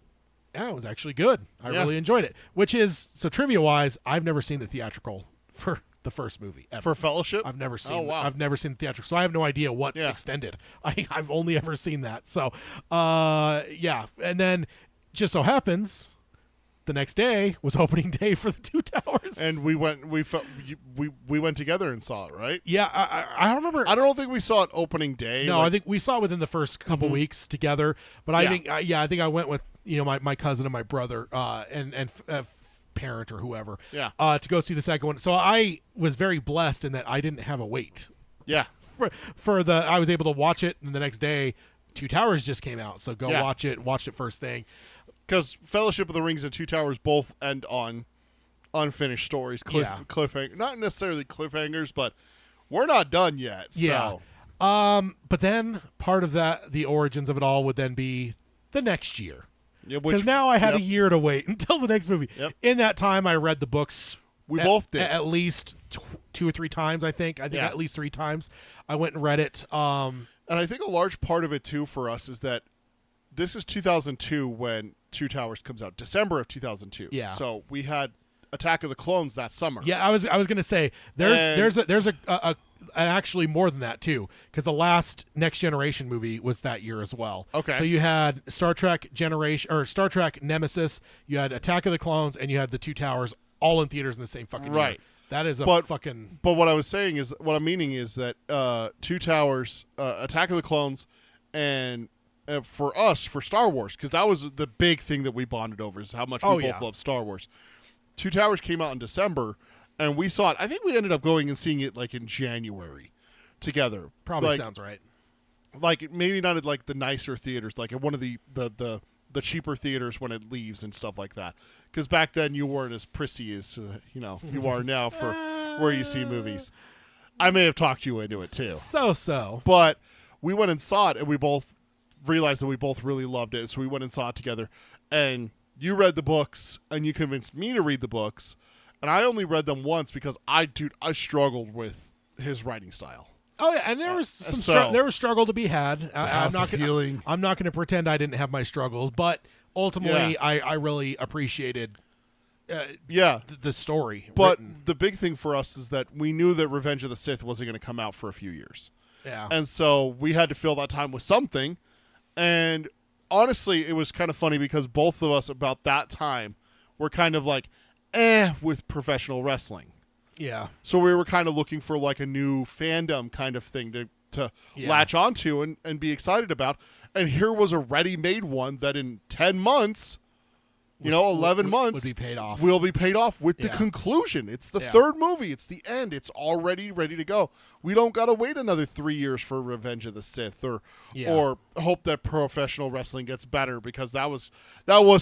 [SPEAKER 1] it was actually good. I really enjoyed it. Which is, so trivia-wise, I've never seen the theatrical for the first movie ever.
[SPEAKER 2] For Fellowship?
[SPEAKER 1] I've never seen.
[SPEAKER 2] Oh, wow.
[SPEAKER 1] I've never seen the theatrical, so I have no idea what's extended. I've only ever seen that. So, and then just so happens, the next day was opening day for the Two Towers,
[SPEAKER 2] and we went together and saw it, right?
[SPEAKER 1] Yeah, I don't remember.
[SPEAKER 2] I don't think we saw it opening day.
[SPEAKER 1] No, I think we saw it within the first couple weeks together. But I think I went with my cousin and my brother and parent or whoever.
[SPEAKER 2] Yeah.
[SPEAKER 1] To go see the second one. So I was very blessed in that I didn't have a wait.
[SPEAKER 2] Yeah.
[SPEAKER 1] I was able to watch it, and the next day, Two Towers just came out. So go watch it. Watched it first thing.
[SPEAKER 2] Because Fellowship of the Rings and Two Towers both end on unfinished stories, cliffhanger. Not necessarily cliffhangers, but we're not done yet.
[SPEAKER 1] Yeah.
[SPEAKER 2] So.
[SPEAKER 1] But then part of that, the origins of it all, would then be the next year. Because now I had a year to wait until the next movie.
[SPEAKER 2] Yep.
[SPEAKER 1] In that time, I read the books.
[SPEAKER 2] We both did.
[SPEAKER 1] At least 2 or 3 times, I think. At least 3 times. I went and read it.
[SPEAKER 2] And I think a large part of it, too, for us is that this is 2002 when Two Towers comes out. December of 2002.
[SPEAKER 1] Yeah.
[SPEAKER 2] So we had Attack of the Clones that summer.
[SPEAKER 1] Yeah, I was gonna say there's a actually more than that too, because the last Next Generation movie was that year as well.
[SPEAKER 2] Okay.
[SPEAKER 1] So you had Star Trek Generation or Star Trek Nemesis, you had Attack of the Clones, and you had The Two Towers all in theaters in the same fucking year.
[SPEAKER 2] Right.
[SPEAKER 1] That is a fucking.
[SPEAKER 2] But what I was saying is, what I'm meaning is that Two Towers, Attack of the Clones, and for us, for Star Wars, because that was the big thing that we bonded over, is how much we both love Star Wars. Two Towers came out in December, and we saw it. I think we ended up going and seeing it like in January together.
[SPEAKER 1] Probably
[SPEAKER 2] like,
[SPEAKER 1] sounds right.
[SPEAKER 2] Like maybe not at like the nicer theaters, like at one of the cheaper theaters when it leaves and stuff like that. Because back then you weren't as prissy as you are now for where you see movies. I may have talked you into it too.
[SPEAKER 1] So.
[SPEAKER 2] But we went and saw it, and we both realized that we both really loved it. So we went and saw it together. And you read the books, and you convinced me to read the books. And I only read them once because I struggled with his writing style.
[SPEAKER 1] Oh yeah, and there was there was struggle to be had. I'm not going to pretend I didn't have my struggles, but ultimately I really appreciated the story.
[SPEAKER 2] But
[SPEAKER 1] written.
[SPEAKER 2] the big thing for us is that we knew that Revenge of the Sith wasn't going to come out for a few years.
[SPEAKER 1] Yeah.
[SPEAKER 2] And so we had to fill that time with something. And honestly, it was kind of funny because both of us about that time were kind of like, with professional wrestling.
[SPEAKER 1] Yeah.
[SPEAKER 2] So we were kind of looking for like a new fandom kind of thing to latch onto and be excited about. And here was a ready-made one that in 10 months, 11 months
[SPEAKER 1] would be paid off.
[SPEAKER 2] Will be paid off with the conclusion. It's the third movie. It's the end. It's already ready to go. We don't got to wait another 3 years for Revenge of the Sith or hope that professional wrestling gets better, because that was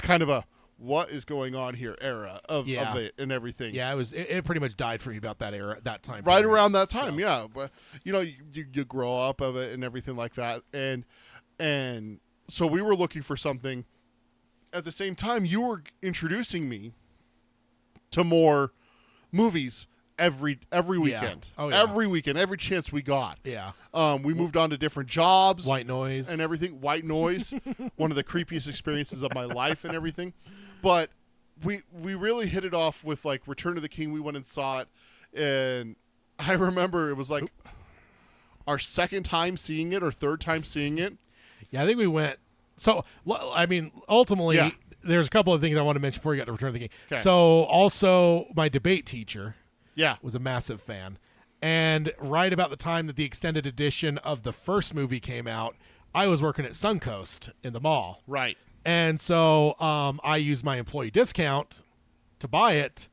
[SPEAKER 2] kind of a what is going on here era of it and everything.
[SPEAKER 1] Yeah, it pretty much died for me about that era, that time.
[SPEAKER 2] Right around that time, yeah. But you grow up of it and everything like that, and so we were looking for something. At the same time, you were introducing me to more movies every weekend.
[SPEAKER 1] Oh, yeah.
[SPEAKER 2] Every weekend, every chance we got.
[SPEAKER 1] Yeah.
[SPEAKER 2] We moved on to different jobs.
[SPEAKER 1] White Noise.
[SPEAKER 2] And everything. White Noise. One of the creepiest experiences of my life and everything. But we really hit it off with like Return of the King. We went and saw it. And I remember it was like our second time seeing it or third time seeing it.
[SPEAKER 1] Yeah, I think we went. So, I mean, ultimately, there's a couple of things I want to mention before you got to Return of the King.
[SPEAKER 2] Okay.
[SPEAKER 1] So, also, my debate teacher
[SPEAKER 2] Yeah.
[SPEAKER 1] was a massive fan. And right about the time that the extended edition of the first movie came out, I was working at Suncoast in the mall.
[SPEAKER 2] Right.
[SPEAKER 1] And so I used my employee discount to buy it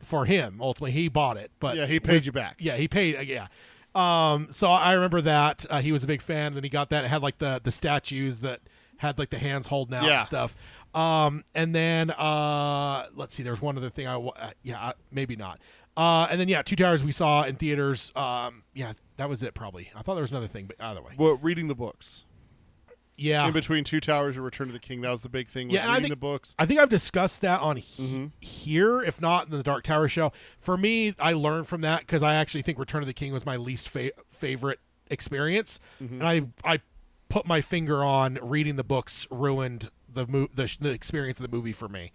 [SPEAKER 1] for him. Ultimately, he bought it. But
[SPEAKER 2] Yeah, he paid you back.
[SPEAKER 1] Yeah, he paid. So I remember that. He was a big fan. Then he got that. It had like the statues that had like the hands holding out and stuff. And then let's see. There's one other thing. Maybe not. And then Two Towers we saw in theaters. That was it probably. I thought there was another thing, but either way.
[SPEAKER 2] Well, reading the books.
[SPEAKER 1] Yeah.
[SPEAKER 2] In between Two Towers and Return of the King, that was the big thing. Was reading the books.
[SPEAKER 1] I think I've discussed that on here, if not in the Dark Tower show. For me, I learned from that because I actually think Return of the King was my least favorite experience, and I put my finger on reading the books ruined the experience of the movie for me.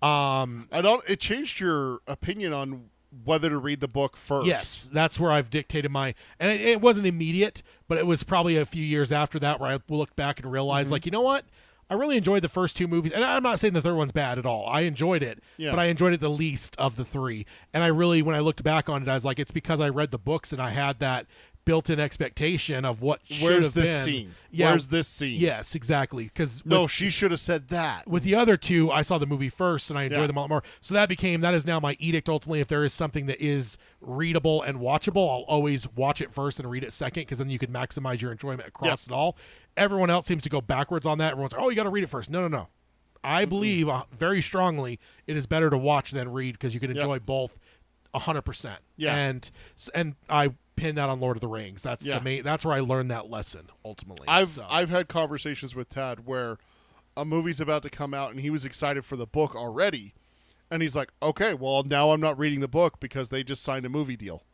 [SPEAKER 2] It changed your opinion on whether to read the book first.
[SPEAKER 1] Yes, that's where I've dictated and it wasn't immediate, but it was probably a few years after that where I looked back and realized, like, you know what? I really enjoyed the first two movies, and I'm not saying the third one's bad at all. I enjoyed it, but I enjoyed it the least of the three. And I really, when I looked back on it, I was like, it's because I read the books and I had that built-in expectation of what should have been.
[SPEAKER 2] Where's this scene?
[SPEAKER 1] Yeah,
[SPEAKER 2] Where's this scene?
[SPEAKER 1] Yes, exactly. Because
[SPEAKER 2] she should have said that.
[SPEAKER 1] With the other two, I saw the movie first, and I enjoyed them a lot more. So that is now my edict. Ultimately, if there is something that is readable and watchable, I'll always watch it first and read it second, because then you can maximize your enjoyment across it all. Everyone else seems to go backwards on that. Everyone's like, "Oh, you got to read it first." No. I believe very strongly it is better to watch than read, because you can enjoy both 100%.
[SPEAKER 2] Yeah,
[SPEAKER 1] and I pin that on Lord of the Rings. That's the main. That's where I learned that lesson ultimately.
[SPEAKER 2] I've had conversations with Tad where a movie's about to come out and he was excited for the book already, and he's like, "Okay, well now I'm not reading the book because they just signed a movie deal,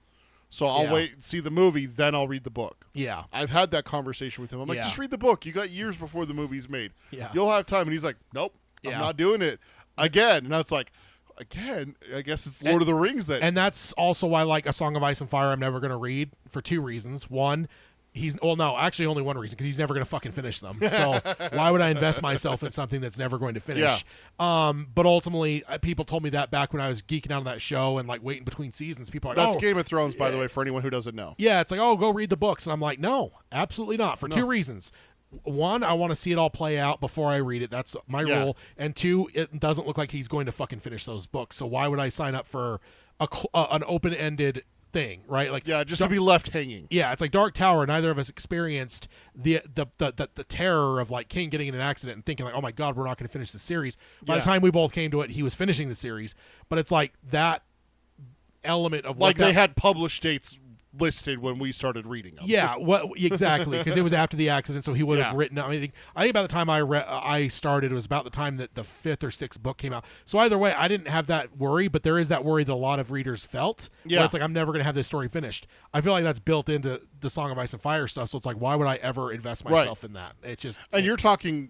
[SPEAKER 2] so I'll wait and see the movie, then I'll read the book."
[SPEAKER 1] Yeah,
[SPEAKER 2] I've had that conversation with him. I'm like, "Just read the book. You got years before the movie's made.
[SPEAKER 1] Yeah,
[SPEAKER 2] you'll have time." And he's like, "Nope, I'm not doing it again." And that's like, again, I guess it's Lord of the Rings that.
[SPEAKER 1] And that's also why, like, A Song of Ice and Fire, I'm never going to read for two reasons. One, actually only one reason, because he's never going to fucking finish them. So why would I invest myself in something that's never going to finish? But ultimately, people told me that back when I was geeking out on that show and like waiting between seasons. People are like,
[SPEAKER 2] that's Game of Thrones, by the way, for anyone who doesn't know.
[SPEAKER 1] Yeah, it's like, oh, go read the books. And I'm like, no, absolutely not. For two reasons. One, I want to see it all play out before I read it. That's my rule. And two, it doesn't look like he's going to fucking finish those books. So why would I sign up for an open-ended thing, right? Like,
[SPEAKER 2] just to be left hanging.
[SPEAKER 1] Yeah, it's like Dark Tower. Neither of us experienced the terror of like King getting in an accident and thinking like, oh my god, we're not going to finish the series. By the time we both came to it, he was finishing the series. But it's like that element of
[SPEAKER 2] like they had published dates listed when we started reading them.
[SPEAKER 1] Yeah, exactly, because it was after the accident, so he would have written. I think by the time I started, it was about the time that the 5th or 6th book came out. So either way, I didn't have that worry, but there is that worry that a lot of readers felt.
[SPEAKER 2] Yeah,
[SPEAKER 1] where it's like, I'm never going to have this story finished. I feel like that's built into the Song of Ice and Fire stuff. So it's like, why would I ever invest myself in that? It's just. And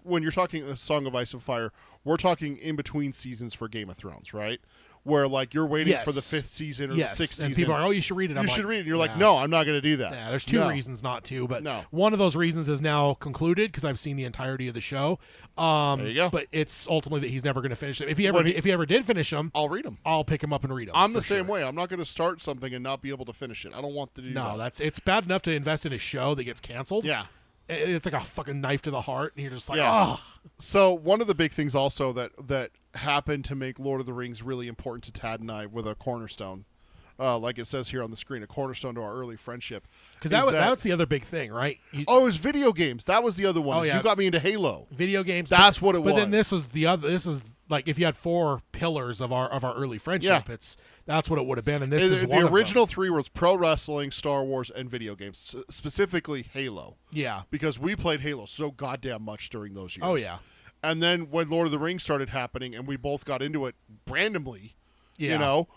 [SPEAKER 2] when you're talking a Song of Ice and Fire, we're talking in between seasons for Game of Thrones, right? Where like you're waiting for the 5th season or the 6th season.
[SPEAKER 1] And people are, oh, you should read it.
[SPEAKER 2] You should read it. You're like, no, I'm not going to do that.
[SPEAKER 1] Yeah, there's two reasons not to, but one of those reasons is now concluded because I've seen the entirety of the show.
[SPEAKER 2] There you go.
[SPEAKER 1] But it's ultimately that he's never going to finish it. If he ever did finish them,
[SPEAKER 2] I'll read them.
[SPEAKER 1] I'll pick him up and read them.
[SPEAKER 2] I'm the same way. I'm not going to start something and not be able to finish it. I don't want to do that.
[SPEAKER 1] No, it's bad enough to invest in a show that gets canceled.
[SPEAKER 2] Yeah.
[SPEAKER 1] It's like a fucking knife to the heart, and you're just like, oh.
[SPEAKER 2] So one of the big things also that happened to make Lord of the Rings really important to Tad and I with a cornerstone, like it says here on the screen, a cornerstone to our early friendship.
[SPEAKER 1] Because that was the other big thing, right?
[SPEAKER 2] It was video games. That was the other one.
[SPEAKER 1] Oh, yeah.
[SPEAKER 2] You got me into Halo.
[SPEAKER 1] Video games.
[SPEAKER 2] That's what it was.
[SPEAKER 1] But then this was the other. This is like if you had 4 pillars of our early friendship, that's what it would have been. And this is one
[SPEAKER 2] the
[SPEAKER 1] of
[SPEAKER 2] original
[SPEAKER 1] them.
[SPEAKER 2] 3 was pro wrestling, Star Wars, and video games, specifically Halo.
[SPEAKER 1] Yeah,
[SPEAKER 2] because we played Halo so goddamn much during those years.
[SPEAKER 1] Oh yeah.
[SPEAKER 2] And then when Lord of the Rings started happening, and we both got into it randomly, you know,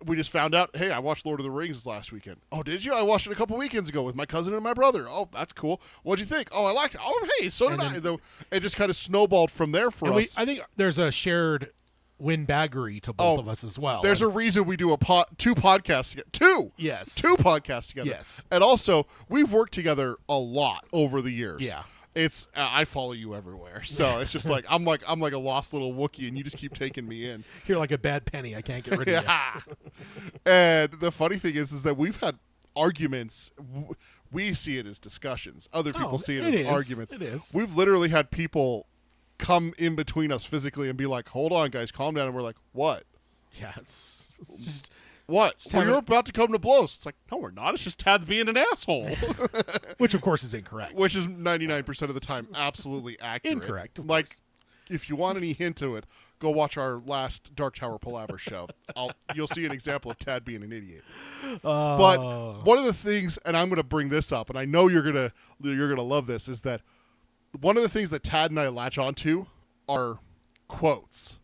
[SPEAKER 2] we just found out, hey, I watched Lord of the Rings last weekend. Oh, did you? I watched it a couple weekends ago with my cousin and my brother. Oh, that's cool. What'd you think? Oh, I like it. Oh, hey, so did I. It just kind of snowballed from there for us.
[SPEAKER 1] I think there's a shared windbaggery to both of us as well.
[SPEAKER 2] There's a reason we do two podcasts together.
[SPEAKER 1] Yes.
[SPEAKER 2] 2 podcasts together.
[SPEAKER 1] Yes.
[SPEAKER 2] And also, we've worked together a lot over the years.
[SPEAKER 1] Yeah.
[SPEAKER 2] It's I follow you everywhere, so it's just like I'm like a lost little Wookiee, and you just keep taking me in.
[SPEAKER 1] You're like a bad penny. I can't get rid of you.
[SPEAKER 2] And the funny thing is that we've had arguments. We see it as discussions. Other people see it as arguments.
[SPEAKER 1] It is.
[SPEAKER 2] We've literally had people come in between us physically and be like, "Hold on, guys, calm down." And we're like, "What?"
[SPEAKER 1] Yeah, it's just.
[SPEAKER 2] What? We're about to come to blows. It's like, no, we're not. It's just Tad's being an asshole.
[SPEAKER 1] Which, of course, is incorrect.
[SPEAKER 2] Which is 99% of the time absolutely accurate.
[SPEAKER 1] Incorrect.
[SPEAKER 2] Like, if you want any hint to it, go watch our last Dark Tower Palaver show. You'll see an example of Tad being an idiot. But one of the things, and I'm going to bring this up, and I know you're gonna love this, is that one of the things that Tad and I latch onto are quotes.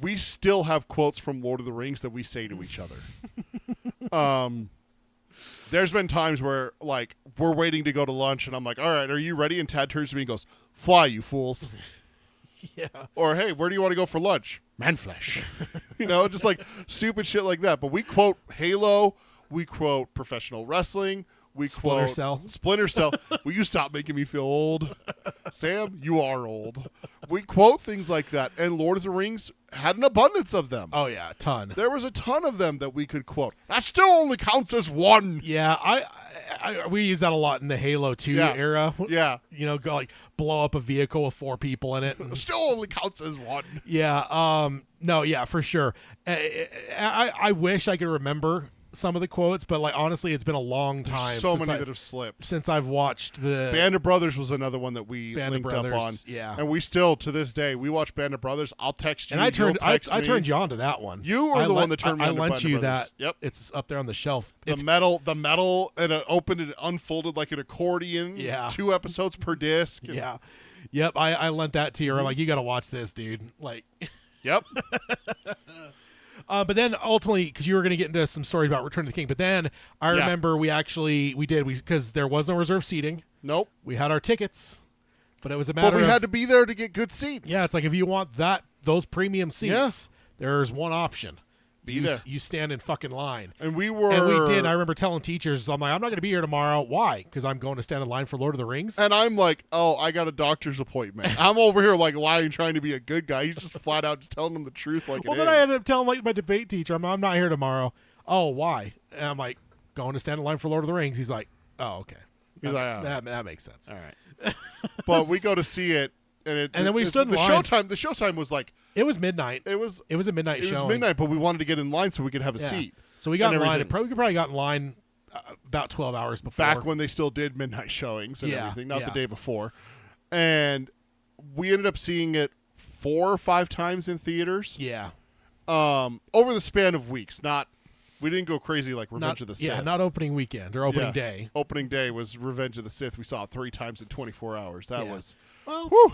[SPEAKER 2] We still have quotes from Lord of the Rings that we say to each other. There's been times where, like, we're waiting to go to lunch, and I'm like, all right, are you ready? And Tad turns to me and goes, fly, you fools.
[SPEAKER 1] Yeah.
[SPEAKER 2] Or, hey, where do you want to go for lunch? Man flesh. Just like stupid shit like that. But we quote Halo. We quote professional wrestling. We
[SPEAKER 1] Splinter
[SPEAKER 2] quote
[SPEAKER 1] Cell.
[SPEAKER 2] Splinter Cell. Will you stop making me feel old? Sam, you are old. We quote things like that, and Lord of the Rings had an abundance of them.
[SPEAKER 1] Oh, yeah, a ton.
[SPEAKER 2] There was a ton of them that we could quote. That still only counts as one.
[SPEAKER 1] Yeah, we use that a lot in the Halo 2 era.
[SPEAKER 2] Yeah.
[SPEAKER 1] Go like blow up a vehicle with 4 people in it.
[SPEAKER 2] Still only counts as one.
[SPEAKER 1] Yeah, no, yeah, for sure. I wish I could remember some of the quotes, but like honestly, it's been a long time.
[SPEAKER 2] So many that have slipped
[SPEAKER 1] since I've watched the
[SPEAKER 2] Band of Brothers was another one that we linked up on.
[SPEAKER 1] Yeah,
[SPEAKER 2] and we still to this day we watch Band of Brothers. I'll text you,
[SPEAKER 1] and I turned you on to that one.
[SPEAKER 2] You are the one that turned me on to Band of Brothers. I lent you that.
[SPEAKER 1] Yep, it's up there on the shelf.
[SPEAKER 2] The metal, and it opened and unfolded like an accordion.
[SPEAKER 1] Yeah,
[SPEAKER 2] 2 episodes per disc.
[SPEAKER 1] Yeah, yep. I lent that to you. I'm like, you got to watch this, dude. Like,
[SPEAKER 2] yep.
[SPEAKER 1] But then ultimately, because you were going to get into some stories about Return of the King, but then I remember because there was no reserve seating.
[SPEAKER 2] Nope.
[SPEAKER 1] We had our tickets, but it was a matter
[SPEAKER 2] But we had to be there to get good seats.
[SPEAKER 1] Yeah, it's like if you want those premium seats, there's one option.
[SPEAKER 2] Be there.
[SPEAKER 1] You stand in fucking line.
[SPEAKER 2] And we were.
[SPEAKER 1] And we did. I remember telling teachers, I'm like, I'm not going to be here tomorrow. Why? Because I'm going to stand in line for Lord of the Rings.
[SPEAKER 2] And I'm like, oh, I got a doctor's appointment. I'm over here like lying, trying to be a good guy. He's just flat out just telling them the truth like
[SPEAKER 1] well,
[SPEAKER 2] it
[SPEAKER 1] then
[SPEAKER 2] is.
[SPEAKER 1] I ended up telling like my debate teacher, I'm not here tomorrow. Oh, why? And I'm like, going to stand in line for Lord of the Rings. He's like, oh, okay.
[SPEAKER 2] He's like, oh.
[SPEAKER 1] That makes sense.
[SPEAKER 2] All right. But we go to see it, and
[SPEAKER 1] then we stood in
[SPEAKER 2] the
[SPEAKER 1] line.
[SPEAKER 2] The showtime was like
[SPEAKER 1] It was midnight.
[SPEAKER 2] it was
[SPEAKER 1] a midnight
[SPEAKER 2] it
[SPEAKER 1] showing.
[SPEAKER 2] was midnight, but we wanted to get in line so we could have a
[SPEAKER 1] Yeah.
[SPEAKER 2] seat.
[SPEAKER 1] So we got
[SPEAKER 2] and
[SPEAKER 1] in line.
[SPEAKER 2] everything.
[SPEAKER 1] We could probably got in line about 12 hours before.
[SPEAKER 2] Back when they still did midnight showings and
[SPEAKER 1] Yeah,
[SPEAKER 2] everything, not the
[SPEAKER 1] yeah.
[SPEAKER 2] day before. And we ended up seeing it 4 or 5 times in theaters.
[SPEAKER 1] Yeah.
[SPEAKER 2] Over the span of weeks. We didn't go crazy like Revenge of the Sith.
[SPEAKER 1] Yeah, not opening weekend or opening
[SPEAKER 2] Yeah.
[SPEAKER 1] day.
[SPEAKER 2] Opening day was Revenge of the Sith. We saw it 3 times in 24 hours. That
[SPEAKER 1] Yeah.
[SPEAKER 2] was
[SPEAKER 1] Well,
[SPEAKER 2] whew.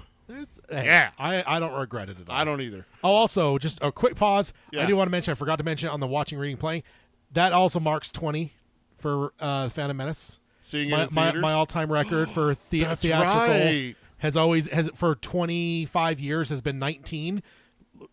[SPEAKER 1] yeah. I don't regret it at all.
[SPEAKER 2] I don't either.
[SPEAKER 1] Oh, also, just a quick pause.
[SPEAKER 2] Yeah.
[SPEAKER 1] I do want to mention, I forgot to mention it on the watching, reading, playing. That also marks 20 for Phantom Menace.
[SPEAKER 2] Seeing it in theaters.
[SPEAKER 1] My all-time record for
[SPEAKER 2] That's
[SPEAKER 1] theatrical
[SPEAKER 2] right.
[SPEAKER 1] has for 25 years has been 19.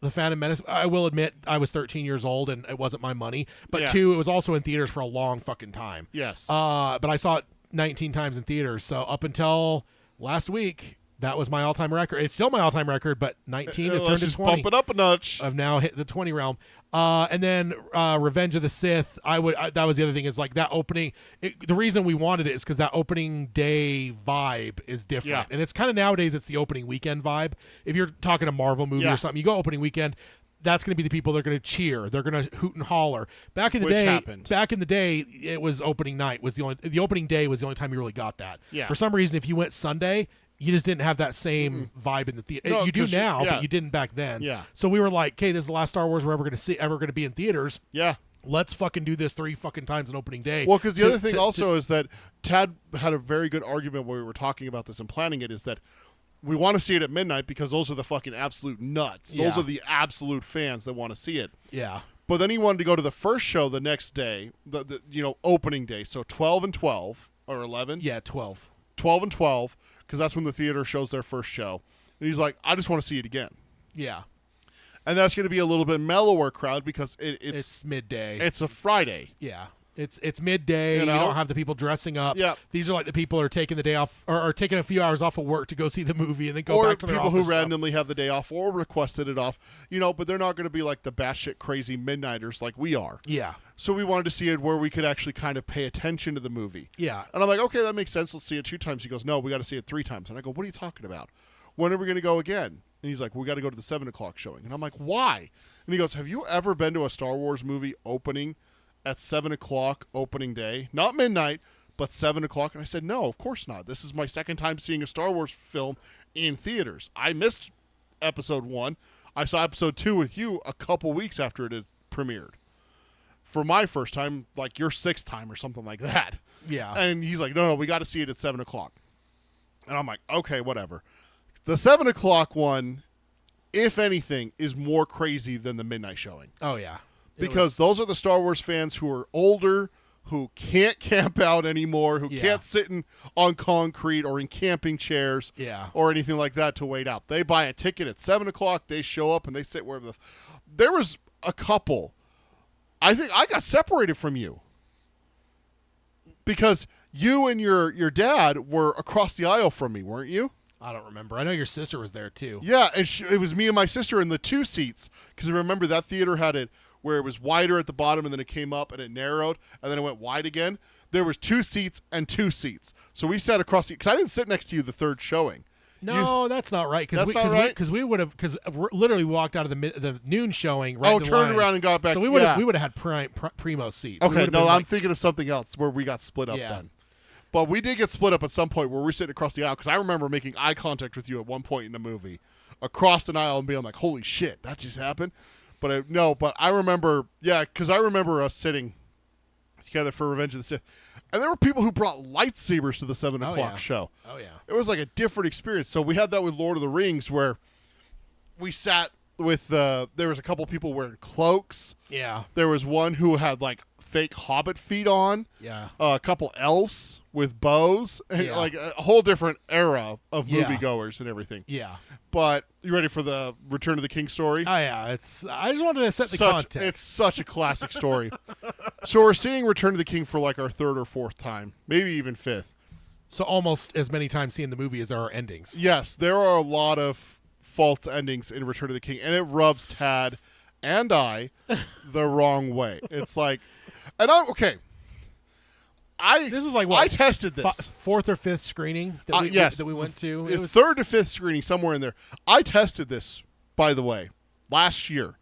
[SPEAKER 1] The Phantom Menace, I will admit, I was 13 years old and it wasn't my money. But
[SPEAKER 2] Yeah.
[SPEAKER 1] 2, it was also in theaters for a long fucking time.
[SPEAKER 2] Yes.
[SPEAKER 1] But I saw it 19 times in theaters. So up until last week, that was my all-time record. It's still my all-time record, but 19 has
[SPEAKER 2] Let's
[SPEAKER 1] turned to
[SPEAKER 2] just
[SPEAKER 1] 20.
[SPEAKER 2] bump it up a notch.
[SPEAKER 1] I've now hit the 20 realm. And then Revenge of the Sith, that was the other thing, is like that opening. The reason we wanted it is because that opening day vibe is different.
[SPEAKER 2] Yeah.
[SPEAKER 1] And it's kind of nowadays, it's the opening weekend vibe. If you're talking a Marvel movie
[SPEAKER 2] Yeah.
[SPEAKER 1] or something, you go opening weekend, that's going to be the people that are going to cheer. They're going to hoot and holler. Back in the day, it was opening night. The opening day was the only time you really got that.
[SPEAKER 2] Yeah.
[SPEAKER 1] For some reason, if you went Sunday, you just didn't have that same vibe in the theater.
[SPEAKER 2] No,
[SPEAKER 1] you do
[SPEAKER 2] 'cause
[SPEAKER 1] now,
[SPEAKER 2] yeah.
[SPEAKER 1] but you didn't back then.
[SPEAKER 2] Yeah.
[SPEAKER 1] So we were like, okay, this is the last Star Wars we're ever going to be in theaters.
[SPEAKER 2] Yeah.
[SPEAKER 1] Let's fucking do this 3 fucking times on opening day.
[SPEAKER 2] Well, because the other thing also is that Tad had a very good argument when we were talking about this and planning it, is that we want to see it at midnight because those are the fucking absolute nuts. Those
[SPEAKER 1] Yeah.
[SPEAKER 2] are the absolute fans that want to see it.
[SPEAKER 1] Yeah.
[SPEAKER 2] But then he wanted to go to the first show the next day, the opening day. So 12 and 12 or 11.
[SPEAKER 1] Yeah, 12.
[SPEAKER 2] 12 and 12, because that's when the theater shows their first show. And he's like, I just want to see it again.
[SPEAKER 1] Yeah.
[SPEAKER 2] And that's going to be a little bit mellower crowd because
[SPEAKER 1] It's midday.
[SPEAKER 2] It's a Friday.
[SPEAKER 1] Yeah. It's midday. You
[SPEAKER 2] know?
[SPEAKER 1] don't have the people dressing up.
[SPEAKER 2] Yep.
[SPEAKER 1] These are like the people who are taking the day off or taking a few hours off of work to go see the movie and then go
[SPEAKER 2] Or
[SPEAKER 1] back to their
[SPEAKER 2] people who
[SPEAKER 1] office
[SPEAKER 2] randomly have the day off or requested it off, but they're not going to be like the batshit crazy midnighters like we are.
[SPEAKER 1] Yeah.
[SPEAKER 2] So we wanted to see it where we could actually kind of pay attention to the movie.
[SPEAKER 1] Yeah.
[SPEAKER 2] And I'm like, okay, that makes sense. Let's see it 2 times. He goes, no, we got to see it 3 times. And I go, what are you talking about? When are we going to go again? And he's like, we got to go to the 7 o'clock showing. And I'm like, why? And he goes, have you ever been to a Star Wars movie opening at 7 o'clock opening day? Not midnight, but 7 o'clock. And I said, no, of course not. This is my second time seeing a Star Wars film in theaters. I missed episode 1. I saw episode 2 with you a couple weeks after it had premiered. For my first time, like your 6th time or something like that.
[SPEAKER 1] Yeah.
[SPEAKER 2] And he's like, no, we got to see it at 7 o'clock. And I'm like, okay, whatever. The 7 o'clock one, if anything, is more crazy than the midnight showing.
[SPEAKER 1] Oh, yeah.
[SPEAKER 2] Because those are the Star Wars fans who are older, who can't camp out anymore, who
[SPEAKER 1] Yeah.
[SPEAKER 2] can't sit on concrete or in camping chairs
[SPEAKER 1] Yeah.
[SPEAKER 2] or anything like that to wait out. They buy a ticket at 7 o'clock, they show up, and they sit wherever There was a couple. I think I got separated from you. Because you and your dad were across the aisle from me, weren't you?
[SPEAKER 1] I don't remember. I know your sister was there, too.
[SPEAKER 2] Yeah, and it was me and my sister in the 2 seats. Because I remember that theater had it where it was wider at the bottom and then it came up and it narrowed and then it went wide again. There was 2 seats and 2 seats. So we sat across because I didn't sit next to you the third showing.
[SPEAKER 1] No, that's not right.
[SPEAKER 2] That's not right?
[SPEAKER 1] Because we would have literally walked out of the noon showing. Right to the
[SPEAKER 2] turned
[SPEAKER 1] line.
[SPEAKER 2] around and got back.
[SPEAKER 1] So we would have had primo seats. We
[SPEAKER 2] Okay,
[SPEAKER 1] would've
[SPEAKER 2] no,
[SPEAKER 1] been
[SPEAKER 2] I'm
[SPEAKER 1] like-
[SPEAKER 2] thinking of something else where we got split up
[SPEAKER 1] Yeah.
[SPEAKER 2] then. But we did get split up at some point where we're sitting across the aisle because I remember making eye contact with you at one point in the movie across an aisle and being like, holy shit, that just happened. But I remember, because I remember us sitting together for Revenge of the Sith. And there were people who brought lightsabers to the 7 o'clock show.
[SPEAKER 1] Oh, yeah.
[SPEAKER 2] It was like a different experience. So we had that with Lord of the Rings where we sat with, there was a couple people wearing cloaks.
[SPEAKER 1] Yeah.
[SPEAKER 2] There was one who had like fake hobbit feet on.
[SPEAKER 1] Yeah.
[SPEAKER 2] A couple elves with bows, and
[SPEAKER 1] Yeah.
[SPEAKER 2] like a whole different era of
[SPEAKER 1] Yeah.
[SPEAKER 2] moviegoers and everything.
[SPEAKER 1] Yeah.
[SPEAKER 2] But you ready for the Return of the King story?
[SPEAKER 1] Oh yeah. I just wanted to set the
[SPEAKER 2] It's
[SPEAKER 1] context.
[SPEAKER 2] such a classic story. So we're seeing Return of the King for like our third or fourth time, maybe even fifth.
[SPEAKER 1] So almost as many times seeing the movie as there are endings.
[SPEAKER 2] Yes, there are a lot of false endings in Return of the King, and it rubs Tad and I the wrong way. It's like, and I'm okay.
[SPEAKER 1] This is like what?
[SPEAKER 2] I tested this.
[SPEAKER 1] Fourth or fifth screening that
[SPEAKER 2] Yes,
[SPEAKER 1] that we went to.
[SPEAKER 2] The third to fifth screening, somewhere in there. I tested this, by the way, last year,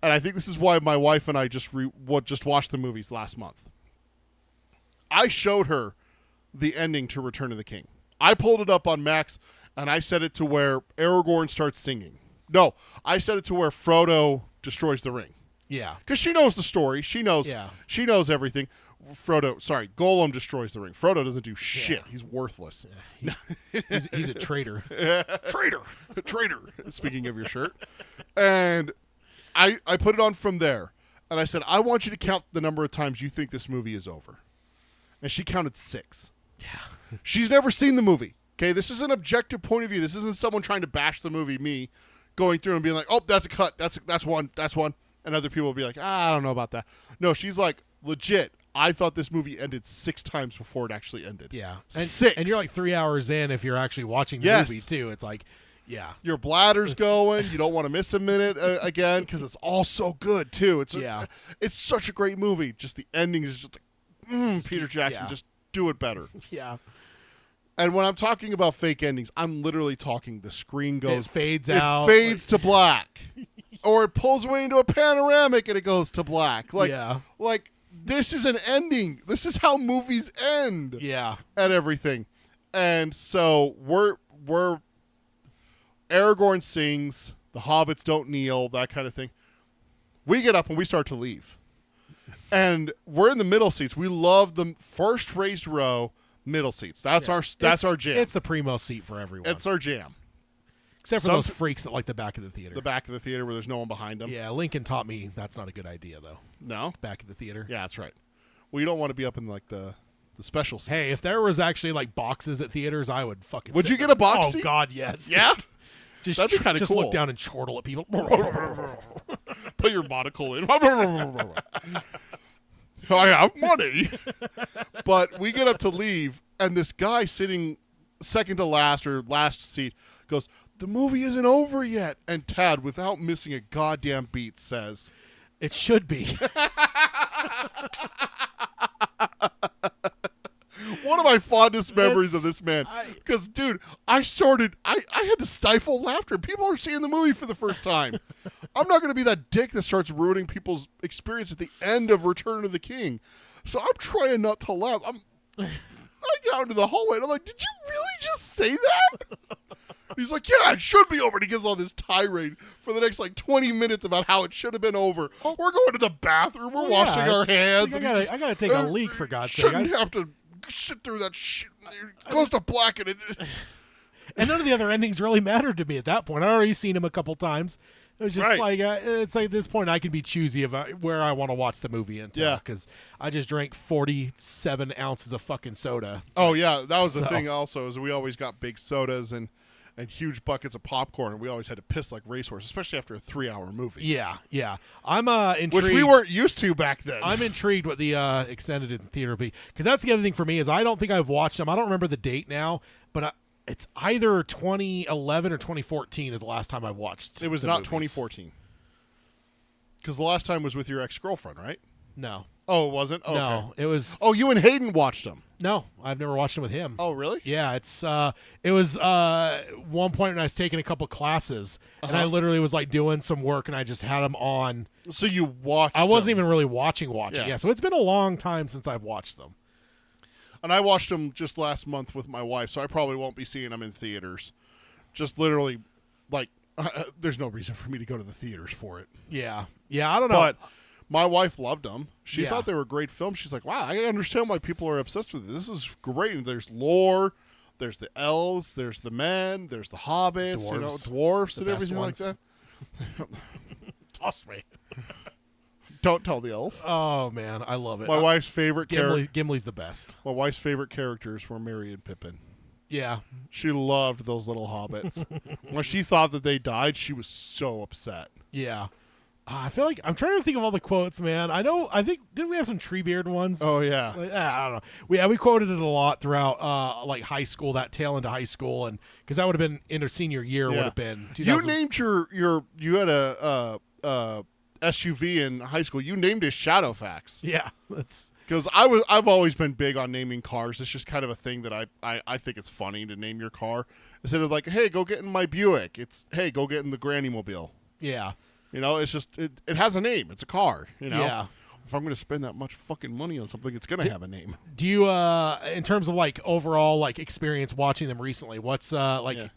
[SPEAKER 2] and I think this is why my wife and I just watched the movies last month. I showed her the ending to Return of the King. I pulled it up on Max, and I set it to where Aragorn starts singing. No, I set it to where Frodo destroys the ring.
[SPEAKER 1] Yeah.
[SPEAKER 2] Because she knows the story. She knows.
[SPEAKER 1] Yeah.
[SPEAKER 2] She knows everything. Gollum destroys the ring. Frodo doesn't do shit.
[SPEAKER 1] Yeah.
[SPEAKER 2] He's worthless.
[SPEAKER 1] He's a traitor.
[SPEAKER 2] Traitor. Speaking of your shirt. And I put it on from there. And I said, I want you to count the number of times you think this movie is over. And she counted 6. Yeah. She's never seen the movie. Okay, this is an objective point of view. This isn't someone trying to bash the movie, me going through and being like, oh, that's a cut. That's one. And other people will be like, I don't know about that. No, she's like, legit, I thought this movie ended 6 times before it actually ended.
[SPEAKER 1] Yeah.
[SPEAKER 2] 6.
[SPEAKER 1] And you're like 3 hours in if you're actually watching the
[SPEAKER 2] Yes.
[SPEAKER 1] movie too. It's like, yeah.
[SPEAKER 2] Your bladder's going. You don't want to miss a minute again because it's all so good too. It's such a great movie. Just the ending is just like, Peter Jackson,
[SPEAKER 1] Yeah.
[SPEAKER 2] just do it better.
[SPEAKER 1] Yeah.
[SPEAKER 2] And when I'm talking about fake endings, I'm literally talking the screen goes,
[SPEAKER 1] It fades out.
[SPEAKER 2] It fades to black. Or it pulls away into a panoramic and it goes to black. Like,
[SPEAKER 1] Yeah.
[SPEAKER 2] like this is an ending. This is how movies end.
[SPEAKER 1] Yeah.
[SPEAKER 2] And everything. And so we're Aragorn sings, the hobbits don't kneel, that kind of thing. We get up and we start to leave. And we're in the middle seats. We love the first raised row middle seats. That's our jam.
[SPEAKER 1] It's the primo seat for everyone.
[SPEAKER 2] It's our jam.
[SPEAKER 1] Except for
[SPEAKER 2] some-
[SPEAKER 1] those freaks that like the back of the theater.
[SPEAKER 2] The back of the theater where there's no one behind them.
[SPEAKER 1] Yeah, Lincoln taught me that's not a good idea though.
[SPEAKER 2] No?
[SPEAKER 1] Back of the theater.
[SPEAKER 2] Yeah, that's right. Well, you don't want to be up in like the special seats.
[SPEAKER 1] Hey, if there was actually like boxes at theaters, I would fucking.
[SPEAKER 2] Would
[SPEAKER 1] sit
[SPEAKER 2] you get
[SPEAKER 1] there.
[SPEAKER 2] a box
[SPEAKER 1] Oh
[SPEAKER 2] seat?
[SPEAKER 1] God, yes.
[SPEAKER 2] Yeah?
[SPEAKER 1] Just
[SPEAKER 2] That'd be kinda
[SPEAKER 1] just
[SPEAKER 2] cool.
[SPEAKER 1] look down and chortle at people.
[SPEAKER 2] Put your monocle in. I have money. But we get up to leave, and this guy sitting second to last or last seat goes, the movie isn't over yet. And Tad, without missing a goddamn beat, says,
[SPEAKER 1] It should be.
[SPEAKER 2] one of my fondest memories of this man. Because, dude, I had to stifle laughter. People are seeing the movie for the first time. I'm not going to be that dick that starts ruining people's experience at the end of Return of the King. So I'm trying not to laugh. I get out into the hallway, and I'm like, did you really just say that? He's like, yeah, it should be over. And he gives all this tirade for the next, 20 minutes about how it should have been over. We're going to the bathroom. We're washing our hands.
[SPEAKER 1] I
[SPEAKER 2] and he
[SPEAKER 1] gotta take a leak, for God's sake.
[SPEAKER 2] shouldn't have to sit through that shit. It goes to black and it.
[SPEAKER 1] And none of the other endings really mattered to me at that point. I'd already seen him a couple times. It was just
[SPEAKER 2] Right.
[SPEAKER 1] it's like at this point I can be choosy of where I want to watch the movie until.
[SPEAKER 2] Yeah.
[SPEAKER 1] Because I just drank 47 ounces of fucking soda.
[SPEAKER 2] Oh yeah, that was the
[SPEAKER 1] So-
[SPEAKER 2] thing. Also, is we always got big sodas and huge buckets of popcorn, and we always had to piss like racehorses, especially after a 3-hour movie.
[SPEAKER 1] Yeah, yeah. I'm intrigued.
[SPEAKER 2] Which we weren't used to back then.
[SPEAKER 1] I'm intrigued what the extended in theater will be, because that's the other thing for me is I don't think I've watched them. I don't remember the date now, but it's either 2011 or 2014 is the last time I watched.
[SPEAKER 2] It was
[SPEAKER 1] the
[SPEAKER 2] not
[SPEAKER 1] movies.
[SPEAKER 2] 2014. Because the last time was with your ex-girlfriend, right?
[SPEAKER 1] No,
[SPEAKER 2] Oh, it wasn't? Oh,
[SPEAKER 1] no,
[SPEAKER 2] okay.
[SPEAKER 1] it was
[SPEAKER 2] Oh, you and Hayden watched them.
[SPEAKER 1] no. I've never watched them with him.
[SPEAKER 2] Oh, really?
[SPEAKER 1] Yeah, it was one point when I was taking a couple classes, and I literally was like doing some work, and I just had them on.
[SPEAKER 2] So you watched
[SPEAKER 1] I wasn't
[SPEAKER 2] them.
[SPEAKER 1] even really watching.
[SPEAKER 2] Yeah.
[SPEAKER 1] Yeah, so it's been a long time since I've watched them.
[SPEAKER 2] And I watched them just last month with my wife, so I probably won't be seeing them in theaters. Just literally, there's no reason for me to go to the theaters for it.
[SPEAKER 1] Yeah, I don't know.
[SPEAKER 2] But my wife loved them. She
[SPEAKER 1] Yeah.
[SPEAKER 2] thought they were great films. She's like, wow, I understand why people are obsessed with it. This is great. And there's lore. There's the elves. There's the men. There's the hobbits.
[SPEAKER 1] Dwarves.
[SPEAKER 2] Dwarfs
[SPEAKER 1] The
[SPEAKER 2] and
[SPEAKER 1] best
[SPEAKER 2] everything
[SPEAKER 1] ones.
[SPEAKER 2] like that.
[SPEAKER 1] Toss me.
[SPEAKER 2] Don't tell the elf.
[SPEAKER 1] Oh man, I love it.
[SPEAKER 2] My wife's favorite character.
[SPEAKER 1] Gimli's the best.
[SPEAKER 2] My wife's favorite characters were Merry and Pippin.
[SPEAKER 1] Yeah,
[SPEAKER 2] She loved those little hobbits. When she thought that they died, she was so upset.
[SPEAKER 1] yeah. I feel like I'm trying to think of all the quotes, man. I think didn't we have some Treebeard ones?
[SPEAKER 2] Oh yeah.
[SPEAKER 1] Like, I don't know. We quoted it a lot throughout like high school, that tail into high school, and because that would have been into senior year would have been.
[SPEAKER 2] You
[SPEAKER 1] 2000
[SPEAKER 2] named you had a SUV in high school. You named it Shadowfax.
[SPEAKER 1] Yeah, that's
[SPEAKER 2] Because I've always been big on naming cars. It's just kind of a thing that I think it's funny to name your car instead of like, hey, go get in my Buick. It's hey, go get in the Granny Mobile.
[SPEAKER 1] yeah.
[SPEAKER 2] You know, it's just it has a name. It's a car. You know,
[SPEAKER 1] Yeah.
[SPEAKER 2] if I'm going to spend that much fucking money on something, it's going to have a name.
[SPEAKER 1] Do you in terms of like overall like experience watching them recently? What's like
[SPEAKER 2] Yeah.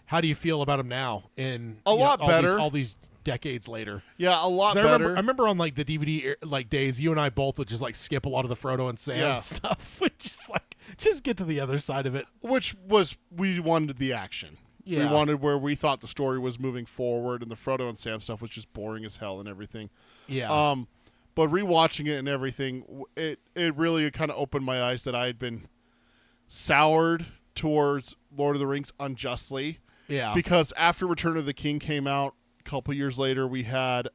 [SPEAKER 1] how do you feel about them now? In
[SPEAKER 2] A lot better.
[SPEAKER 1] all these decades later.
[SPEAKER 2] Yeah, a lot
[SPEAKER 1] 'Cause
[SPEAKER 2] better.
[SPEAKER 1] I remember on like the DVD like days, you and I both would just like skip a lot of the Frodo and Sam
[SPEAKER 2] Yeah.
[SPEAKER 1] stuff. We just like just get to the other side of it.
[SPEAKER 2] Which was we wanted the action.
[SPEAKER 1] Yeah.
[SPEAKER 2] We wanted where we thought the story was moving forward, and the Frodo and Sam stuff was just boring as hell and everything.
[SPEAKER 1] Yeah.
[SPEAKER 2] But rewatching it and everything, it really kind of opened my eyes that I had been soured towards Lord of the Rings unjustly.
[SPEAKER 1] Yeah.
[SPEAKER 2] Because after Return of the King came out, a couple years later, we had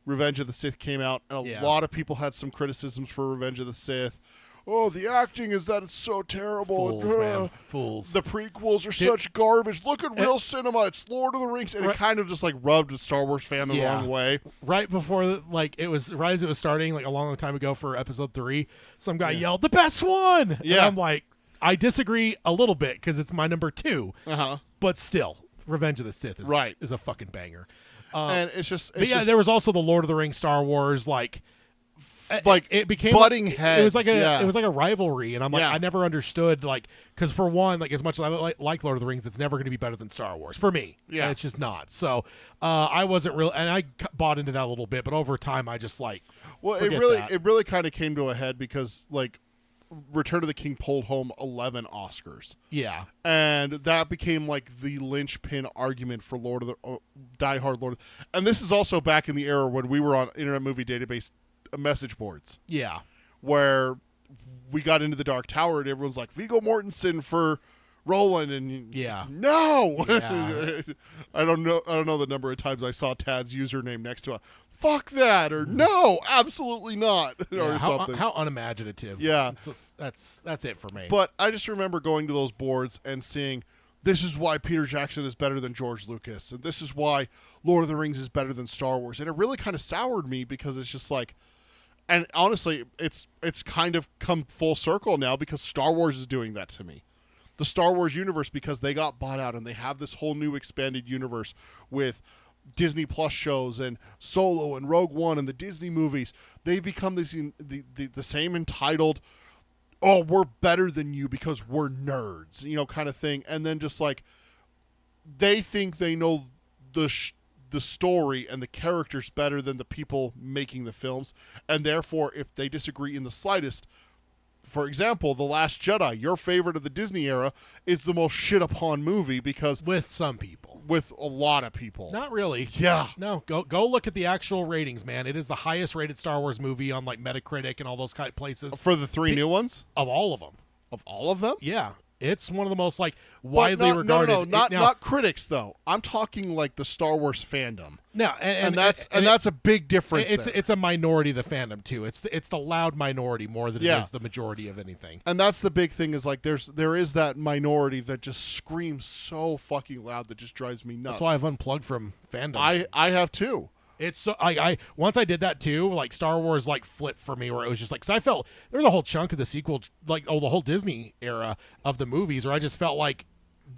[SPEAKER 2] Revenge of the Sith came out, and a lot of people had some criticisms for Revenge of the Sith. Oh, the acting is that it's so terrible.
[SPEAKER 1] Fools, man. Fools.
[SPEAKER 2] The prequels are such garbage. Look at real cinema. It's Lord of the Rings. And it kind of just like rubbed the Star Wars fan the wrong way.
[SPEAKER 1] Right before, like, it was right as it was starting, like a long time ago for episode 3, some guy yelled, "The best one!"
[SPEAKER 2] Yeah.
[SPEAKER 1] And I'm like, I disagree a little bit because it's my number 2.
[SPEAKER 2] Uh-huh.
[SPEAKER 1] But still, Revenge of the Sith is a fucking banger.
[SPEAKER 2] And it's just...
[SPEAKER 1] But yeah, there was also the Lord of the Rings, Star Wars, like it became
[SPEAKER 2] butting
[SPEAKER 1] heads. It was like
[SPEAKER 2] it
[SPEAKER 1] was like a rivalry, and I'm like,
[SPEAKER 2] Yeah.
[SPEAKER 1] I never understood, like, because for one, like as much as I like Lord of the Rings, it's never going to be better than Star Wars for me.
[SPEAKER 2] Yeah.
[SPEAKER 1] And it's just not. So I wasn't real, and I bought into that a little bit, but over time, I just like.
[SPEAKER 2] Well,
[SPEAKER 1] forget that.
[SPEAKER 2] it really kind of came to a head because like Return of the King pulled home 11 Oscars.
[SPEAKER 1] Yeah.
[SPEAKER 2] And that became like the linchpin argument for Lord of the Die Hard Lord. And this is also back in the era when we were on Internet Movie Database message boards.
[SPEAKER 1] Yeah.
[SPEAKER 2] Where we got into the Dark Tower and everyone's like Viggo Mortensen for Roland and no.
[SPEAKER 1] Yeah.
[SPEAKER 2] I don't know the number of times I saw Tad's username next to a fuck that or no, absolutely not or something.
[SPEAKER 1] How unimaginative.
[SPEAKER 2] Yeah.
[SPEAKER 1] That's it for me.
[SPEAKER 2] But I just remember going to those boards and seeing this is why Peter Jackson is better than George Lucas, and this is why Lord of the Rings is better than Star Wars. And it really kind of soured me because it's just like, and honestly, it's kind of come full circle now because Star Wars is doing that to me. The Star Wars universe, because they got bought out and they have this whole new expanded universe with Disney Plus shows and Solo and Rogue One and the Disney movies. They've become the same entitled, oh, we're better than you because we're nerds, kind of thing. And then just like they think they know the story and the characters better than the people making the films, and therefore if they disagree in the slightest, for example, The Last Jedi, your favorite of the Disney era, is the most shit upon movie because
[SPEAKER 1] with some people,
[SPEAKER 2] with a lot of people,
[SPEAKER 1] not really.
[SPEAKER 2] Yeah,
[SPEAKER 1] no. Go look at the actual ratings, man. It is the highest rated Star Wars movie on like Metacritic and all those kind of places
[SPEAKER 2] for the 3 new ones
[SPEAKER 1] of all of them.
[SPEAKER 2] Of all of them,
[SPEAKER 1] yeah. It's one of the most like widely regarded.
[SPEAKER 2] No, not critics though. I'm talking like the Star Wars fandom.
[SPEAKER 1] No, and
[SPEAKER 2] that's a big difference.
[SPEAKER 1] It's a minority of the fandom too. It's the loud minority more than it is the majority of anything.
[SPEAKER 2] And that's the big thing is like there is that minority that just screams so fucking loud that just drives me nuts.
[SPEAKER 1] That's why I've unplugged from fandom.
[SPEAKER 2] I have too.
[SPEAKER 1] It's so I once I did that too, like Star Wars like flipped for me where it was just like, cause I felt there was a whole chunk of the sequel, like the whole Disney era of the movies where I just felt like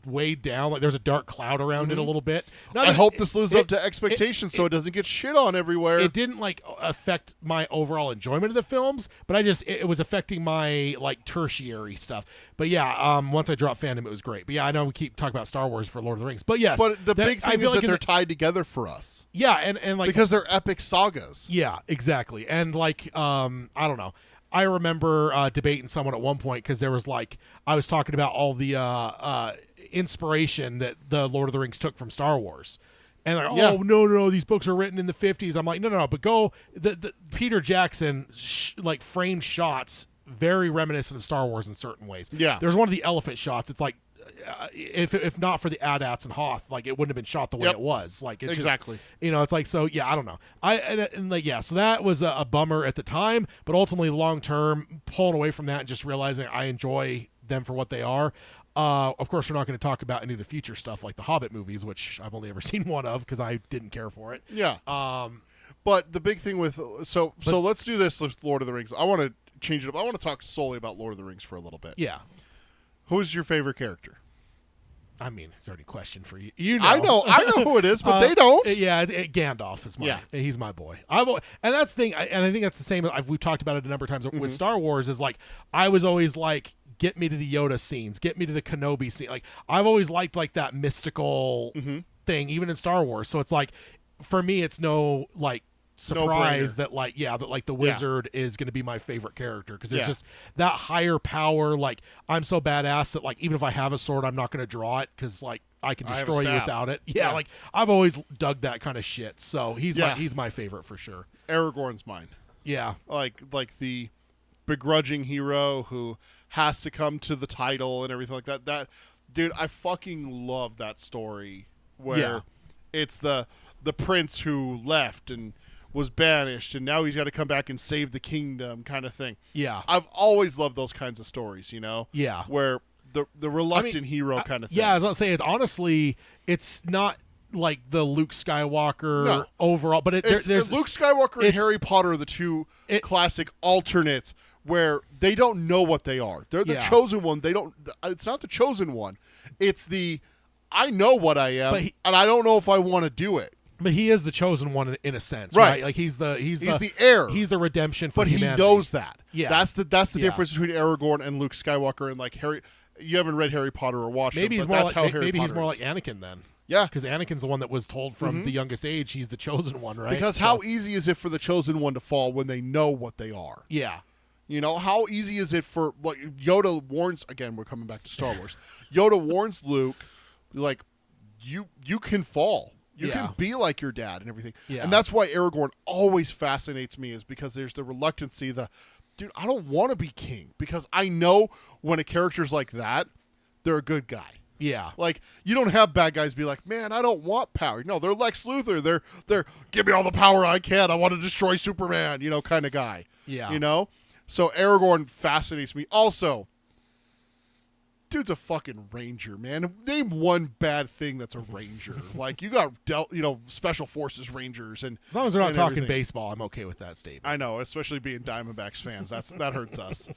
[SPEAKER 1] weighed down, like there's a dark cloud around it a little bit.
[SPEAKER 2] I hope this lives up to expectations so it doesn't get shit on everywhere.
[SPEAKER 1] It didn't like affect my overall enjoyment of the films, but it was affecting my like tertiary stuff. But yeah, once I dropped fandom, it was great. But yeah, I know we keep talking about Star Wars for Lord of the Rings, but yes.
[SPEAKER 2] But the big thing is that they're tied together for us.
[SPEAKER 1] Yeah, and like
[SPEAKER 2] because they're epic sagas.
[SPEAKER 1] Yeah, exactly. And like I don't know. I remember debating someone at one point because there was like I was talking about all the inspiration that the Lord of the Rings took from Star Wars, And like,
[SPEAKER 2] Yeah.
[SPEAKER 1] oh no, these books are written in the 50s. I'm like, no, but go the Peter Jackson like framed shots, very reminiscent of Star Wars in certain ways.
[SPEAKER 2] Yeah.
[SPEAKER 1] There's one of the elephant shots. It's like, if not for the AT-ATs and Hoth, like it wouldn't have been shot the way
[SPEAKER 2] Yep.
[SPEAKER 1] it was. Like it's
[SPEAKER 2] Exactly.
[SPEAKER 1] just, it's like, so yeah, I don't know. So that was a bummer at the time, but ultimately long term, pulling away from that and just realizing I enjoy them for what they are. Of course, we're not going to talk about any of the future stuff like the Hobbit movies, which I've only ever seen one of because I didn't care for it.
[SPEAKER 2] Yeah. But the big thing with so let's do this with Lord of the Rings. I want to change it up. I want to talk solely about Lord of the Rings for a little bit.
[SPEAKER 1] Yeah.
[SPEAKER 2] Who's your favorite character?
[SPEAKER 1] I mean, it's already a question for you. You know.
[SPEAKER 2] I know who it is, but they don't.
[SPEAKER 1] Yeah, Gandalf is he's my boy. And that's the thing, and I think that's the same. We've talked about it a number of times with Star Wars. Is like I was always like, get me to the Yoda scenes, get me to the Kenobi scene. Like I've always liked like that mystical thing, even in Star Wars. So it's like, for me, it's no like surprise that the wizard is going to be my favorite character because there's just that higher power. Like I'm so badass that like even if I have a sword, I'm not going to draw it because like I can destroy you without it. Yeah, like I've always dug that kind of shit. So he's my favorite for sure.
[SPEAKER 2] Aragorn's mine.
[SPEAKER 1] Yeah,
[SPEAKER 2] like the begrudging hero who has to come to the title and everything like that. That dude, I fucking love that story where it's the prince who left and was banished and now he's got to come back and save the kingdom kind of thing.
[SPEAKER 1] Yeah.
[SPEAKER 2] I've always loved those kinds of stories,
[SPEAKER 1] Yeah.
[SPEAKER 2] where the reluctant hero kind of thing.
[SPEAKER 1] Yeah, I was going to say, it's not like the Luke Skywalker overall, but there's
[SPEAKER 2] Luke Skywalker and Harry Potter are the two classic alternates where they don't know what they are. They're the chosen one. It's not the chosen one. It's I know what I am, and I don't know if I want to do it.
[SPEAKER 1] But he is the chosen one in a sense, right? Like he's the
[SPEAKER 2] heir.
[SPEAKER 1] He's the redemption for
[SPEAKER 2] But
[SPEAKER 1] humanity.
[SPEAKER 2] he knows that.
[SPEAKER 1] Yeah,
[SPEAKER 2] that's the difference between Aragorn and Luke Skywalker and like Harry. You haven't read Harry Potter or watched
[SPEAKER 1] maybe
[SPEAKER 2] it,
[SPEAKER 1] he's
[SPEAKER 2] but
[SPEAKER 1] more
[SPEAKER 2] that's
[SPEAKER 1] like
[SPEAKER 2] how Harry
[SPEAKER 1] maybe
[SPEAKER 2] Potter
[SPEAKER 1] he's more
[SPEAKER 2] is.
[SPEAKER 1] like Anakin then.
[SPEAKER 2] Yeah,
[SPEAKER 1] because Anakin's the one that was told from the youngest age he's the chosen one, right?
[SPEAKER 2] Because how easy is it for the chosen one to fall when they know what they are?
[SPEAKER 1] Yeah.
[SPEAKER 2] How easy is it for like Yoda warns again? We're coming back to Star Wars. Yoda warns Luke, like, you can fall. You can be like your dad and everything.
[SPEAKER 1] Yeah.
[SPEAKER 2] And that's why Aragorn always fascinates me, is because there's the reluctancy, dude, I don't want to be king because I know when a character's like that, they're a good guy.
[SPEAKER 1] Yeah.
[SPEAKER 2] Like, you don't have bad guys be like, man, I don't want power. No, they're Lex Luthor. They're give me all the power I can. I want to destroy Superman, kind of guy.
[SPEAKER 1] Yeah.
[SPEAKER 2] So Aragorn fascinates me. Also, dude's a fucking ranger, man. Name one bad thing that's a ranger. Like, you got special forces rangers, and
[SPEAKER 1] as long as they're not talking
[SPEAKER 2] everything.
[SPEAKER 1] Baseball, I'm okay with that statement.
[SPEAKER 2] I know, especially being Diamondbacks fans. That hurts us.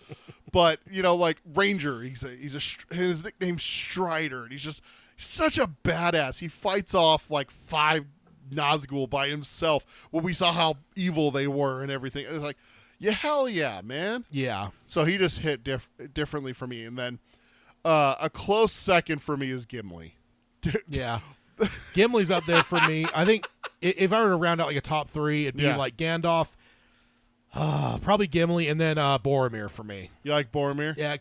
[SPEAKER 2] But like Ranger, his nickname's Strider, and he's just such a badass. He fights off like 5 Nazgul by himself when we saw how evil they were and everything. It was like, yeah, hell yeah, man.
[SPEAKER 1] Yeah.
[SPEAKER 2] So he just hit differently for me, and then a close second for me is Gimli.
[SPEAKER 1] Yeah. Gimli's up there for me. I think if I were to round out like a top 3, it'd be like Gandalf, probably Gimli, and then Boromir for me.
[SPEAKER 2] You like Boromir?
[SPEAKER 1] Yeah,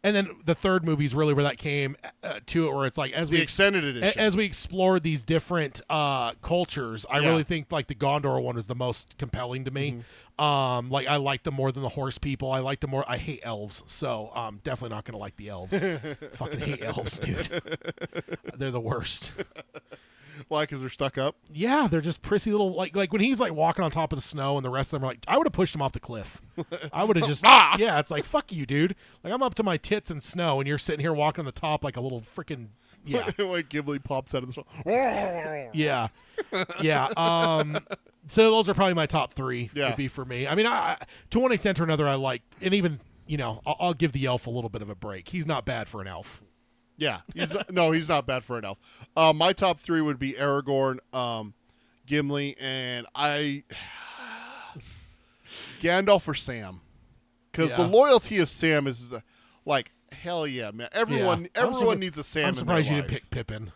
[SPEAKER 1] and then the third movie is really where that came to it, where it's like
[SPEAKER 2] the extended edition.
[SPEAKER 1] As we explored these different cultures, I really think like the Gondor one is the most compelling to me. Like I like them more than the horse people. I like them more. I hate elves, so definitely not gonna like the elves. Fucking hate elves, dude. They're the worst.
[SPEAKER 2] Why? Because they're stuck up?
[SPEAKER 1] Yeah, they're just prissy little like when he's like walking on top of the snow and the rest of them are like, I would have pushed him off the cliff. I would have just yeah, it's like, fuck you, dude. Like I'm up to my tits in snow and you're sitting here walking on the top like a little freaking
[SPEAKER 2] Like Gimli pops out of the snow.
[SPEAKER 1] Yeah. So those are probably my top 3
[SPEAKER 2] would
[SPEAKER 1] be for me. I mean, to one extent or another, I like, and even I'll give the elf a little bit of a break. He's not bad for an elf.
[SPEAKER 2] Yeah, he's not bad for an elf. My top 3 would be Aragorn, Gimli, and Gandalf or Sam, because the loyalty of Sam is like, hell yeah, man. Everyone needs a Sam.
[SPEAKER 1] I'm surprised
[SPEAKER 2] in
[SPEAKER 1] you
[SPEAKER 2] their
[SPEAKER 1] didn't
[SPEAKER 2] life.
[SPEAKER 1] pick Pippin.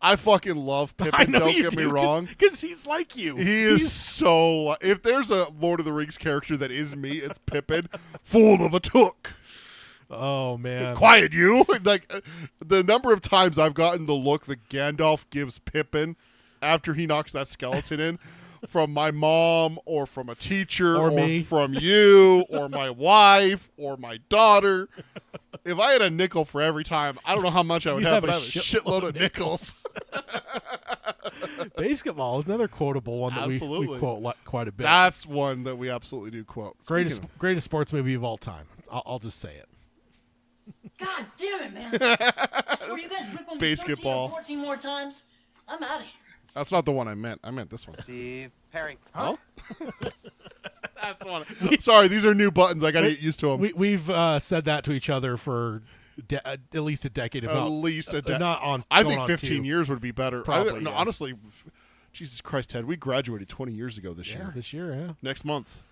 [SPEAKER 2] I fucking love Pippin.
[SPEAKER 1] I know
[SPEAKER 2] Don't
[SPEAKER 1] you
[SPEAKER 2] get me
[SPEAKER 1] do,
[SPEAKER 2] wrong,
[SPEAKER 1] because he's like you.
[SPEAKER 2] He's so. If there's a Lord of the Rings character that is me, it's Pippin. Fool of a took.
[SPEAKER 1] Oh man,
[SPEAKER 2] quiet you! Like the number of times I've gotten the look that Gandalf gives Pippin, after he knocks that skeleton in from my mom or from a teacher
[SPEAKER 1] Or me.
[SPEAKER 2] from you or my wife or my daughter. If I had a nickel for every time, I don't know how much I would
[SPEAKER 1] You'd
[SPEAKER 2] have,
[SPEAKER 1] have
[SPEAKER 2] but
[SPEAKER 1] a
[SPEAKER 2] I have a shitload of nickels.
[SPEAKER 1] Basketball is another quotable one that we
[SPEAKER 2] Absolutely.
[SPEAKER 1] quote quite a bit.
[SPEAKER 2] That's one that we absolutely do quote.
[SPEAKER 1] greatest
[SPEAKER 2] Speaking
[SPEAKER 1] greatest sports movie of all time. I'll just say it.
[SPEAKER 11] God damn it, man. I swear you guys rip on me 13
[SPEAKER 2] Basketball.
[SPEAKER 11] or 14 more times. I'm out of here.
[SPEAKER 2] that's not the one I meant. I meant this one.
[SPEAKER 8] Steve Perry.
[SPEAKER 2] Huh? That's the one. Sorry, these are new buttons. I got to get used to them.
[SPEAKER 1] We've said that to each other for at least a decade. If
[SPEAKER 2] At
[SPEAKER 1] not,
[SPEAKER 2] least a decade.
[SPEAKER 1] Not on.
[SPEAKER 2] I
[SPEAKER 1] going
[SPEAKER 2] think
[SPEAKER 1] on
[SPEAKER 2] 15
[SPEAKER 1] 2.
[SPEAKER 2] years would be better.
[SPEAKER 1] Probably,
[SPEAKER 2] no,
[SPEAKER 1] yeah.
[SPEAKER 2] honestly, Jesus Christ, Ted, we graduated 20 years ago this
[SPEAKER 1] Yeah,
[SPEAKER 2] year.
[SPEAKER 1] this year. Yeah.
[SPEAKER 2] Next month.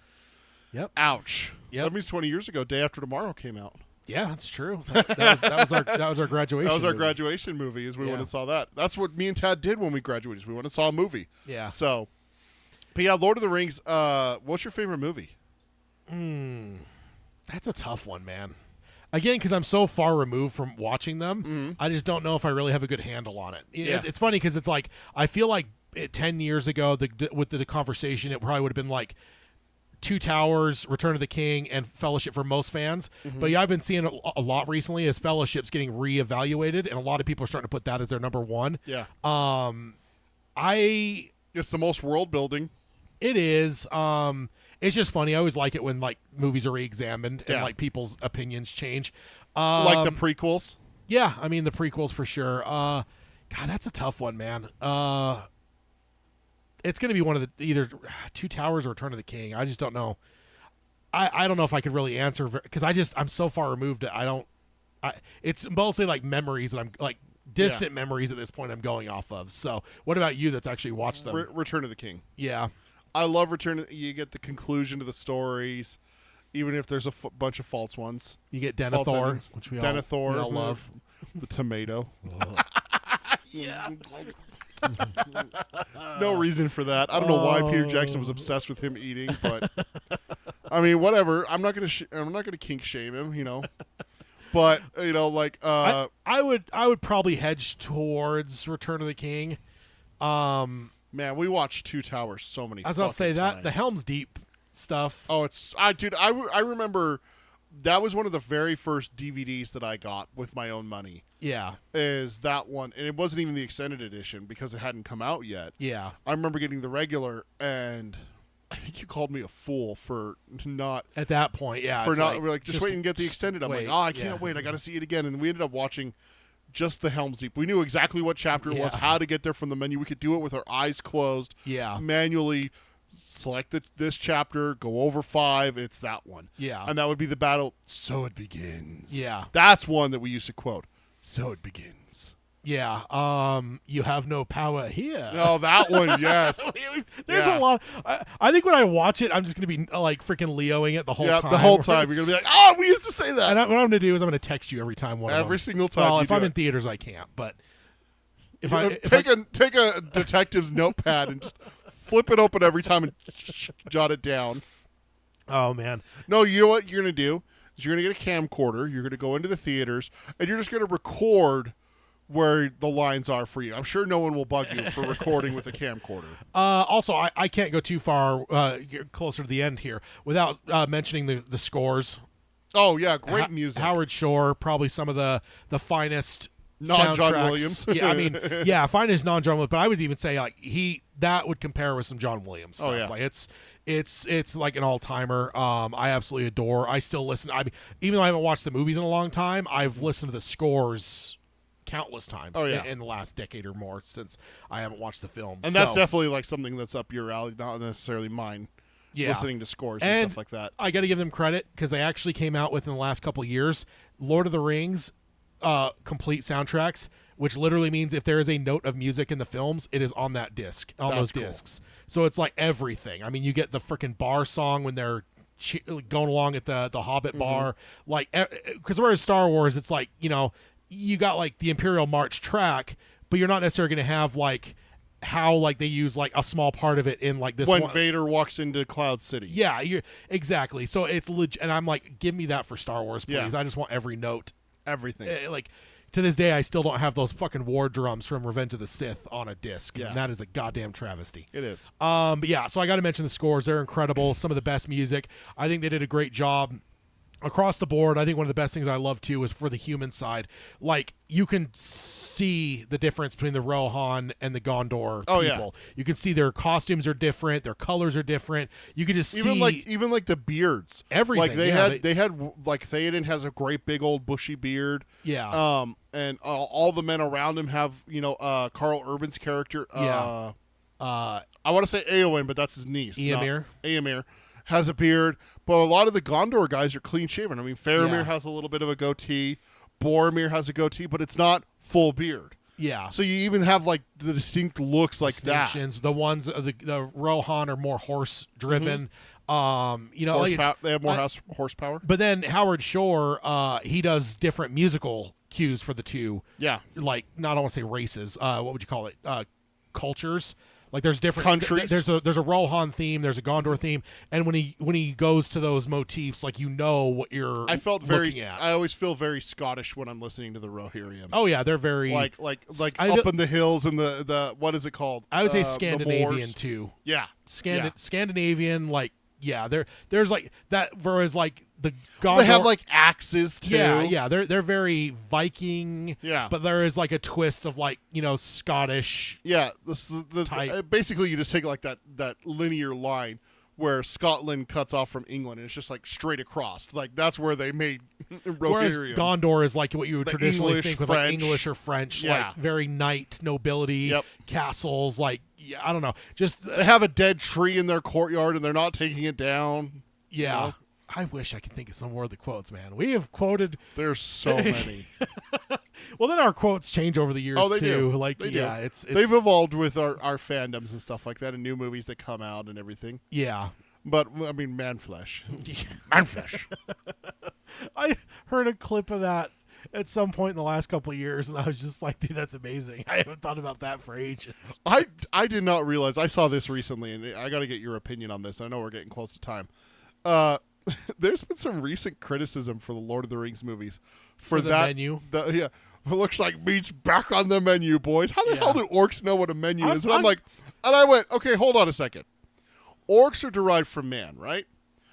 [SPEAKER 1] Yep.
[SPEAKER 2] Ouch.
[SPEAKER 1] Yep.
[SPEAKER 2] That means 20 years ago, Day After Tomorrow came out.
[SPEAKER 1] Yeah, that's true. That was our graduation.
[SPEAKER 2] That was our
[SPEAKER 1] movie.
[SPEAKER 2] graduation movie. Is we
[SPEAKER 1] Yeah.
[SPEAKER 2] went and saw that. That's what me and Tad did when we graduated. Is we went and saw a movie.
[SPEAKER 1] Yeah.
[SPEAKER 2] So, but yeah, Lord of the Rings. What's your favorite movie?
[SPEAKER 1] That's a tough one, man. Again, because I'm so far removed from watching them, I just don't know if I really have a good handle on it.
[SPEAKER 2] Yeah.
[SPEAKER 1] It's funny because it's like I feel like 10 years ago, with the conversation, it probably would have been like Two Towers, Return of the King, and Fellowship for most fans. But yeah, I've been seeing a lot recently as Fellowship's getting reevaluated, and a lot of people are starting to put that as their number one.
[SPEAKER 2] Yeah. It's the most world building.
[SPEAKER 1] It is. It's just funny. I always like it when like movies are re-examined and
[SPEAKER 2] Yeah.
[SPEAKER 1] like people's opinions change.
[SPEAKER 2] Like the prequels.
[SPEAKER 1] Yeah, I mean the prequels for sure. God, that's a tough one, man. It's going to be one of the either Two Towers or Return of the King. I just don't know. I don't know if I could really answer because I'm so far removed. It's mostly like memories that I'm like distant memories at this point I'm going off of. So, what about you that's actually watched them?
[SPEAKER 2] Return of the King.
[SPEAKER 1] Yeah.
[SPEAKER 2] I love Return. You get the conclusion to the stories, even if there's a bunch of false ones.
[SPEAKER 1] You get
[SPEAKER 2] False
[SPEAKER 1] Denethor,
[SPEAKER 2] endings.
[SPEAKER 1] which we
[SPEAKER 2] Denethor,
[SPEAKER 1] all love.
[SPEAKER 2] The tomato. No reason for that. I don't know why Peter Jackson was obsessed with him eating, but I mean, whatever. I'm not gonna kink shame him, you know. But you know, like
[SPEAKER 1] I would probably hedge towards Return of the King.
[SPEAKER 2] Man, we watched Two Towers so many.
[SPEAKER 1] I was about to say that
[SPEAKER 2] times.
[SPEAKER 1] the Helm's Deep stuff.
[SPEAKER 2] Oh, I remember that was one of the very first DVDs that I got with my own money.
[SPEAKER 1] Yeah.
[SPEAKER 2] Is that one, and it wasn't even the extended edition because it hadn't come out yet.
[SPEAKER 1] Yeah.
[SPEAKER 2] I remember getting the regular, and I think you called me a fool for not
[SPEAKER 1] At that point, yeah.
[SPEAKER 2] for
[SPEAKER 1] it's
[SPEAKER 2] not we're like just wait and get the extended. I'm
[SPEAKER 1] wait,
[SPEAKER 2] like, oh, I can't
[SPEAKER 1] yeah.
[SPEAKER 2] wait. I got to see it again, and we ended up watching just the Helm's Deep. We knew exactly what chapter it was,
[SPEAKER 1] Yeah.
[SPEAKER 2] how to get there from the menu. We could do it with our eyes closed.
[SPEAKER 1] Yeah.
[SPEAKER 2] Manually select this chapter, go over 5. It's that one.
[SPEAKER 1] Yeah.
[SPEAKER 2] And that would be the battle. So it begins.
[SPEAKER 1] Yeah.
[SPEAKER 2] That's one that we used to quote. So it begins.
[SPEAKER 1] Yeah. You have no power here.
[SPEAKER 2] Oh, that one, yes.
[SPEAKER 1] There's
[SPEAKER 2] Yeah.
[SPEAKER 1] a lot. I think when I watch it, I'm just gonna be like freaking Leoing it the whole time.
[SPEAKER 2] The whole time. You're going to be like, oh, we used to say that.
[SPEAKER 1] And what I'm gonna do is I'm gonna text you every time one of
[SPEAKER 2] Every
[SPEAKER 1] them.
[SPEAKER 2] single time
[SPEAKER 1] Well,
[SPEAKER 2] you
[SPEAKER 1] if
[SPEAKER 2] do
[SPEAKER 1] I'm
[SPEAKER 2] it.
[SPEAKER 1] in theaters, I can't. But if
[SPEAKER 2] take a detective's notepad and just flip it open every time and jot it down.
[SPEAKER 1] Oh man.
[SPEAKER 2] No, you know what you're going to do? Is you're going to get a camcorder, you're going to go into the theaters, and you're just going to record where the lines are for you. I'm sure no one will bug you for recording with a camcorder.
[SPEAKER 1] Also, I can't go too far closer to the end here without mentioning the scores.
[SPEAKER 2] Oh yeah, great music.
[SPEAKER 1] Howard Shore, probably some of the finest
[SPEAKER 2] Non-John
[SPEAKER 1] soundtracks.
[SPEAKER 2] Williams.
[SPEAKER 1] Yeah, I mean, yeah, finest non-John Williams. But I would even say like that would compare with some John Williams stuff.
[SPEAKER 2] Oh, yeah.
[SPEAKER 1] Like it's like an all-timer. I absolutely adore. I still listen. I mean, even though I haven't watched the movies in a long time, I've listened to the scores countless times.
[SPEAKER 2] Oh, yeah.
[SPEAKER 1] in the last decade or more since I haven't watched the films.
[SPEAKER 2] And that's definitely like something that's up your alley, not necessarily mine.
[SPEAKER 1] Yeah.
[SPEAKER 2] Listening to scores and stuff like that.
[SPEAKER 1] I got to give them credit because they actually came out within the last couple of years Lord of the Rings complete soundtracks, which literally means if there is a note of music in the films, it is on that disc, on
[SPEAKER 2] That's
[SPEAKER 1] those
[SPEAKER 2] cool.
[SPEAKER 1] discs. So it's like everything. I mean, you get the freaking bar song when they're going along at the Hobbit bar, like because whereas Star Wars, it's like you got like the Imperial March track, but you're not necessarily going to have like how like they use like a small part of it in like this
[SPEAKER 2] When
[SPEAKER 1] one.
[SPEAKER 2] Vader walks into Cloud City.
[SPEAKER 1] Yeah, exactly. So it's legit, and I'm like, give me that for Star Wars, please.
[SPEAKER 2] Yeah.
[SPEAKER 1] I just want every note,
[SPEAKER 2] Everything.
[SPEAKER 1] like, to this day, I still don't have those fucking war drums from Revenge of the Sith on a disc.
[SPEAKER 2] Yeah.
[SPEAKER 1] And that is a goddamn travesty.
[SPEAKER 2] It is.
[SPEAKER 1] But yeah, so I got to mention the scores. They're incredible. Some of the best music. I think they did a great job across the board. I think one of the best things I love too is for the human side. Like, you can see the difference between the Rohan and the Gondor
[SPEAKER 2] Oh,
[SPEAKER 1] people.
[SPEAKER 2] yeah.
[SPEAKER 1] You can see their costumes are different, their colors are different. You can just
[SPEAKER 2] Even
[SPEAKER 1] see
[SPEAKER 2] like the beards.
[SPEAKER 1] everything.
[SPEAKER 2] Like they
[SPEAKER 1] Yeah,
[SPEAKER 2] had like Theoden has a great big old bushy beard.
[SPEAKER 1] Yeah.
[SPEAKER 2] And all the men around him have, Carl Urban's character.
[SPEAKER 1] Yeah.
[SPEAKER 2] I want to say Eowyn, but that's his niece.
[SPEAKER 1] Eomer.
[SPEAKER 2] Eomer has a beard, but a lot of the Gondor guys are clean shaven. I mean, Faramir
[SPEAKER 1] Yeah.
[SPEAKER 2] has a little bit of a goatee. Boromir has a goatee, but it's not full beard.
[SPEAKER 1] Yeah.
[SPEAKER 2] So you even have like the distinct looks like that.
[SPEAKER 1] Distinctions. The ones the Rohan are more horse driven.
[SPEAKER 2] Horsepower, they have more horsepower.
[SPEAKER 1] But then Howard Shore, he does different musical cues for the two.
[SPEAKER 2] Yeah.
[SPEAKER 1] Like, not, I don't want to say races. What would you call it? Cultures. Like, there's different
[SPEAKER 2] Countries.
[SPEAKER 1] There's a Rohan theme. There's a Gondor theme. And when he goes to those motifs, like, what you're.
[SPEAKER 2] I felt
[SPEAKER 1] looking at.
[SPEAKER 2] I always feel very Scottish when I'm listening to the Rohirrim.
[SPEAKER 1] Oh yeah, they're very
[SPEAKER 2] like up in the hills and the what is it called?
[SPEAKER 1] I would say
[SPEAKER 2] The
[SPEAKER 1] Scandinavian
[SPEAKER 2] moors.
[SPEAKER 1] too.
[SPEAKER 2] Yeah.
[SPEAKER 1] Scandinavian, like, yeah, there's like that. Whereas like the Gondor,
[SPEAKER 2] They have like axes too.
[SPEAKER 1] yeah, they're very Viking.
[SPEAKER 2] Yeah.
[SPEAKER 1] but there is like a twist of like Scottish.
[SPEAKER 2] Yeah,
[SPEAKER 1] Type.
[SPEAKER 2] basically you just take like that linear line where Scotland cuts off from England, and it's just like straight across. Like that's where they made
[SPEAKER 1] Whereas
[SPEAKER 2] Rohirrim.
[SPEAKER 1] Gondor is like what you would
[SPEAKER 2] The
[SPEAKER 1] traditionally
[SPEAKER 2] English,
[SPEAKER 1] think with like
[SPEAKER 2] French.
[SPEAKER 1] English or French,
[SPEAKER 2] Yeah.
[SPEAKER 1] like very knight nobility,
[SPEAKER 2] Yep.
[SPEAKER 1] castles, like I don't know, just
[SPEAKER 2] They have a dead tree in their courtyard, and they're not taking it down.
[SPEAKER 1] yeah.
[SPEAKER 2] know?
[SPEAKER 1] I wish I could think of some more of the quotes, man. We have quoted.
[SPEAKER 2] There's so many.
[SPEAKER 1] Well, then our quotes change over the years
[SPEAKER 2] Oh, they
[SPEAKER 1] too.
[SPEAKER 2] do.
[SPEAKER 1] Like,
[SPEAKER 2] They
[SPEAKER 1] yeah,
[SPEAKER 2] do.
[SPEAKER 1] it's
[SPEAKER 2] They've evolved with our fandoms and stuff like that, and new movies that come out and everything.
[SPEAKER 1] yeah.
[SPEAKER 2] But I mean, Manflesh. Manflesh.
[SPEAKER 1] I heard a clip of that at some point in the last couple of years, and I was just like, dude, that's amazing. I haven't thought about that for ages.
[SPEAKER 2] I did not realize. I saw this recently, and I got to get your opinion on this. I know we're getting close to time. There's been some recent criticism for the Lord of the Rings movies
[SPEAKER 1] For the menu?
[SPEAKER 2] Yeah, it looks like meat's back on the menu, boys. How the hell do orcs know what a menu is? And I'm like, and I went, okay, hold on a second. Orcs are derived from man, right?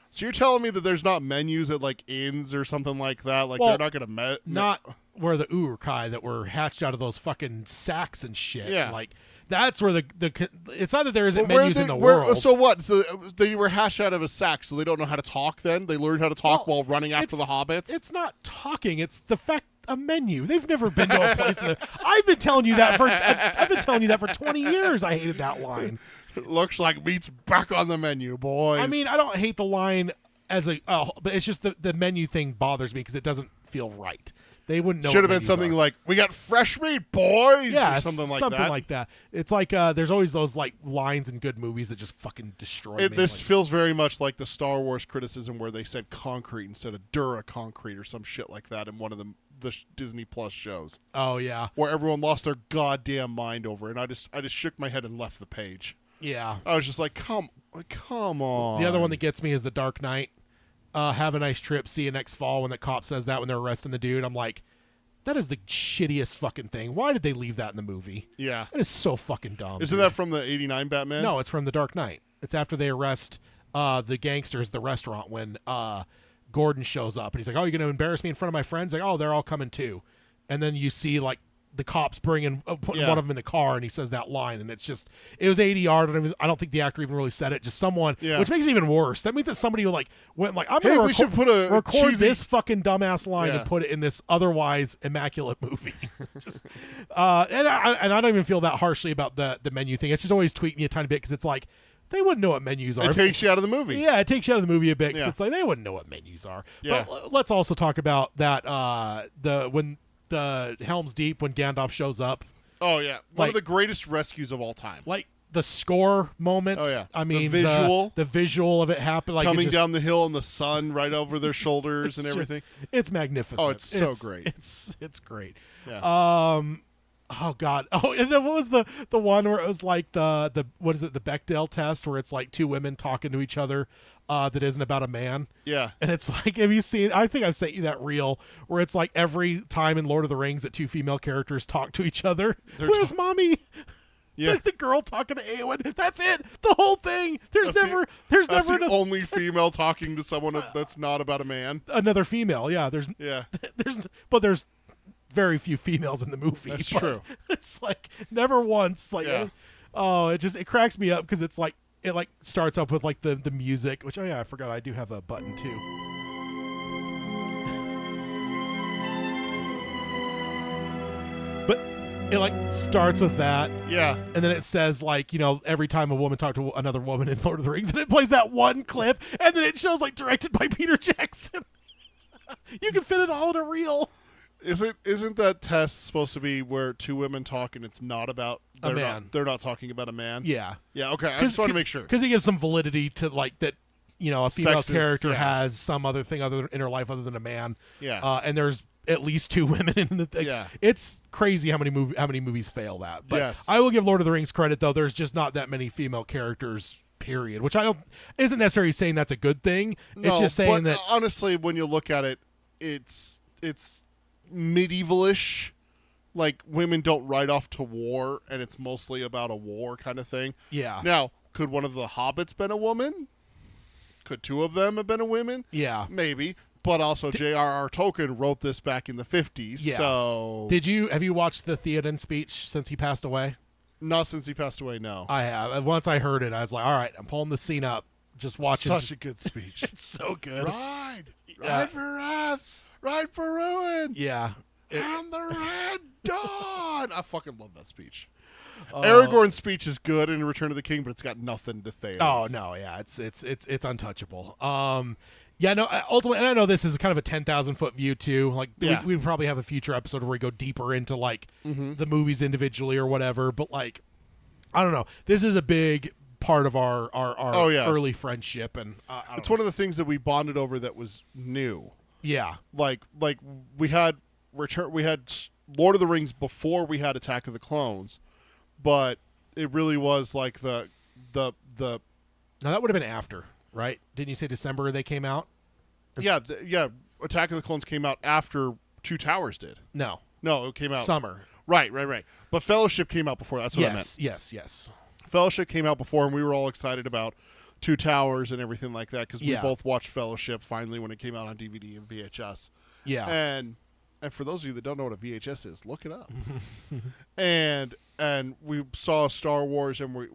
[SPEAKER 2] So you're telling me that there's not menus at like inns or something like that? Like
[SPEAKER 1] Well,
[SPEAKER 2] they're not going to
[SPEAKER 1] not where the Uruk-hai that were hatched out of those fucking sacks and shit.
[SPEAKER 2] Yeah.
[SPEAKER 1] Like, that's where the it's not that there isn't menus in the world.
[SPEAKER 2] So what? So they were hashed out of a sack, so they don't know how to talk then? They learned how to talk while running after the hobbits?
[SPEAKER 1] It's not talking. It's the fact a menu. They've never been to a place that I've been telling you that for I've been telling you that for 20 years. I hated that line.
[SPEAKER 2] It looks like meat's back on the menu, boys.
[SPEAKER 1] I mean, I don't hate the line as a but it's just the menu thing bothers me because it doesn't feel right. They wouldn't know.
[SPEAKER 2] Should have
[SPEAKER 1] what
[SPEAKER 2] been
[SPEAKER 1] menus
[SPEAKER 2] something
[SPEAKER 1] are.
[SPEAKER 2] like, "We got fresh meat, boys."
[SPEAKER 1] Yeah,
[SPEAKER 2] or something like that.
[SPEAKER 1] It's like there's always those like lines in good movies that just fucking destroy me.
[SPEAKER 2] This
[SPEAKER 1] like,
[SPEAKER 2] feels very much like the Star Wars criticism where they said concrete instead of Dura concrete or some shit like that in one of the Disney Plus shows.
[SPEAKER 1] Oh yeah,
[SPEAKER 2] where everyone lost their goddamn mind over it. And I just shook my head and left the page.
[SPEAKER 1] yeah.
[SPEAKER 2] I was just like, come on.
[SPEAKER 1] The other one that gets me is The Dark Knight. Have a nice trip. See you next fall. When the cop says that when they're arresting the dude, I'm like, that is the shittiest fucking thing. Why did they leave that in the movie?
[SPEAKER 2] Yeah.
[SPEAKER 1] That is so fucking dumb.
[SPEAKER 2] Isn't
[SPEAKER 1] dude.
[SPEAKER 2] that from the 89 Batman?
[SPEAKER 1] No, it's from The Dark Knight. It's after they arrest the gangsters at the restaurant when Gordon shows up. And he's like, oh, you're going to embarrass me in front of my friends? Like, oh, they're all coming too. And then you see, like, the cops putting one of them in the car, and he says that line, and it was 80 yards. I don't think the actor even really said it. Just someone, which makes it even worse. That means that somebody went like, I'm going to record this fucking dumbass line and put it in this otherwise immaculate movie. And I don't even feel that harshly about the menu thing. It's just always tweaked me a tiny bit because it's like, they wouldn't know what menus are.
[SPEAKER 2] It takes you out of the movie.
[SPEAKER 1] Yeah, it takes you out of the movie a bit because it's like they wouldn't know what menus are.
[SPEAKER 2] Yeah.
[SPEAKER 1] But let's also talk about that when the Helm's Deep when Gandalf shows up.
[SPEAKER 2] Oh yeah, one of the greatest rescues of all time.
[SPEAKER 1] Like the score moment.
[SPEAKER 2] Oh yeah,
[SPEAKER 1] I mean
[SPEAKER 2] the
[SPEAKER 1] visual of it happen, like
[SPEAKER 2] coming down the hill in the sun right over their shoulders and everything.
[SPEAKER 1] It's magnificent.
[SPEAKER 2] Oh, it's so great.
[SPEAKER 1] It's great.
[SPEAKER 2] Yeah.
[SPEAKER 1] Oh God! Oh, and then what was the one where it was like the what is it, the Bechdel test, where it's like two women talking to each other that isn't about a man.
[SPEAKER 2] Yeah.
[SPEAKER 1] And it's like, have you seen? I think I've sent you that reel where it's like every time in Lord of the Rings that two female characters talk to each other. Where's mommy?
[SPEAKER 2] Yeah.
[SPEAKER 1] Like the girl talking to Eowyn. That's it. The whole thing. There's
[SPEAKER 2] That's
[SPEAKER 1] never
[SPEAKER 2] the only female talking to someone that's not about a man.
[SPEAKER 1] another female. Yeah. There's very few females in the movie.
[SPEAKER 2] That's
[SPEAKER 1] but
[SPEAKER 2] true.
[SPEAKER 1] It's like never once. Like,
[SPEAKER 2] Yeah.
[SPEAKER 1] it cracks me up because it's like it like starts up with like the music, which I forgot I do have a button too. But it like starts with that.
[SPEAKER 2] Yeah.
[SPEAKER 1] And then it says like, every time a woman talked to another woman in Lord of the Rings, and it plays that one clip, and then it shows like directed by Peter Jackson. You can fit it all in a reel.
[SPEAKER 2] Isn't that test supposed to be where two women talk and it's not about
[SPEAKER 1] A man.
[SPEAKER 2] They're not talking about a man.
[SPEAKER 1] Yeah.
[SPEAKER 2] Yeah. Okay. I just want to make sure
[SPEAKER 1] because it gives some validity to like that. A female
[SPEAKER 2] Sexist,
[SPEAKER 1] character
[SPEAKER 2] yeah.
[SPEAKER 1] has some other thing in her life other than a man.
[SPEAKER 2] Yeah.
[SPEAKER 1] And there's at least two women in the thing.
[SPEAKER 2] Yeah.
[SPEAKER 1] It's crazy how many movies fail that. But
[SPEAKER 2] Yes.
[SPEAKER 1] I will give Lord of the Rings credit though. There's just not that many female characters. Period. Which I don't isn't necessarily saying that's a good thing.
[SPEAKER 2] No,
[SPEAKER 1] it's just saying
[SPEAKER 2] but
[SPEAKER 1] that
[SPEAKER 2] honestly, when you look at it, it's medievalish. Like women don't ride off to war, and it's mostly about a war kind of thing.
[SPEAKER 1] Yeah.
[SPEAKER 2] Now, could one of the hobbits been a woman? Could two of them have been a woman?
[SPEAKER 1] Yeah.
[SPEAKER 2] Maybe. But also, J.R.R. Tolkien wrote this back in the 50s.
[SPEAKER 1] Yeah.
[SPEAKER 2] So
[SPEAKER 1] have you watched the Theoden speech since he passed away?
[SPEAKER 2] not since he passed away. No.
[SPEAKER 1] I have. Once I heard it, I was like, all right, I'm pulling the scene up. Just watching.
[SPEAKER 2] Such a good speech.
[SPEAKER 1] It's so good.
[SPEAKER 2] Ride for wraths, ride for ruin.
[SPEAKER 1] Yeah.
[SPEAKER 2] And the Red Dawn. I fucking love that speech. Aragorn's speech is good in Return of the King, but it's got nothing to say.
[SPEAKER 1] Oh no, yeah, it's untouchable. Yeah, no. Ultimately, and I know this is kind of a 10,000-foot view too. Like,
[SPEAKER 2] Yeah.
[SPEAKER 1] we probably have a future episode where we go deeper into like the movies individually or whatever. But like, I don't know. This is a big part of our
[SPEAKER 2] Oh, yeah.
[SPEAKER 1] early friendship, and
[SPEAKER 2] It's one of the things that we bonded over that was new.
[SPEAKER 1] yeah,
[SPEAKER 2] Like we had Lord of the Rings before we had Attack of the Clones, but it really was like the
[SPEAKER 1] no, that would have been after, right? Didn't you say December they came out?
[SPEAKER 2] yeah. Attack of the Clones came out after Two Towers did.
[SPEAKER 1] No,
[SPEAKER 2] No, it came out
[SPEAKER 1] summer.
[SPEAKER 2] Right. But Fellowship came out before. That's what I meant.
[SPEAKER 1] Yes.
[SPEAKER 2] Fellowship came out before, and we were all excited about Two Towers and everything like that because we
[SPEAKER 1] Yeah.
[SPEAKER 2] both watched Fellowship finally when it came out on DVD and VHS.
[SPEAKER 1] Yeah.
[SPEAKER 2] And for those of you that don't know what a VHS is, look it up. and we saw Star Wars, and we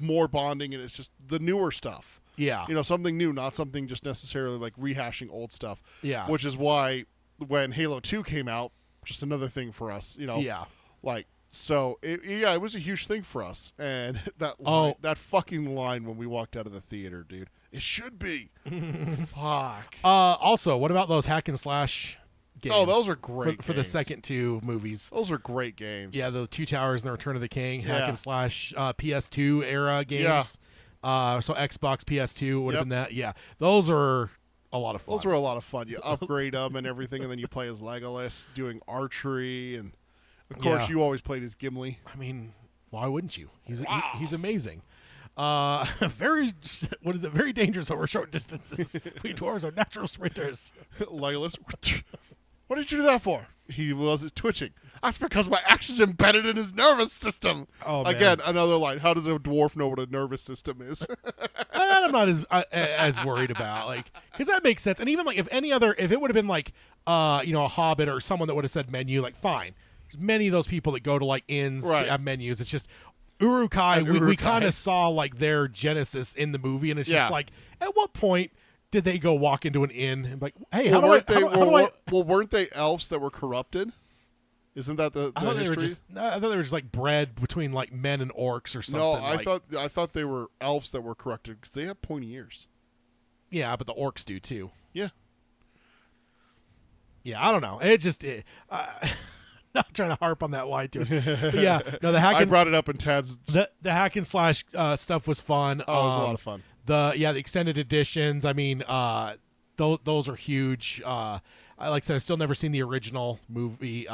[SPEAKER 2] more bonding, and it's just the newer stuff.
[SPEAKER 1] Yeah.
[SPEAKER 2] Something new, not something just necessarily like rehashing old stuff.
[SPEAKER 1] Yeah.
[SPEAKER 2] Which is why when Halo 2 came out, just another thing for us,
[SPEAKER 1] Yeah.
[SPEAKER 2] Like, so, it was a huge thing for us. And that fucking line when we walked out of the theater, dude, it should be. Fuck.
[SPEAKER 1] Also, what about those hack and slash games?
[SPEAKER 2] Oh, those are great
[SPEAKER 1] for the
[SPEAKER 2] games.
[SPEAKER 1] second two movies.
[SPEAKER 2] Those are great games.
[SPEAKER 1] Yeah, the Two Towers and the Return of the King, hack
[SPEAKER 2] Yeah.
[SPEAKER 1] and slash PS2 era games. So Xbox, PS2 would have
[SPEAKER 2] Yep.
[SPEAKER 1] been that. Yeah, those are a lot of fun.
[SPEAKER 2] Those were a lot of fun. You upgrade them and everything, and then you play as Legolas doing archery, and of course
[SPEAKER 1] Yeah.
[SPEAKER 2] you always played as Gimli.
[SPEAKER 1] I mean, why wouldn't you? He's amazing. Very very dangerous over short distances. We dwarves are natural sprinters.
[SPEAKER 2] Legolas, what did you do that for? He was twitching. That's because my axe is embedded in his nervous system.
[SPEAKER 1] Oh, man.
[SPEAKER 2] Again, another line. How does a dwarf know what a nervous system is?
[SPEAKER 1] That I'm not as worried about, like, because that makes sense. And even like if it would have been like a Hobbit or someone that would have said menu, like fine. Many of those people that go to like inns
[SPEAKER 2] Right.
[SPEAKER 1] have menus. It's just Uruk-hai.
[SPEAKER 2] And
[SPEAKER 1] We
[SPEAKER 2] Uruk-hai.
[SPEAKER 1] kind of saw like their genesis in the movie, and it's
[SPEAKER 2] Yeah.
[SPEAKER 1] just like, at what point did they go walk into an inn and be like, hey,
[SPEAKER 2] Well, weren't they elves that were corrupted? Isn't that the
[SPEAKER 1] I thought they were
[SPEAKER 2] history?
[SPEAKER 1] I thought they were just like bred between like men and orcs or something.
[SPEAKER 2] No,
[SPEAKER 1] like,
[SPEAKER 2] I thought they were elves that were corrupted because they have pointy ears.
[SPEAKER 1] yeah, but the orcs do too.
[SPEAKER 2] Yeah.
[SPEAKER 1] Yeah, I don't know. It just not trying to harp on that line too. But yeah, no, the hack
[SPEAKER 2] I
[SPEAKER 1] and
[SPEAKER 2] brought it up in Tad's.
[SPEAKER 1] the hack and slash stuff was fun.
[SPEAKER 2] Oh, it was a lot of fun.
[SPEAKER 1] The extended editions. I mean, those are huge. Like I said, I've still never seen the original movie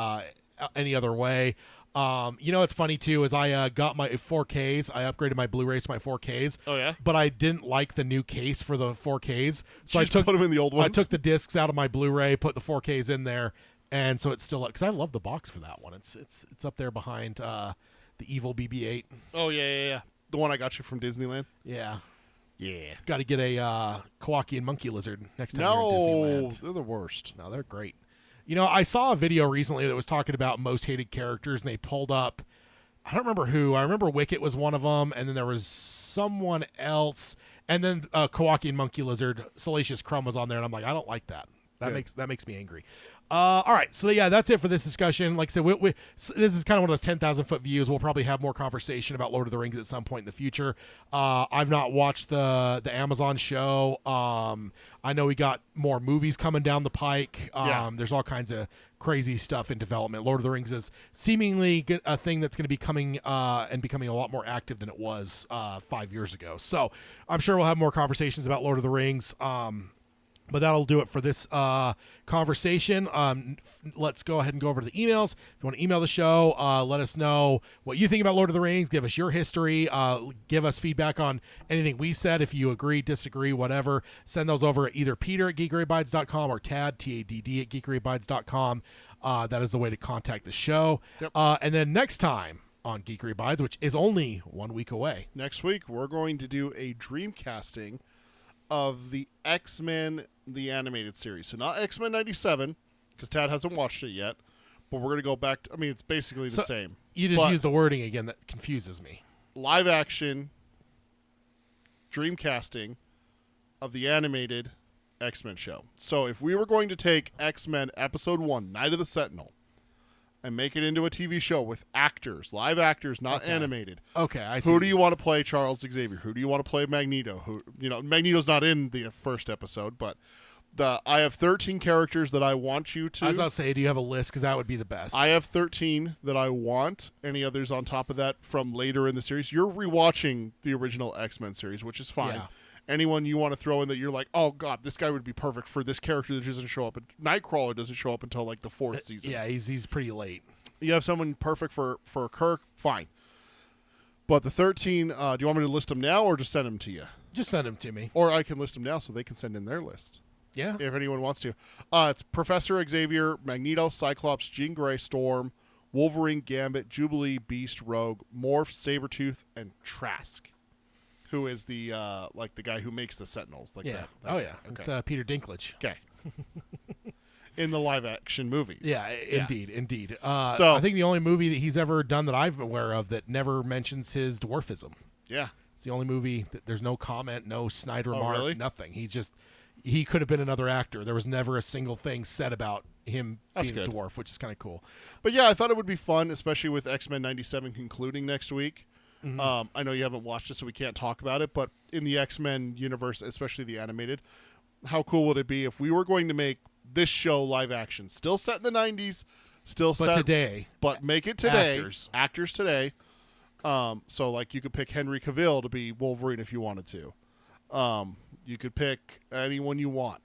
[SPEAKER 1] any other way. It's funny too is I got my 4Ks. I upgraded my Blu-rays to my 4Ks.
[SPEAKER 2] Oh yeah.
[SPEAKER 1] But I didn't like the new case for the 4Ks, so
[SPEAKER 2] You
[SPEAKER 1] I
[SPEAKER 2] just
[SPEAKER 1] took
[SPEAKER 2] put them in the old ones?
[SPEAKER 1] I took the discs out of my Blu-ray, put the 4Ks in there, and so it's still because I love the box for that one. It's up there behind the Evil BB-8.
[SPEAKER 2] Oh yeah. The one I got you from Disneyland.
[SPEAKER 1] Yeah.
[SPEAKER 2] Yeah.
[SPEAKER 1] Got to get a Kowakian monkey lizard next time you're
[SPEAKER 2] No,
[SPEAKER 1] in Disneyland.
[SPEAKER 2] they're the worst.
[SPEAKER 1] No, they're great. I saw a video recently that was talking about most hated characters, and they pulled up, I don't remember who. I remember Wicket was one of them, and then there was someone else, and then Kowakian monkey lizard, Salacious Crumb was on there, and I'm like, I don't like that. That makes me angry. All right, so yeah, that's it for this discussion. Like I said, so this is kind of one of those 10,000-foot views. We'll probably have more conversation about Lord of the Rings at some point in the future. I've not watched the Amazon show. I know we got more movies coming down the pike. There's all kinds of crazy stuff in development. Lord of the Rings is seemingly a thing that's going to be coming and becoming a lot more active than it was 5 years ago. So I'm sure we'll have more conversations about Lord of the Rings. But that'll do it for this conversation. Let's go ahead and go over to the emails. If you want to email the show, let us know what you think about Lord of the Rings. Give us your history. Give us feedback on anything we said. If you agree, disagree, whatever, send those over at either peter@geekeryabides.com or Tad, T-A-D-D, at geekeryabides.com. That is the way to contact the show.
[SPEAKER 2] Yep.
[SPEAKER 1] And then next time on Geekery Abides, which is only 1 week away.
[SPEAKER 2] Next week, we're going to do a dreamcasting of the X-Men, the animated series. So not X-Men 97, because Tad hasn't watched it yet, but we're going to go back to, it's basically the same.
[SPEAKER 1] You just use the wording again that confuses me.
[SPEAKER 2] Live action dreamcasting of the animated X-Men show. So if we were going to take X-Men Episode 1, Night of the Sentinel, and make it into a TV show with actors, live actors, not animated.
[SPEAKER 1] Okay, I see.
[SPEAKER 2] Who do you want to play Charles Xavier? Who do you want to play Magneto? Magneto's not in the first episode, but I have 13 characters that I want you to.
[SPEAKER 1] I was about to say, do you have a list? Because that would be the best.
[SPEAKER 2] I have 13 that I want. Any others on top of that from later in the series? You're rewatching the original X-Men series, which is fine.
[SPEAKER 1] Yeah.
[SPEAKER 2] Anyone you want to throw in that you're like, oh god, this guy would be perfect for this character that doesn't show up. Nightcrawler doesn't show up until like the 4th season.
[SPEAKER 1] Yeah, he's pretty late.
[SPEAKER 2] You have someone perfect for Kirk, fine. But the 13, do you want me to list them now or just send them to you?
[SPEAKER 1] Just send them to me.
[SPEAKER 2] Or I can list them now so they can send in their list.
[SPEAKER 1] Yeah.
[SPEAKER 2] If anyone wants to. It's Professor Xavier, Magneto, Cyclops, Jean Grey, Storm, Wolverine, Gambit, Jubilee, Beast, Rogue, Morph, Sabretooth, and Trask. Who is the the guy who makes the Sentinels?
[SPEAKER 1] Yeah.
[SPEAKER 2] Okay.
[SPEAKER 1] It's Peter Dinklage.
[SPEAKER 2] Okay. In the live action movies.
[SPEAKER 1] Yeah, indeed.
[SPEAKER 2] So
[SPEAKER 1] I think the only movie that he's ever done that I'm aware of that never mentions his dwarfism.
[SPEAKER 2] Yeah.
[SPEAKER 1] It's the only movie that there's no comment, no snide remark,
[SPEAKER 2] really?
[SPEAKER 1] nothing. He could have been another actor. There was never a single thing said about him being a dwarf, which is kind of cool.
[SPEAKER 2] But yeah, I thought it would be fun, especially with X-Men 97 concluding next week.
[SPEAKER 1] Mm-hmm.
[SPEAKER 2] I know you haven't watched it, so we can't talk about it, but in the X-Men universe, especially the animated, how cool would it be if we were going to make this show live action? Still set in the 90s,
[SPEAKER 1] today.
[SPEAKER 2] But make it today.
[SPEAKER 1] Actors
[SPEAKER 2] today. So, like, you could pick Henry Cavill to be Wolverine if you wanted to. You could pick anyone you want.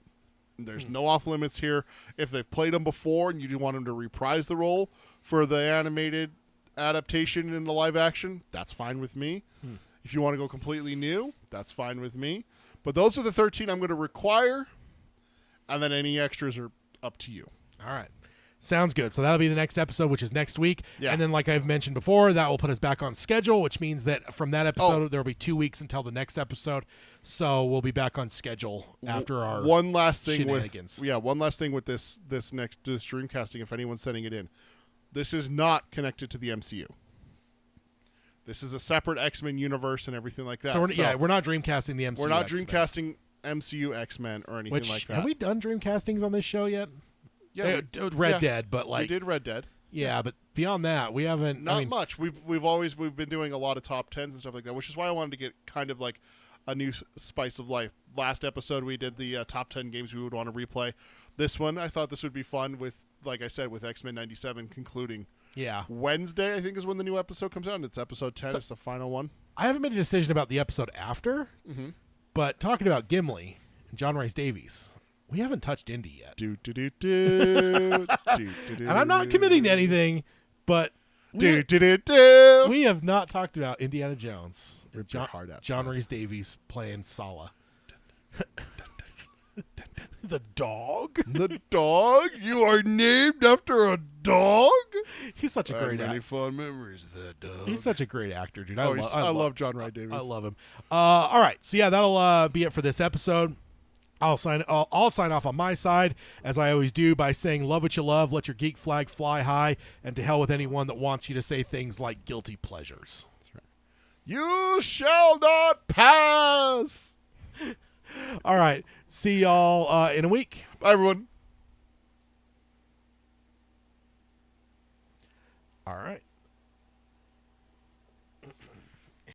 [SPEAKER 2] There's no off-limits here. If they've played them before and you want them to reprise the role for the animated adaptation in the live action, that's fine with me. If you want to go completely new, that's fine with me. But those are the 13 I'm going to require, and then any extras are up to you.
[SPEAKER 1] All right. Sounds good. So that'll be the next episode, which is next week.
[SPEAKER 2] Yeah.
[SPEAKER 1] And then, like I've mentioned before, that will put us back on schedule, which means that from that episode, there will be 2 weeks until the next episode. So we'll be back on schedule after our
[SPEAKER 2] one last thing
[SPEAKER 1] shenanigans.
[SPEAKER 2] One last thing with this Dreamcasting, if anyone's sending it in. This is not connected to the MCU. This is a separate X-Men universe and everything like that.
[SPEAKER 1] So we're not Dreamcasting the MCU.
[SPEAKER 2] We're not
[SPEAKER 1] X-Men.
[SPEAKER 2] Dreamcasting MCU X-Men or anything like that.
[SPEAKER 1] Have we done Dreamcastings on this show yet?
[SPEAKER 2] Yeah,
[SPEAKER 1] Red Dead, but
[SPEAKER 2] we did Red Dead.
[SPEAKER 1] Yeah, but beyond that, we haven't.
[SPEAKER 2] Not much. We've been doing a lot of top 10s and stuff like that, which is why I wanted to get kind of like a new spice of life. Last episode we did the top 10 games we would want to replay. This one, I thought this would be fun with, like I said, with X-Men 97 concluding.
[SPEAKER 1] Yeah.
[SPEAKER 2] Wednesday, I think, is when the new episode comes out, and it's episode 10. It's the final one.
[SPEAKER 1] I haven't made a decision about the episode after, but talking about Gimli and John Rhys Davies, we haven't touched Indy yet.
[SPEAKER 2] And
[SPEAKER 1] I'm not committing to anything, but
[SPEAKER 2] Do.
[SPEAKER 1] We have not talked about Indiana Jones.
[SPEAKER 2] Rip your heart out,
[SPEAKER 1] John
[SPEAKER 2] son.
[SPEAKER 1] Rhys Davies playing Sala. The dog.
[SPEAKER 2] The dog? You are named after a dog?
[SPEAKER 1] He's such a great
[SPEAKER 2] many
[SPEAKER 1] actor.
[SPEAKER 2] fond memories of that dog.
[SPEAKER 1] He's such a great actor, dude. I
[SPEAKER 2] love John Wright Davies.
[SPEAKER 1] I love him. All right, so yeah, that'll be it for this episode. I'll sign off on my side, as I always do, by saying love what you love, let your geek flag fly high, and to hell with anyone that wants you to say things like guilty pleasures.
[SPEAKER 2] You shall not pass.
[SPEAKER 1] All right, see y'all in a week.
[SPEAKER 2] Bye, everyone.
[SPEAKER 1] All right.